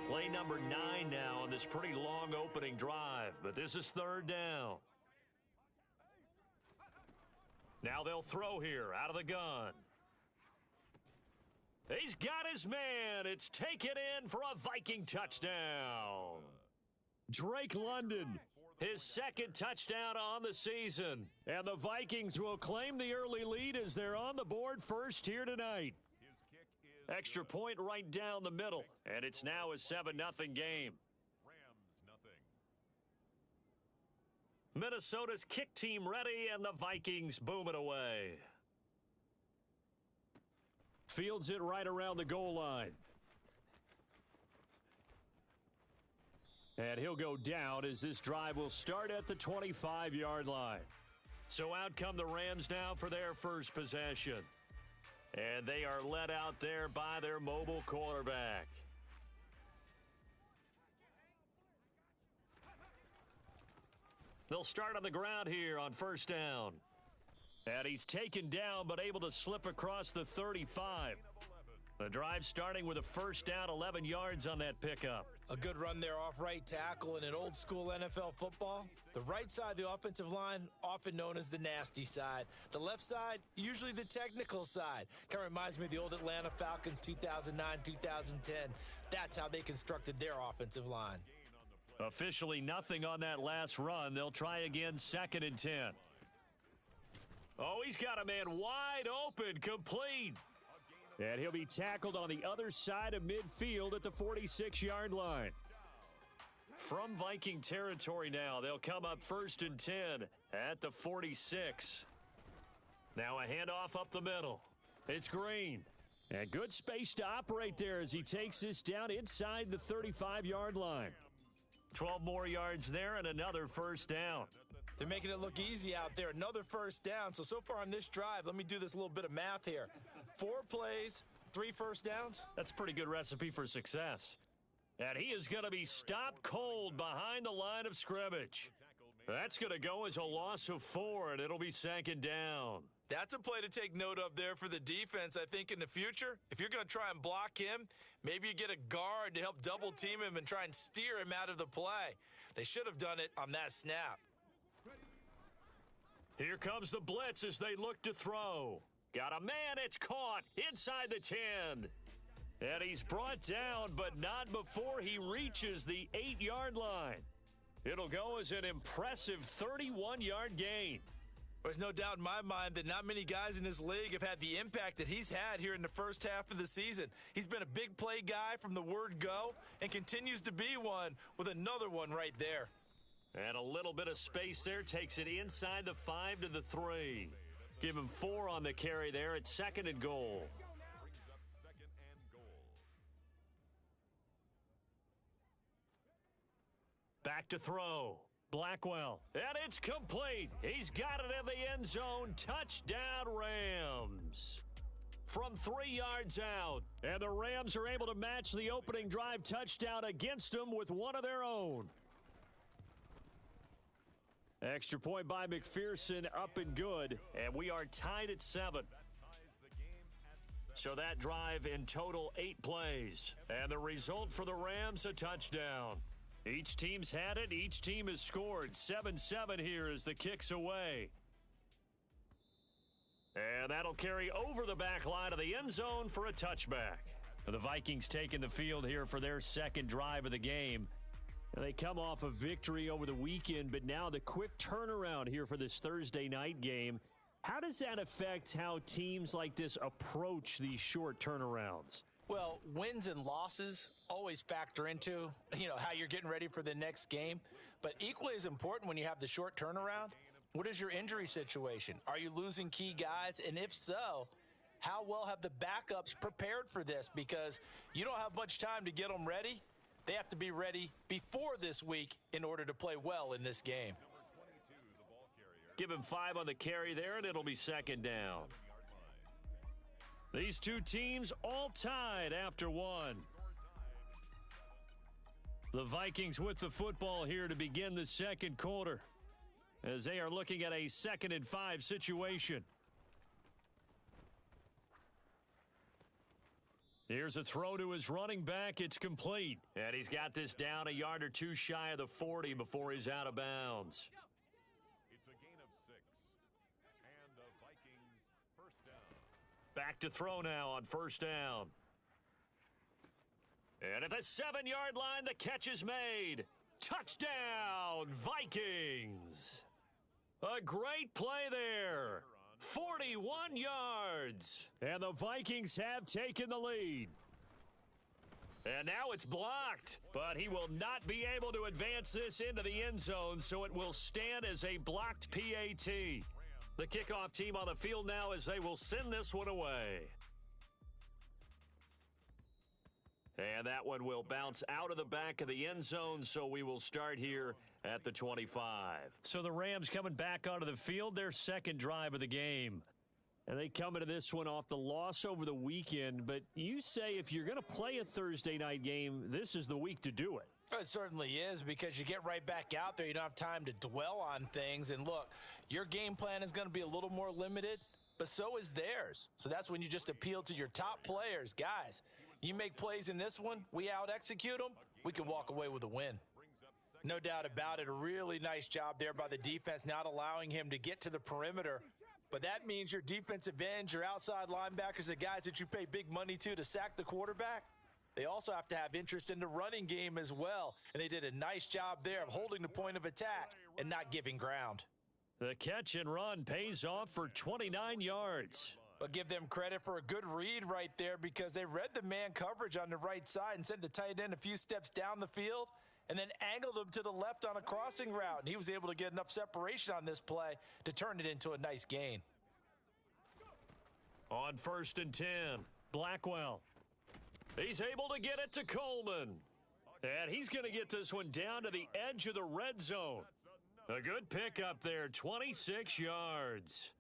Play number 9 now on this pretty long opening drive, but this is 3rd down. Now they'll throw here out of the gun. He's got his man. It's taken in for a Viking touchdown. Drake London, his 2nd touchdown on the season. And the Vikings will claim the early lead as they're on the board first here tonight. Extra point right down the middle, and it's now a 7-0 game. Minnesota's kick team ready, and the Vikings boom it away. Fields it right around the goal line. And he'll go down as this drive will start at the 25-yard line. So out come the Rams now for their first possession. And they are led out there by their mobile quarterback. They'll start on the ground here on first down. And he's taken down but able to slip across the 35. The drive starting with a first down, 11 yards on that pickup. A good run there off right tackle in an old school NFL football. The right side of the offensive line, often known as the nasty side. The left side, usually the technical side. Kind of reminds me of the old Atlanta Falcons 2009, 2010. That's how they constructed their offensive line. Officially nothing on that last run. They'll try again, 2nd and 10. Oh, he's got a man wide open, complete. And he'll be tackled on the other side of midfield at the 46-yard line. From Viking territory now, they'll come up 1st and 10 at the 46. Now a handoff up the middle. It's Green. And good space to operate there as he takes this down inside the 35-yard line. 12 more yards there and another first down. They're making it look easy out there. Another first down. So far on this drive, let me do this little bit of math here. 4 plays, 3 first downs. That's a pretty good recipe for success. And he is going to be stopped cold behind the line of scrimmage. That's going to go as a loss of 4, and it'll be 2nd down. That's a play to take note of there for the defense, I think, in the future. If you're going to try and block him, maybe you get a guard to help double team him and try and steer him out of the play. They should have done it on that snap. Here comes the blitz as they look to throw. Got a man, it's caught inside the 10. And he's brought down, but not before he reaches the 8-yard line. It'll go as an impressive 31-yard gain. There's no doubt in my mind that not many guys in this league have had the impact that he's had here in the first half of the season. He's been a big play guy from the word go and continues to be one with another one right there. And a little bit of space there takes it inside the 5 to the 3. Give him 4 on the carry there at 2nd and goal. Back to throw. Blackwell. And it's complete. He's got it in the end zone. Touchdown, Rams. From 3 yards out. And the Rams are able to match the opening drive touchdown against them with one of their own. Extra point by McPherson, up and good. And we are tied at 7. So that drive in total 8 plays. And the result for the Rams, a touchdown. Each team's had it. Each team has scored. 7-7 here as the kick's away. And that'll carry over the back line of the end zone for a touchback. The Vikings taking the field here for their second drive of the game. And they come off a victory over the weekend, but now the quick turnaround here for this Thursday night game. How does that affect how teams like this approach these short turnarounds? Well, wins and losses always factor into, how you're getting ready for the next game. But equally as important when you have the short turnaround, what is your injury situation? Are you losing key guys? And if so, how well have the backups prepared for this? Because you don't have much time to get them ready. They have to be ready before this week in order to play well in this game. Give him 5 on the carry there, and it'll be 2nd down. These two teams all tied after 1. The Vikings with the football here to begin the second quarter as they are looking at a 2nd and 5 situation. Here's a throw to his running back. It's complete. And he's got this down a yard or 2 shy of the 40 before he's out of bounds. It's a gain of 6. And the Vikings first down. Back to throw now on first down. And at the 7-yard line, the catch is made. Touchdown, Vikings. A great play there. 41 yards. And the Vikings have taken the lead. And now it's blocked. But he will not be able to advance this into the end zone, so it will stand as a blocked PAT. The kickoff team on the field now as they will send this one away. And that one will bounce out of the back of the end zone, so we will start here at the 25. So the Rams coming back onto the field, their second drive of the game. And they come into this one off the loss over the weekend. But you say if you're going to play a Thursday night game, this is the week to do it. It certainly is, because you get right back out there. You don't have time to dwell on things. And look, your game plan is going to be a little more limited. but so is theirs. So that's when you just appeal to your top players. Guys, you make plays in this one, we out-execute them, we can walk away with a win. No doubt about it, a really nice job there by the defense, not allowing him to get to the perimeter. But that means your defensive ends, your outside linebackers, the guys that you pay big money to sack the quarterback, they also have to have interest in the running game as well. And they did a nice job there of holding the point of attack and not giving ground. The catch and run pays off for 29 yards. But give them credit for a good read right there because they read the man coverage on the right side and sent the tight end a few steps down the field and then angled him to the left on a crossing route. And he was able to get enough separation on this play to turn it into a nice gain. On 1st and 10, Blackwell. He's able to get it to Coleman. And he's going to get this one down to the edge of the red zone. A good pickup there, 26 yards.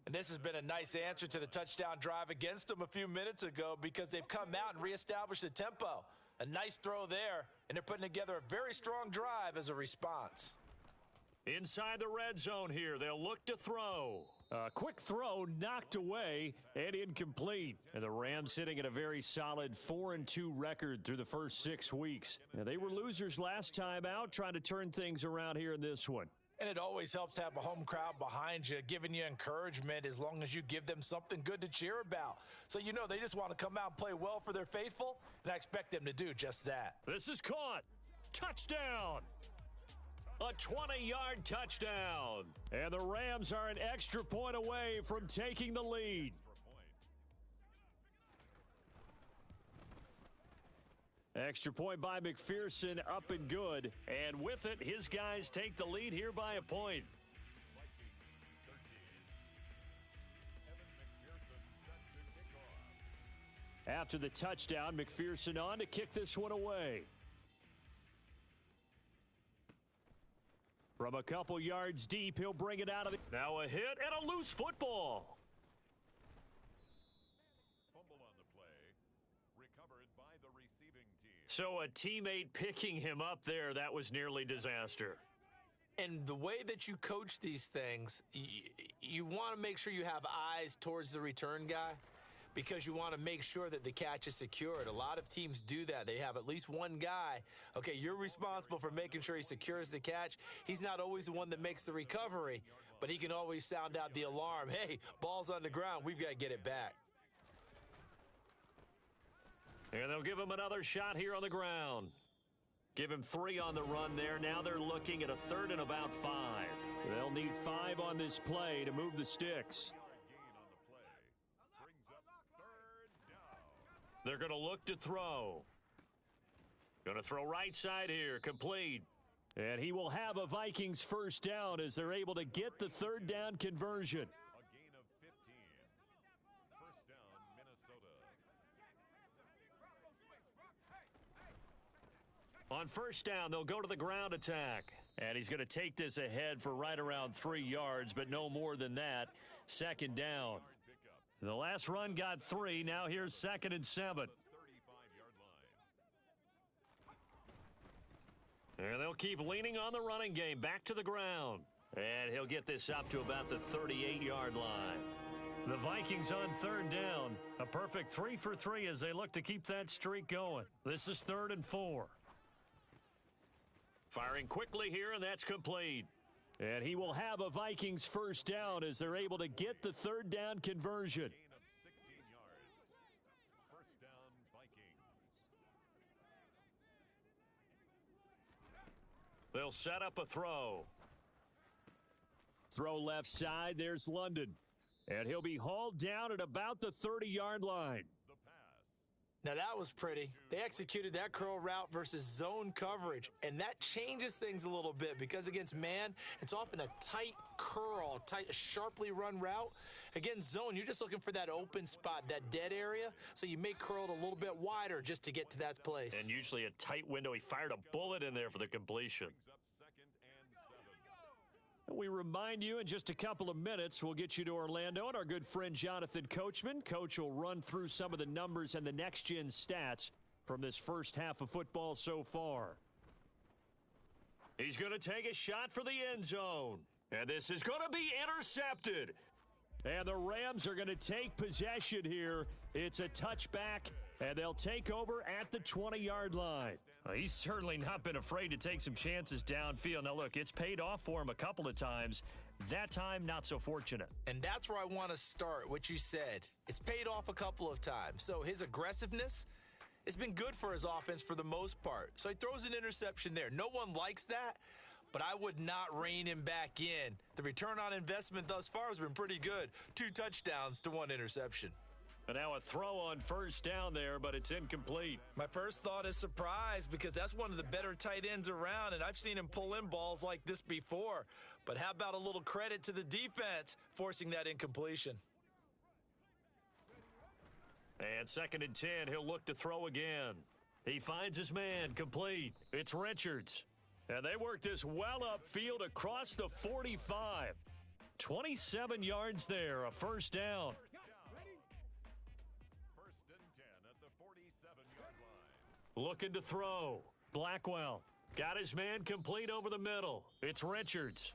And this has been a nice answer to the touchdown drive against them a few minutes ago because they've come out and reestablished the tempo. A nice throw there, and they're putting together a very strong drive as a response. Inside the red zone here, they'll look to throw. A quick throw knocked away and incomplete. And the Rams sitting at a very solid 4-2 record through the first 6 weeks. Now, they were losers last time out, trying to turn things around here in this one. And it always helps to have a home crowd behind you, giving you encouragement as long as you give them something good to cheer about. So you know they just want to come out and play well for their faithful, and I expect them to do just that. This is caught. Touchdown. A 20-yard touchdown. And the Rams are an extra point away from taking the lead. Extra point by McPherson, up and good. And with it, his guys take the lead here by a point. After the touchdown, McPherson on to kick this one away. From a couple yards deep, he'll bring it out of the... Now a hit and a loose football. Fumble on the play, recovered by the receiving team. So a teammate picking him up there, that was nearly disaster. And the way that you coach these things, you want to make sure you have eyes towards the return guy because you want to make sure that the catch is secured. A lot of teams do that. They have at least one guy. Okay, you're responsible for making sure he secures the catch. He's not always the one that makes the recovery, but he can always sound out the alarm. Hey, ball's on the ground. We've got to get it back. And they'll give him another shot here on the ground. Give him 3 on the run there. Now they're looking at a 3rd and about 5. They'll need 5 on this play to move the sticks. They're going to look to throw. Going to throw right side here, complete. And he will have a Vikings first down as they're able to get the 3rd down conversion. A gain of 15. First down, Minnesota. On first down, they'll go to the ground attack. And he's going to take this ahead for right around 3 yards, but no more than that. 2nd down. The last run got 3. Now here's 2nd and 7. 35-yard line. And they'll keep leaning on the running game. Back to the ground. And he'll get this up to about the 38-yard line. The Vikings on 3rd down. A perfect 3 for 3 as they look to keep that streak going. This is 3rd and 4. Firing quickly here, and that's complete. And he will have a Vikings first down as they're able to get the 3rd down conversion. Gain of 16 yards. First down, Vikings. They'll set up a throw. Throw left side. There's London. And he'll be hauled down at about the 30-yard line. The pass. Now that was pretty. They executed that curl route versus zone coverage, and that changes things a little bit because against man, it's often a tight curl, tight, sharply run route. Against zone, you're just looking for that open spot, that dead area, so you may curl it a little bit wider just to get to that place. And usually a tight window. He fired a bullet in there for the completion. Brings up 2nd and 7. We remind you in just a couple of minutes, we'll get you to Orlando and our good friend Jonathan Coachman. Coach will run through some of the numbers and the next-gen stats from this first half of football so far. He's going to take a shot for the end zone. And this is going to be intercepted. And the Rams are going to take possession here. It's a touchback, and they'll take over at the 20-yard line. He's certainly not been afraid to take some chances downfield. Now, look, it's paid off for him a couple of times. That time, not so fortunate. And that's where I want to start, what you said. It's paid off a couple of times. So his aggressiveness, it's been good for his offense for the most part. So he throws an interception there. No one likes that, but I would not rein him back in. The return on investment thus far has been pretty good. 2 touchdowns to 1 interception. And now a throw on first down there, but it's incomplete. My first thought is surprise because that's one of the better tight ends around, and I've seen him pull in balls like this before. But how about a little credit to the defense forcing that incompletion? And 2nd and 10, he'll look to throw again. He finds his man, complete. It's Richards. And they work this well upfield across the 45. 27 yards there, a first down. First and 10 at the 47-yard line. Looking to throw. Blackwell got his man complete over the middle. It's Richards.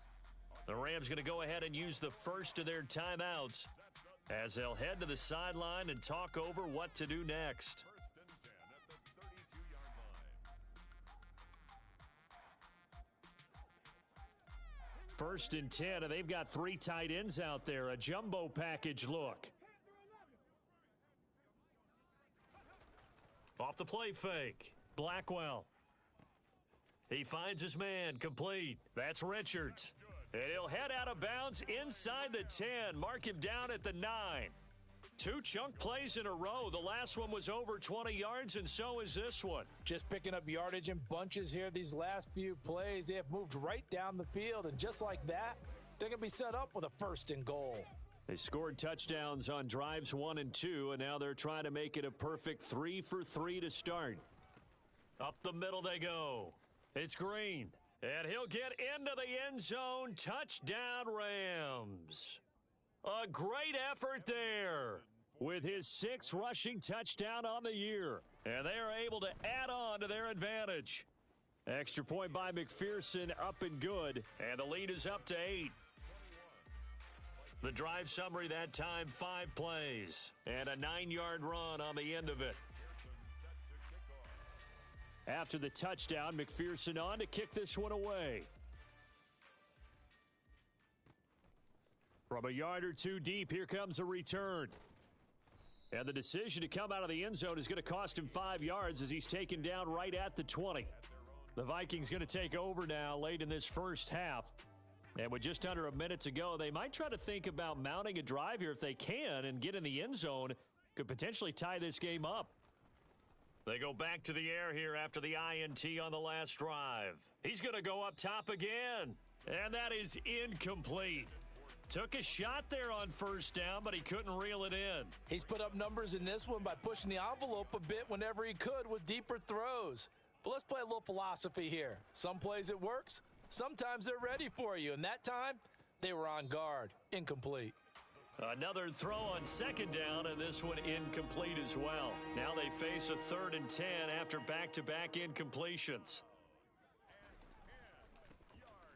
The Rams going to go ahead and use the first of their timeouts as they'll head to the sideline and talk over what to do next. First and 10 at the 32-yard line. 1st and 10, and they've got 3 tight ends out there. A jumbo package look. Off the play fake. Blackwell. He finds his man, complete. That's Richards. And he'll head out of bounds inside the 10. Mark him down at the 9. 2 chunk plays in a row. The last one was over 20 yards, and so is this one. Just picking up yardage in bunches here these last few plays. They have moved right down the field, and just like that, they're going to be set up with a 1st and goal. They scored touchdowns on drives 1 and 2, and now they're trying to make it a perfect 3 for 3 to start. Up the middle they go. It's Green, and he'll get into the end zone. Touchdown, Rams. A great effort there with his 6th rushing touchdown on the year, and they are able to add on to their advantage. Extra point by McPherson, up and good, and the lead is up to 8. The drive summary that time, 5 plays and a 9-yard run on the end of it. After the touchdown, McPherson on to kick this one away. From a yard or 2 deep, here comes a return. And the decision to come out of the end zone is going to cost him 5 yards as he's taken down right at the 20. The Vikings going to take over now late in this first half. And with just under a minute to go, they might try to think about mounting a drive here if they can and get in the end zone. Could potentially tie this game up. They go back to the air here after the INT on the last drive. He's going to go up top again. And that is incomplete. Took a shot there on first down, but he couldn't reel it in. He's put up numbers in this one by pushing the envelope a bit whenever he could with deeper throws. But let's play a little philosophy here. Some plays it works. Sometimes they're ready for you. And that time, they were on guard. Incomplete. Another throw on 2nd down, and this one incomplete as well. Now they face a 3rd and 10 after back-to-back incompletions.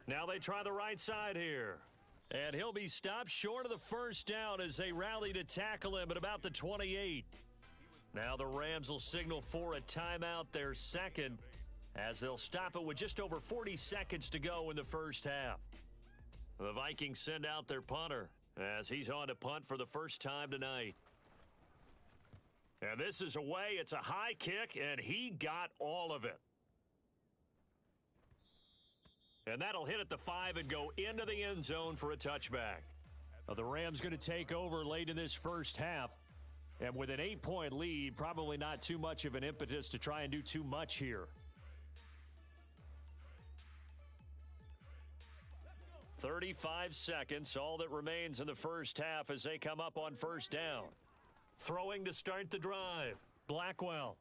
Now they try the right side here. And he'll be stopped short of the first down as they rally to tackle him at about the 28. Now the Rams will signal for a timeout, their 2nd, as they'll stop it with just over 40 seconds to go in the first half. The Vikings send out their punter as he's on to punt for the first time tonight. And this is away. It's a high kick, and he got all of it. And that'll hit at the 5 and go into the end zone for a touchback. The Rams going to take over late in this first half. And with an 8-point lead, probably not too much of an impetus to try and do too much here. 35 seconds, all that remains in the first half as they come up on first down. Throwing to start the drive. Blackwell.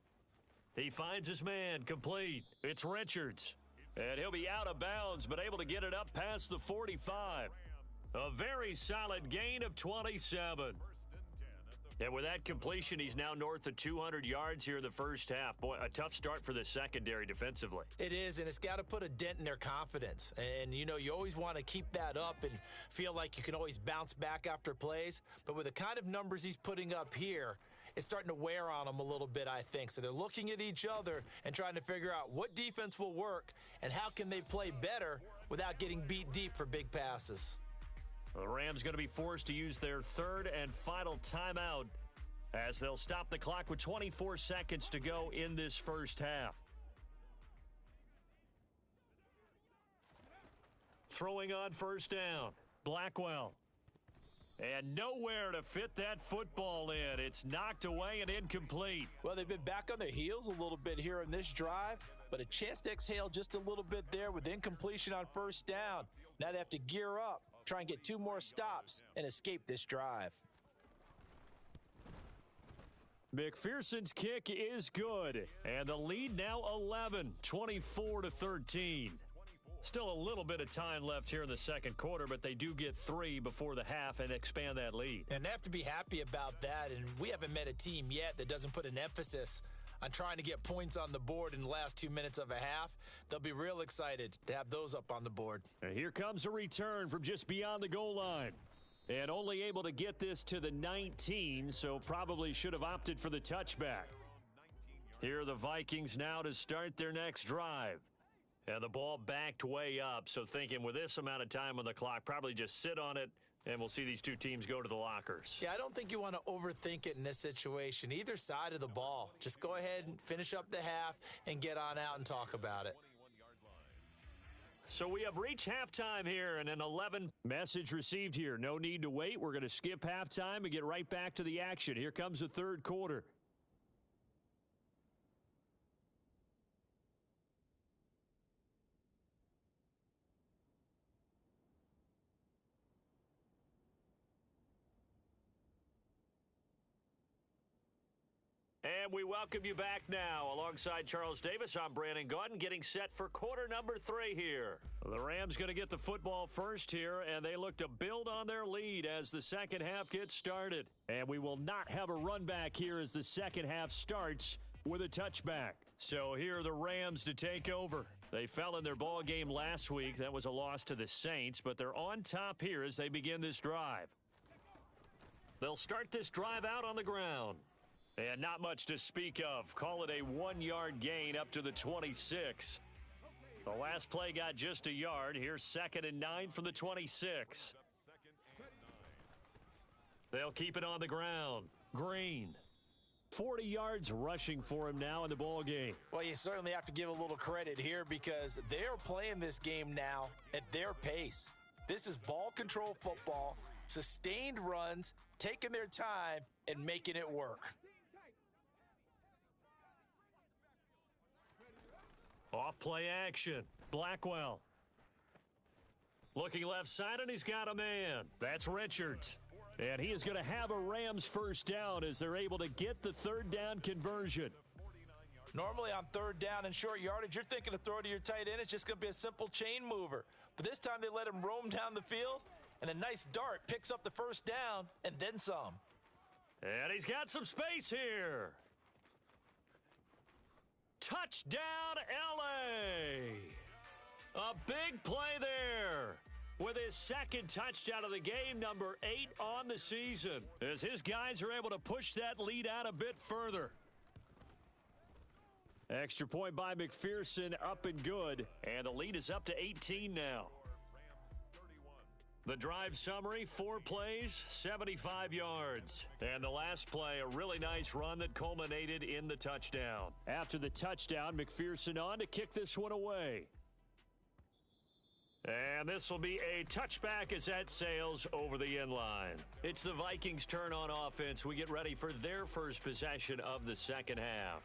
He finds his man, complete. It's Richards. And he'll be out of bounds, but able to get it up past the 45. A very solid gain of 27. And with that completion, he's now north of 200 yards here in the first half. Boy, a tough start for the secondary defensively. It is, and it's got to put a dent in their confidence. And, you know, you always want to keep that up and feel like you can always bounce back after plays. But with the kind of numbers he's putting up here, it's starting to wear on them a little bit, I think. So they're looking at each other and trying to figure out what defense will work and how can they play better without getting beat deep for big passes. The Rams going to be forced to use their third and final timeout as they'll stop the clock with 24 seconds to go in this first half. Throwing on first down, Blackwell. And nowhere to fit that football in. It's knocked away and incomplete. Well, they've been back on their heels a little bit here in this drive, but a chance to exhale just a little bit there with incompletion on first down. Now they have to gear up, try and get 2 more stops, and escape this drive. McPherson's kick is good, and the lead now 11, 24-13. Still a little bit of time left here in the second quarter, but they do get 3 before the half and expand that lead. And they have to be happy about that, and we haven't met a team yet that doesn't put an emphasis on trying to get points on the board in the last 2 minutes of a half. They'll be real excited to have those up on the board. And here comes a return from just beyond the goal line. And only able to get this to the 19, so probably should have opted for the touchback. Here are the Vikings now to start their next drive. And the ball backed way up, so thinking with this amount of time on the clock, probably just sit on it, and we'll see these two teams go to the lockers. Yeah, I don't think you want to overthink it in this situation. Either side of the ball. Just go ahead and finish up the half and get on out and talk about it. So we have reached halftime here, and an 11 message received here. No need to wait. We're going to skip halftime and get right back to the action. Here comes the third quarter. And we welcome you back now. Alongside Charles Davis, I'm Brandon Gaudin, getting set for quarter number 3 here. The Rams going to get the football first here, and they look to build on their lead as the second half gets started. And we will not have a run back here as the second half starts with a touchback. So here are the Rams to take over. They fell in their ball game last week. That was a loss to the Saints, but they're on top here as they begin this drive. They'll start this drive out on the ground. And not much to speak of. Call it a 1-yard gain up to the 26. The last play got just a yard. Here's 2nd and 9 from the 26. They'll keep it on the ground. Green. 40 yards rushing for him now in the ball game. Well, you certainly have to give a little credit here because they're playing this game now at their pace. This is ball control football, sustained runs, taking their time, and making it work. Off play action. Blackwell. Looking left side, and he's got a man. That's Richards. And he is going to have a Rams first down as they're able to get the third down conversion. Normally on third down and short yardage, you're thinking to throw to your tight end. It's just going to be a simple chain mover. But this time they let him roam down the field, and a nice dart picks up the first down and then some. And he's got some space here. Touchdown, L.A. A big play there with his second touchdown of the game, number 8 on the season, as his guys are able to push that lead out a bit further. Extra point by McPherson, up and good, and the lead is up to 18 now. The drive summary, 4 plays, 75 yards. And the last play, a really nice run that culminated in the touchdown. After the touchdown, McPherson on to kick this one away. And this will be a touchback as that sails over the end line. It's the Vikings' turn on offense. We get ready for their first possession of the second half.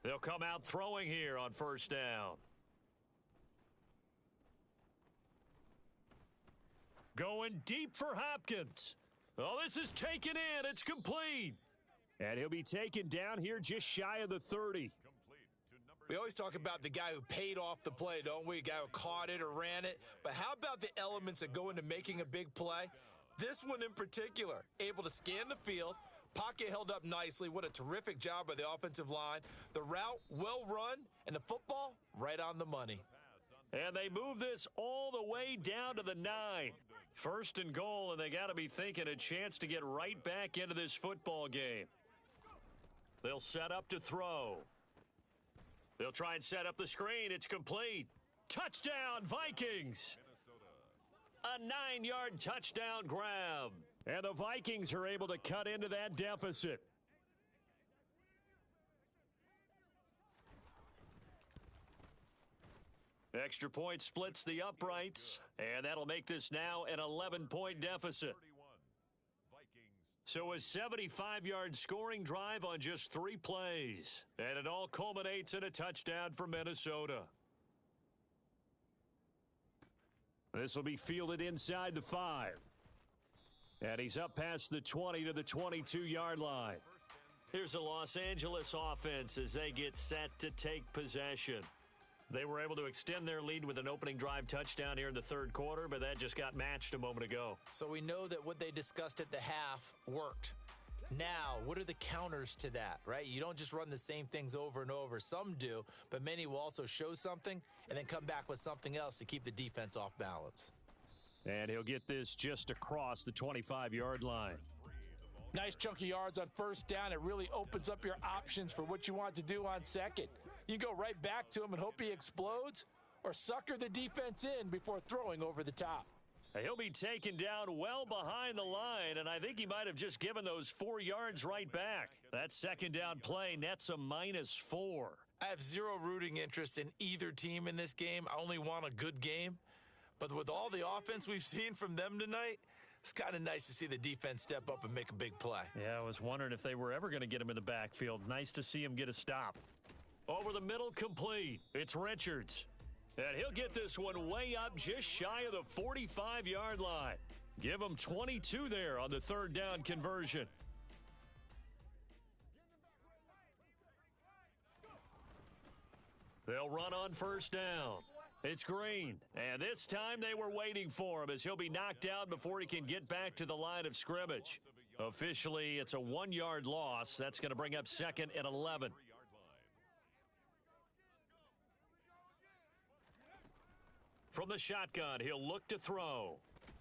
They'll come out throwing here on first down. Going deep for Hopkins. Oh, this is taken in. It's complete. And he'll be taken down here just shy of the 30. Complete to number We always talk about the guy who paid off the play, don't we? A guy who caught it or ran it. But how about the elements that go into making a big play? This one in particular, able to scan the field, pocket held up nicely. What a terrific job by the offensive line. The route well run, and the football right on the money. And they move this all the way down to the 9. First and goal, and they got to be thinking a chance to get right back into this football game. They'll set up to throw. They'll try and set up the screen. It's complete. Touchdown, Vikings. A 9-yard touchdown grab. And the Vikings are able to cut into that deficit. Extra point splits the uprights, and that'll make this now an 11-point deficit. So a 75-yard scoring drive on just 3 plays, and it all culminates in a touchdown for Minnesota. This will be fielded inside the 5. And he's up past the 20 to the 22-yard line. Here's a Los Angeles offense as they get set to take possession. They were able to extend their lead with an opening drive touchdown here in the third quarter, but that just got matched a moment ago. So we know that what they discussed at the half worked. Now, what are the counters to that, right? You don't just run the same things over and over. Some do, but many will also show something and then come back with something else to keep the defense off balance. And he'll get this just across the 25-yard line. Nice chunk of yards on first down. It really opens up your options for what you want to do on second. You go right back to him and hope he explodes, or sucker the defense in before throwing over the top. He'll be taken down well behind the line, and I think he might have just given those 4 yards right back. That second down play nets a -4. I have zero rooting interest in either team in this game. I only want a good game. But with all the offense we've seen from them tonight, it's kind of nice to see the defense step up and make a big play. Yeah, I was wondering if they were ever going to get him in the backfield. Nice to see him get a stop. Over the middle, complete. It's Richards. And he'll get this one way up just shy of the 45-yard line. Give him 22 there on the third down conversion. They'll run on first down. It's Green. And this time they were waiting for him as he'll be knocked down before he can get back to the line of scrimmage. Officially, it's a 1-yard loss. That's going to bring up second and 11. From the shotgun, he'll look to throw.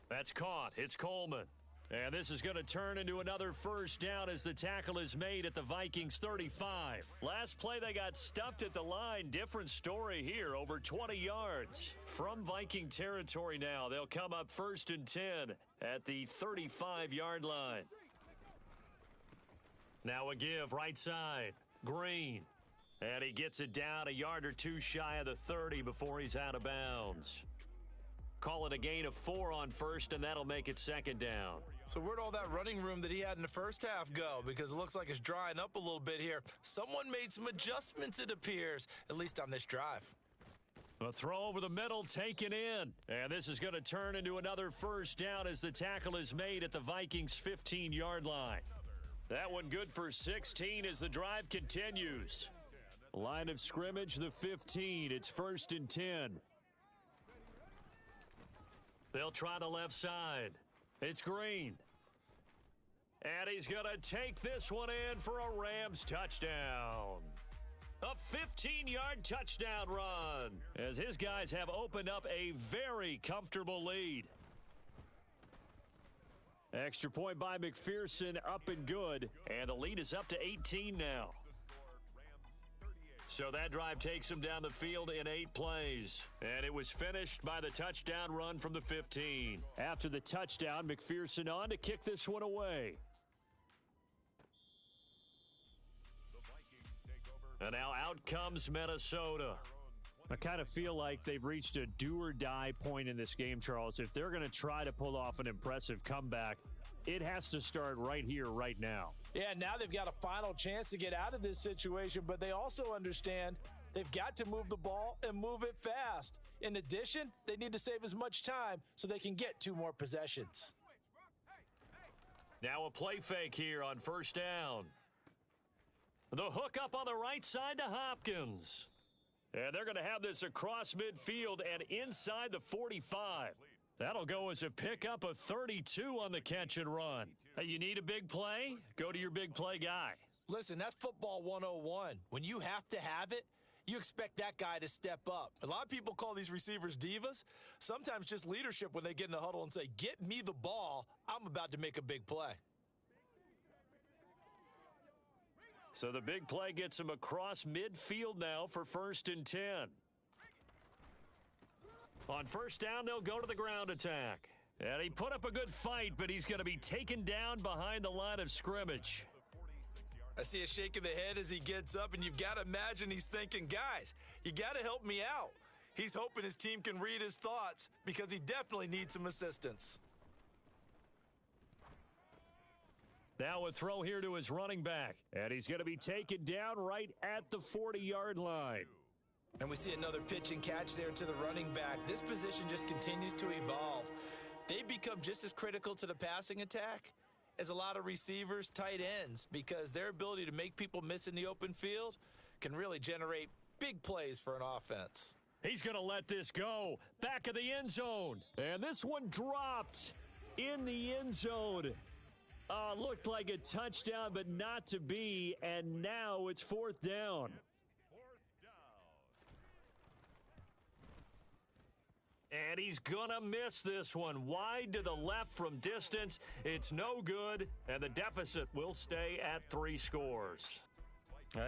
That's caught. It's Coleman. And this is going to turn into another first down as the tackle is made at the Vikings 35. Last play, they got stuffed at the line. Different story here, over 20 yards. From Viking territory now, they'll come up first and 10 at the 35-yard line. Now a give right side. Green. And he gets it down a yard or two shy of the 30 before he's out of bounds. Call it a gain of 4 on first, and that'll make it second down. So where'd all that running room that he had in the first half go? Because it looks like it's drying up a little bit here. Someone made some adjustments, it appears, at least on this drive. A throw over the middle taken in. And this is going to turn into another first down as the tackle is made at the Vikings 15-yard line. That one good for 16 as the drive continues. Line of scrimmage, the 15. It's first and 10. They'll try the left side. It's Green. And he's going to take this one in for a Rams touchdown. A 15-yard touchdown run as his guys have opened up a very comfortable lead. Extra point by McPherson, up and good. And the lead is up to 18 now. So that drive takes him down the field in 8 plays. And it was finished by the touchdown run from the 15. After the touchdown, McPherson on to kick this one away. And now out comes Minnesota. I kind of feel like they've reached a do-or-die point in this game, Charles. If they're going to try to pull off an impressive comeback, it has to start right here, right now. Yeah, now they've got a final chance to get out of this situation, but they also understand they've got to move the ball and move it fast. In addition, they need to save as much time so they can get 2 more possessions. Now a play fake here on first down. The hook up on the right side to Hopkins. And they're going to have this across midfield and inside the 45. That'll go as a pickup of 32 on the catch and run. Hey, you need a big play? Go to your big play guy. Listen, that's football 101. When you have to have it, you expect that guy to step up. A lot of people call these receivers divas. Sometimes just leadership when they get in the huddle and say, get me the ball. I'm about to make a big play. So the big play gets him across midfield now for 1st and 10. On 1st down, they'll go to the ground attack. And he put up a good fight, but he's going to be taken down behind the line of scrimmage. I see a shake of the head as he gets up, and you've got to imagine he's thinking, guys, you got to help me out. He's hoping his team can read his thoughts because he definitely needs some assistance. Now a throw here to his running back, and he's going to be taken down right at the 40-yard line. And we see another pitch and catch there to the running back. This position just continues to evolve. They become just as critical to the passing attack as a lot of receivers, tight ends, because their ability to make people miss in the open field can really generate big plays for an offense. He's going to let this go. Back of the end zone. And this one dropped in the end zone. Looked like a touchdown, but not to be. And now it's 4th down. And he's going to miss this one. Wide to the left from distance. It's no good, and the deficit will stay at 3 scores.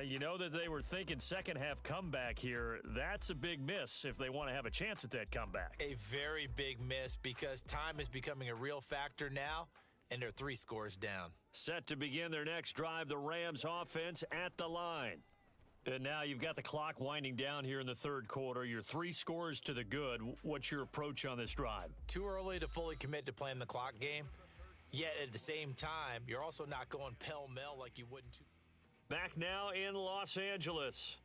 You know that they were thinking second half comeback here. That's a big miss if they want to have a chance at that comeback. A very big miss because time is becoming a real factor now, and they're 3 scores down. Set to begin their next drive, the Rams offense at the line. And now you've got the clock winding down here in the 3rd quarter. You're 3 scores to the good. What's your approach on this drive? Too early to fully commit to playing the clock game. Yet at the same time, you're also not going pell-mell like you wouldn't. Back now in Los Angeles.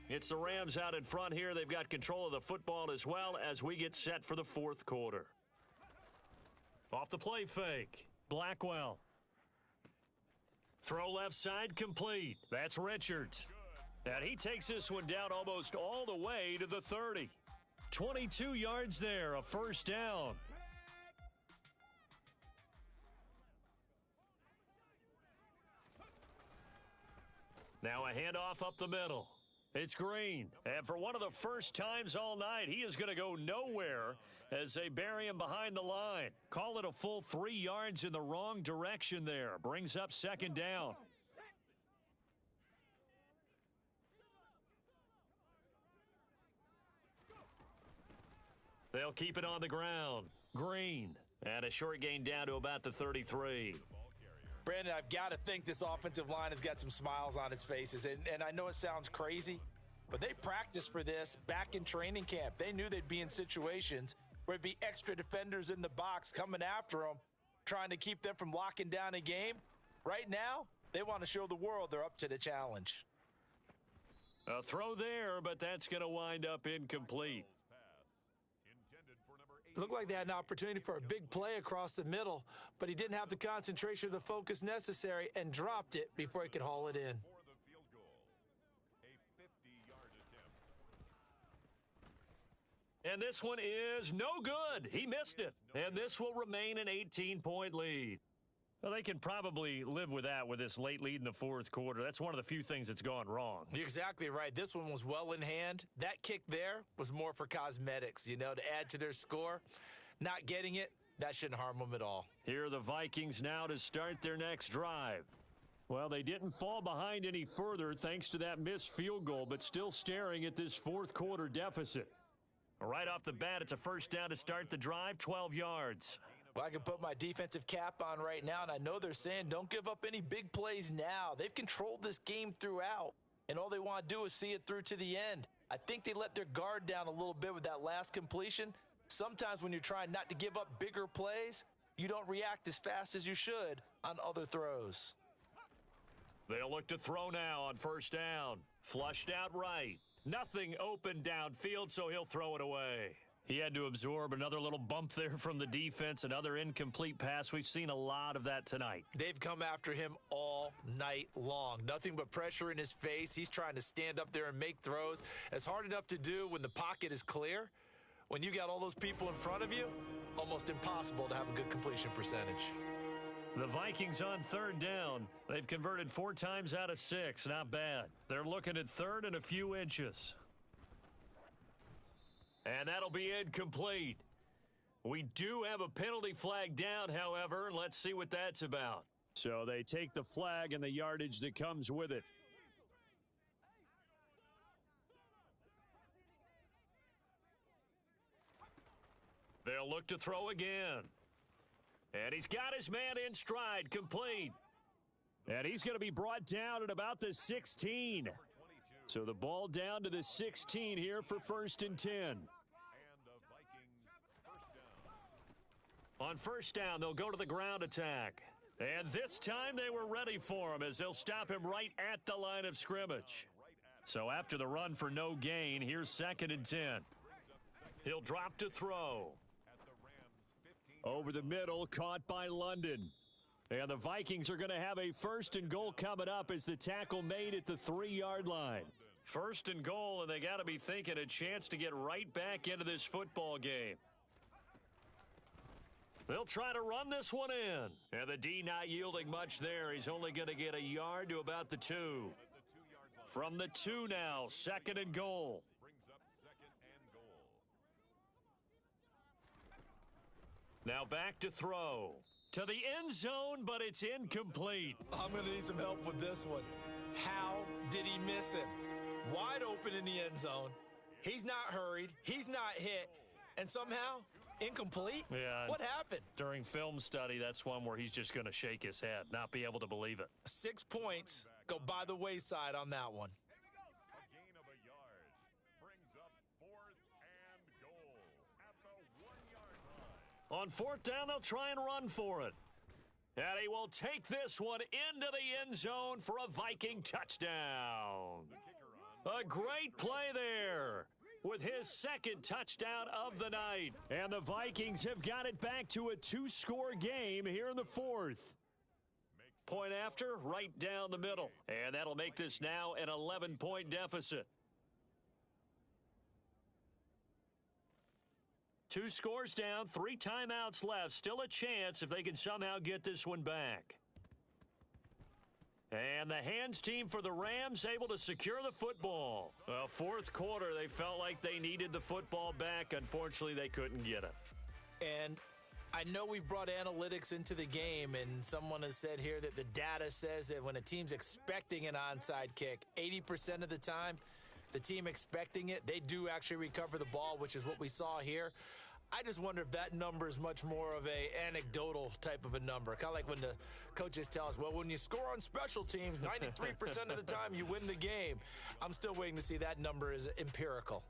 It's the Rams out in front here. They've got control of the football as well as we get set for the 4th quarter. Off the play fake. Blackwell. Throw left side complete. That's Richards. And he takes this one down almost all the way to the 30. 22 yards there, a 1st down. Now a handoff up the middle. It's Green. And for one of the first times all night, he is going to go nowhere as they bury him behind the line. Call it a full 3 yards in the wrong direction there. Brings up 2nd down. They'll keep it on the ground. Green. And a short gain down to about the 33. Brandon, I've got to think this offensive line has got some smiles on its faces. And I know it sounds crazy, but they practiced for this back in training camp. They knew they'd be in situations where it'd be extra defenders in the box coming after them, trying to keep them from locking down a game. Right now, they want to show the world they're up to the challenge. A throw there, but that's going to wind up incomplete. Looked like they had an opportunity for a big play across the middle, but he didn't have the concentration or the focus necessary and dropped it before he could haul it in. And this one is no good. He missed it. And this will remain an 18-point lead. Well, they can probably live with that with this late lead in the 4th quarter. That's one of the few things that's gone wrong. You're exactly right. This one was well in hand. That kick there was more for cosmetics, to add to their score. Not getting it, that shouldn't harm them at all. Here are the Vikings now to start their next drive. Well, they didn't fall behind any further thanks to that missed field goal, but still staring at this 4th quarter deficit. Right off the bat, it's a 1st down to start the drive, 12 yards. Well, I can put my defensive cap on right now, and I know they're saying don't give up any big plays now. They've controlled this game throughout, and all they want to do is see it through to the end. I think they let their guard down a little bit with that last completion. Sometimes when you're trying not to give up bigger plays, you don't react as fast as you should on other throws. They'll look to throw now on 1st down. Flushed out right. Nothing open downfield, so he'll throw it away. He had to absorb another little bump there from the defense, another incomplete pass. We've seen a lot of that tonight. They've come after him all night long. Nothing but pressure in his face. He's trying to stand up there and make throws. It's hard enough to do when the pocket is clear. When you got all those people in front of you, almost impossible to have a good completion percentage. The Vikings on third down. They've converted 4 times out of 6. Not bad. They're looking at third and a few inches. And that'll be incomplete. We do have a penalty flag down, however, and let's see what that's about. So they take the flag and the yardage that comes with it. They'll look to throw again. And he's got his man in stride, complete. And he's going to be brought down at about the 16. So the ball down to the 16 here for 1st and 10. On first down, they'll go to the ground attack. And this time they were ready for him as they'll stop him right at the line of scrimmage. So after the run for no gain, here's 2nd and 10. He'll drop to throw. Over the middle, caught by London. And the Vikings are going to have a 1st and goal coming up as the tackle made at the 3-yard line. 1st and goal, and they got to be thinking a chance to get right back into this football game. They'll try to run this one in. And the D not yielding much there. He's only going to get a yard to about the 2. From the 2 now, 2nd and goal. Now back to throw. To the end zone, but it's incomplete. I'm going to need some help with this one. How did he miss him? Wide open in the end zone. He's not hurried. He's not hit. And somehow, incomplete? Yeah. What happened? During film study, that's one where he's just going to shake his head, not be able to believe it. 6 points go by the wayside on that one. A gain of a yard brings up 4th and goal at the 1-yard line. On 4th down, they'll try and run for it. And he will take this one into the end zone for a Viking touchdown. A great play there with his 2nd touchdown of the night. And the Vikings have got it back to a 2-score game here in the 4th. Point after, right down the middle. And that'll make this now an 11-point deficit. 2 scores down, 3 timeouts left. Still a chance if they can somehow get this one back. And the hands team for the Rams able to secure the football. Well, 4th quarter, they felt like they needed the football back. Unfortunately, they couldn't get it. And I know we've brought analytics into the game, and someone has said here that the data says that when a team's expecting an onside kick, 80% of the time, the team expecting it, they do actually recover the ball, which is what we saw here. I just wonder if that number is much more of a anecdotal type of a number. Kind of like when the coaches tell us, well, when you score on special teams, 93% of the time you win the game. I'm still waiting to see that number is empirical.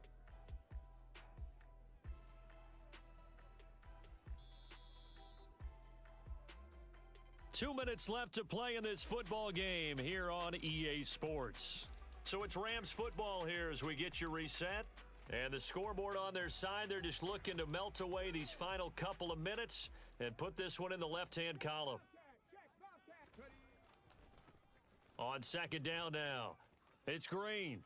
Two minutes left to play in this football game here on EA Sports. So it's Rams football here as we get you reset. And the scoreboard on their side, they're just looking to melt away these final couple of minutes and put this one in the left-hand column. On 2nd down now, it's Green.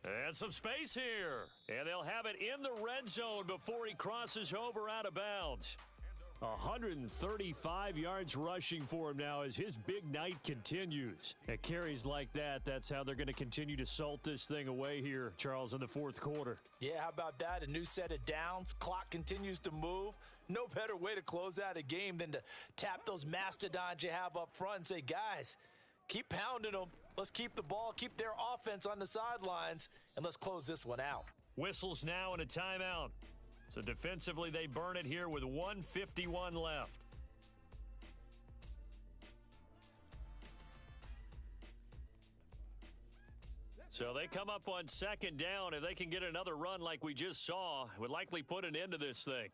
And some space here. And they'll have it in the red zone before he crosses over out of bounds. 135 yards rushing for him now as his big night continues. At carries like that, that's how they're going to continue to salt this thing away here, Charles, in the 4th quarter. Yeah, how about that? A new set of downs. Clock continues to move. No better way to close out a game than to tap those mastodons you have up front and say, guys, keep pounding them. Let's keep the ball, keep their offense on the sidelines, and let's close this one out. Whistles now and a timeout. So defensively, they burn it here with 1:51 left. So they come up on 2nd down. If they can get another run like we just saw, it would likely put an end to this thing.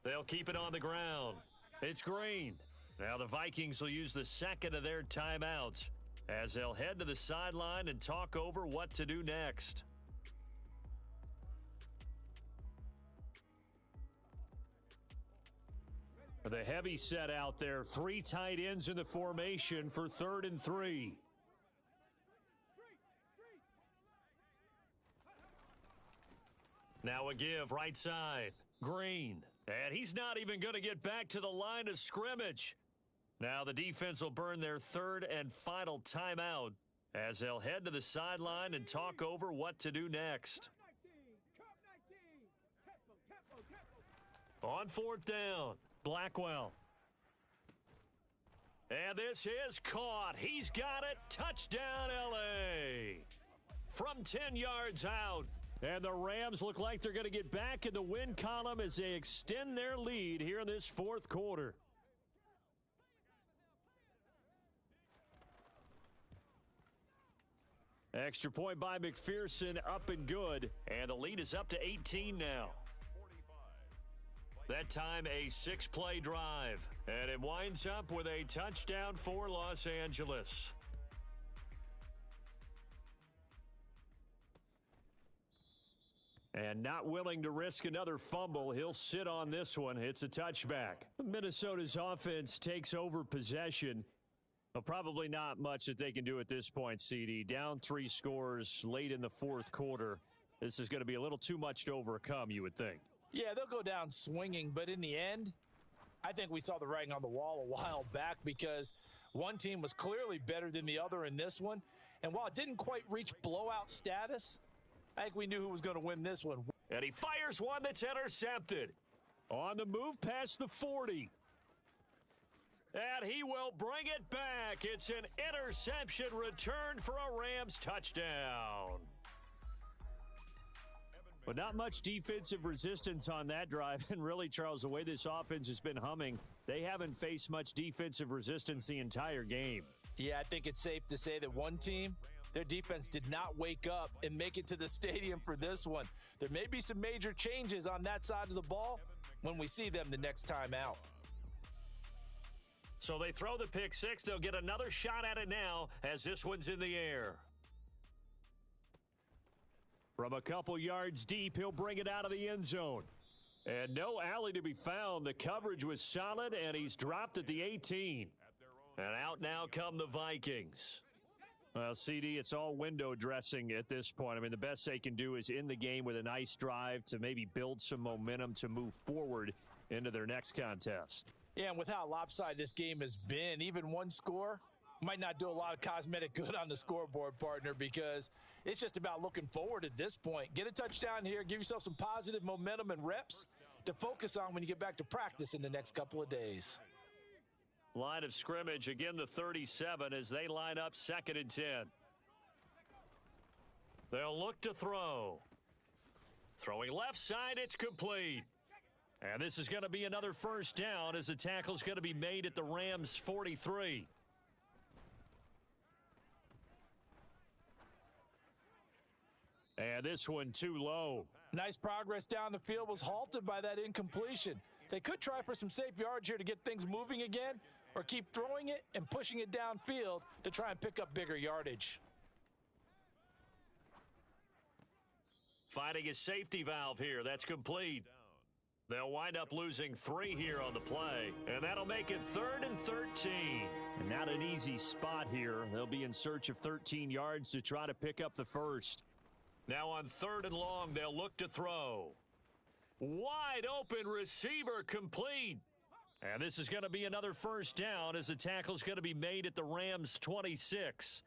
They'll keep it on the ground. It's Green. Now the Vikings will use the 2nd of their timeouts as they'll head to the sideline and talk over what to do next. The heavy set out there. 3 tight ends in the formation for 3rd and 3. Now a give right side. Green. And he's not even going to get back to the line of scrimmage. Now the defense will burn their 3rd and final timeout as they'll head to the sideline and talk over what to do next. On 4th down, Blackwell. And this is caught. He's got it. Touchdown, L.A. From 10 yards out. And the Rams look like they're going to get back in the win column as they extend their lead here in this 4th quarter. Extra point by McPherson, up and good. And the lead is up to 18 now. That time a 6-play drive. And it winds up with a touchdown for Los Angeles. And not willing to risk another fumble, he'll sit on this one. It's a touchback. Minnesota's offense takes over possession. Well, probably not much that they can do at this point, CD. Down 3 scores late in the 4th quarter. This is going to be a little too much to overcome, you would think. Yeah, they'll go down swinging, but in the end, I think we saw the writing on the wall a while back because one team was clearly better than the other in this one. And while it didn't quite reach blowout status, I think we knew who was going to win this one. And he fires one that's intercepted. On the move past the 40. And he will bring it back. It's an interception returned for a Rams touchdown. But not much defensive resistance on that drive. And really, Charles, the way this offense has been humming, they haven't faced much defensive resistance the entire game. Yeah, I think it's safe to say that one team, their defense did not wake up and make it to the stadium for this one. There may be some major changes on that side of the ball when we see them the next time out. So they throw the pick 6. They'll get another shot at it now as this one's in the air. From a couple yards deep, he'll bring it out of the end zone. And no alley to be found. The coverage was solid, and he's dropped at the 18. And out now come the Vikings. Well, CD, it's all window dressing at this point. I mean, the best they can do is in the game with a nice drive to maybe build some momentum to move forward into their next contest. Yeah, and with how lopsided this game has been, even one score might not do a lot of cosmetic good on the scoreboard, partner, because it's just about looking forward at this point. Get a touchdown here, give yourself some positive momentum and reps to focus on when you get back to practice in the next couple of days. Line of scrimmage, again the 37 as they line up 2nd and 10. They'll look to throw. Throwing left side, it's complete. And this is going to be another 1st down as the tackle's going to be made at the Rams' 43. And this one too low. Nice progress down the field was halted by that incompletion. They could try for some safe yards here to get things moving again, or keep throwing it and pushing it downfield to try and pick up bigger yardage. Finding a safety valve here. That's complete. They'll wind up losing 3 here on the play, and that'll make it 3rd and 13. And not an easy spot here. They'll be in search of 13 yards to try to pick up the 1st. Now on 3rd and long, they'll look to throw. Wide open receiver complete. And this is going to be another 1st down as the tackle's going to be made at the Rams' 26.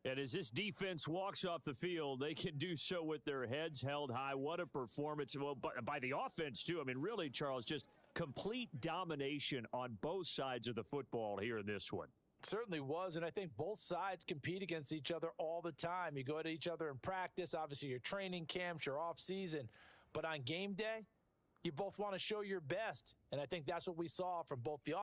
And as this defense walks off the field, they can do so with their heads held high. What a performance. Well, by the offense, too. I mean, really, Charles, just complete domination on both sides of the football here in this one. Certainly was, and I think both sides compete against each other all the time. You go at each other in practice, obviously your training camps, your off season, but on game day, you both want to show your best, and I think that's what we saw from both the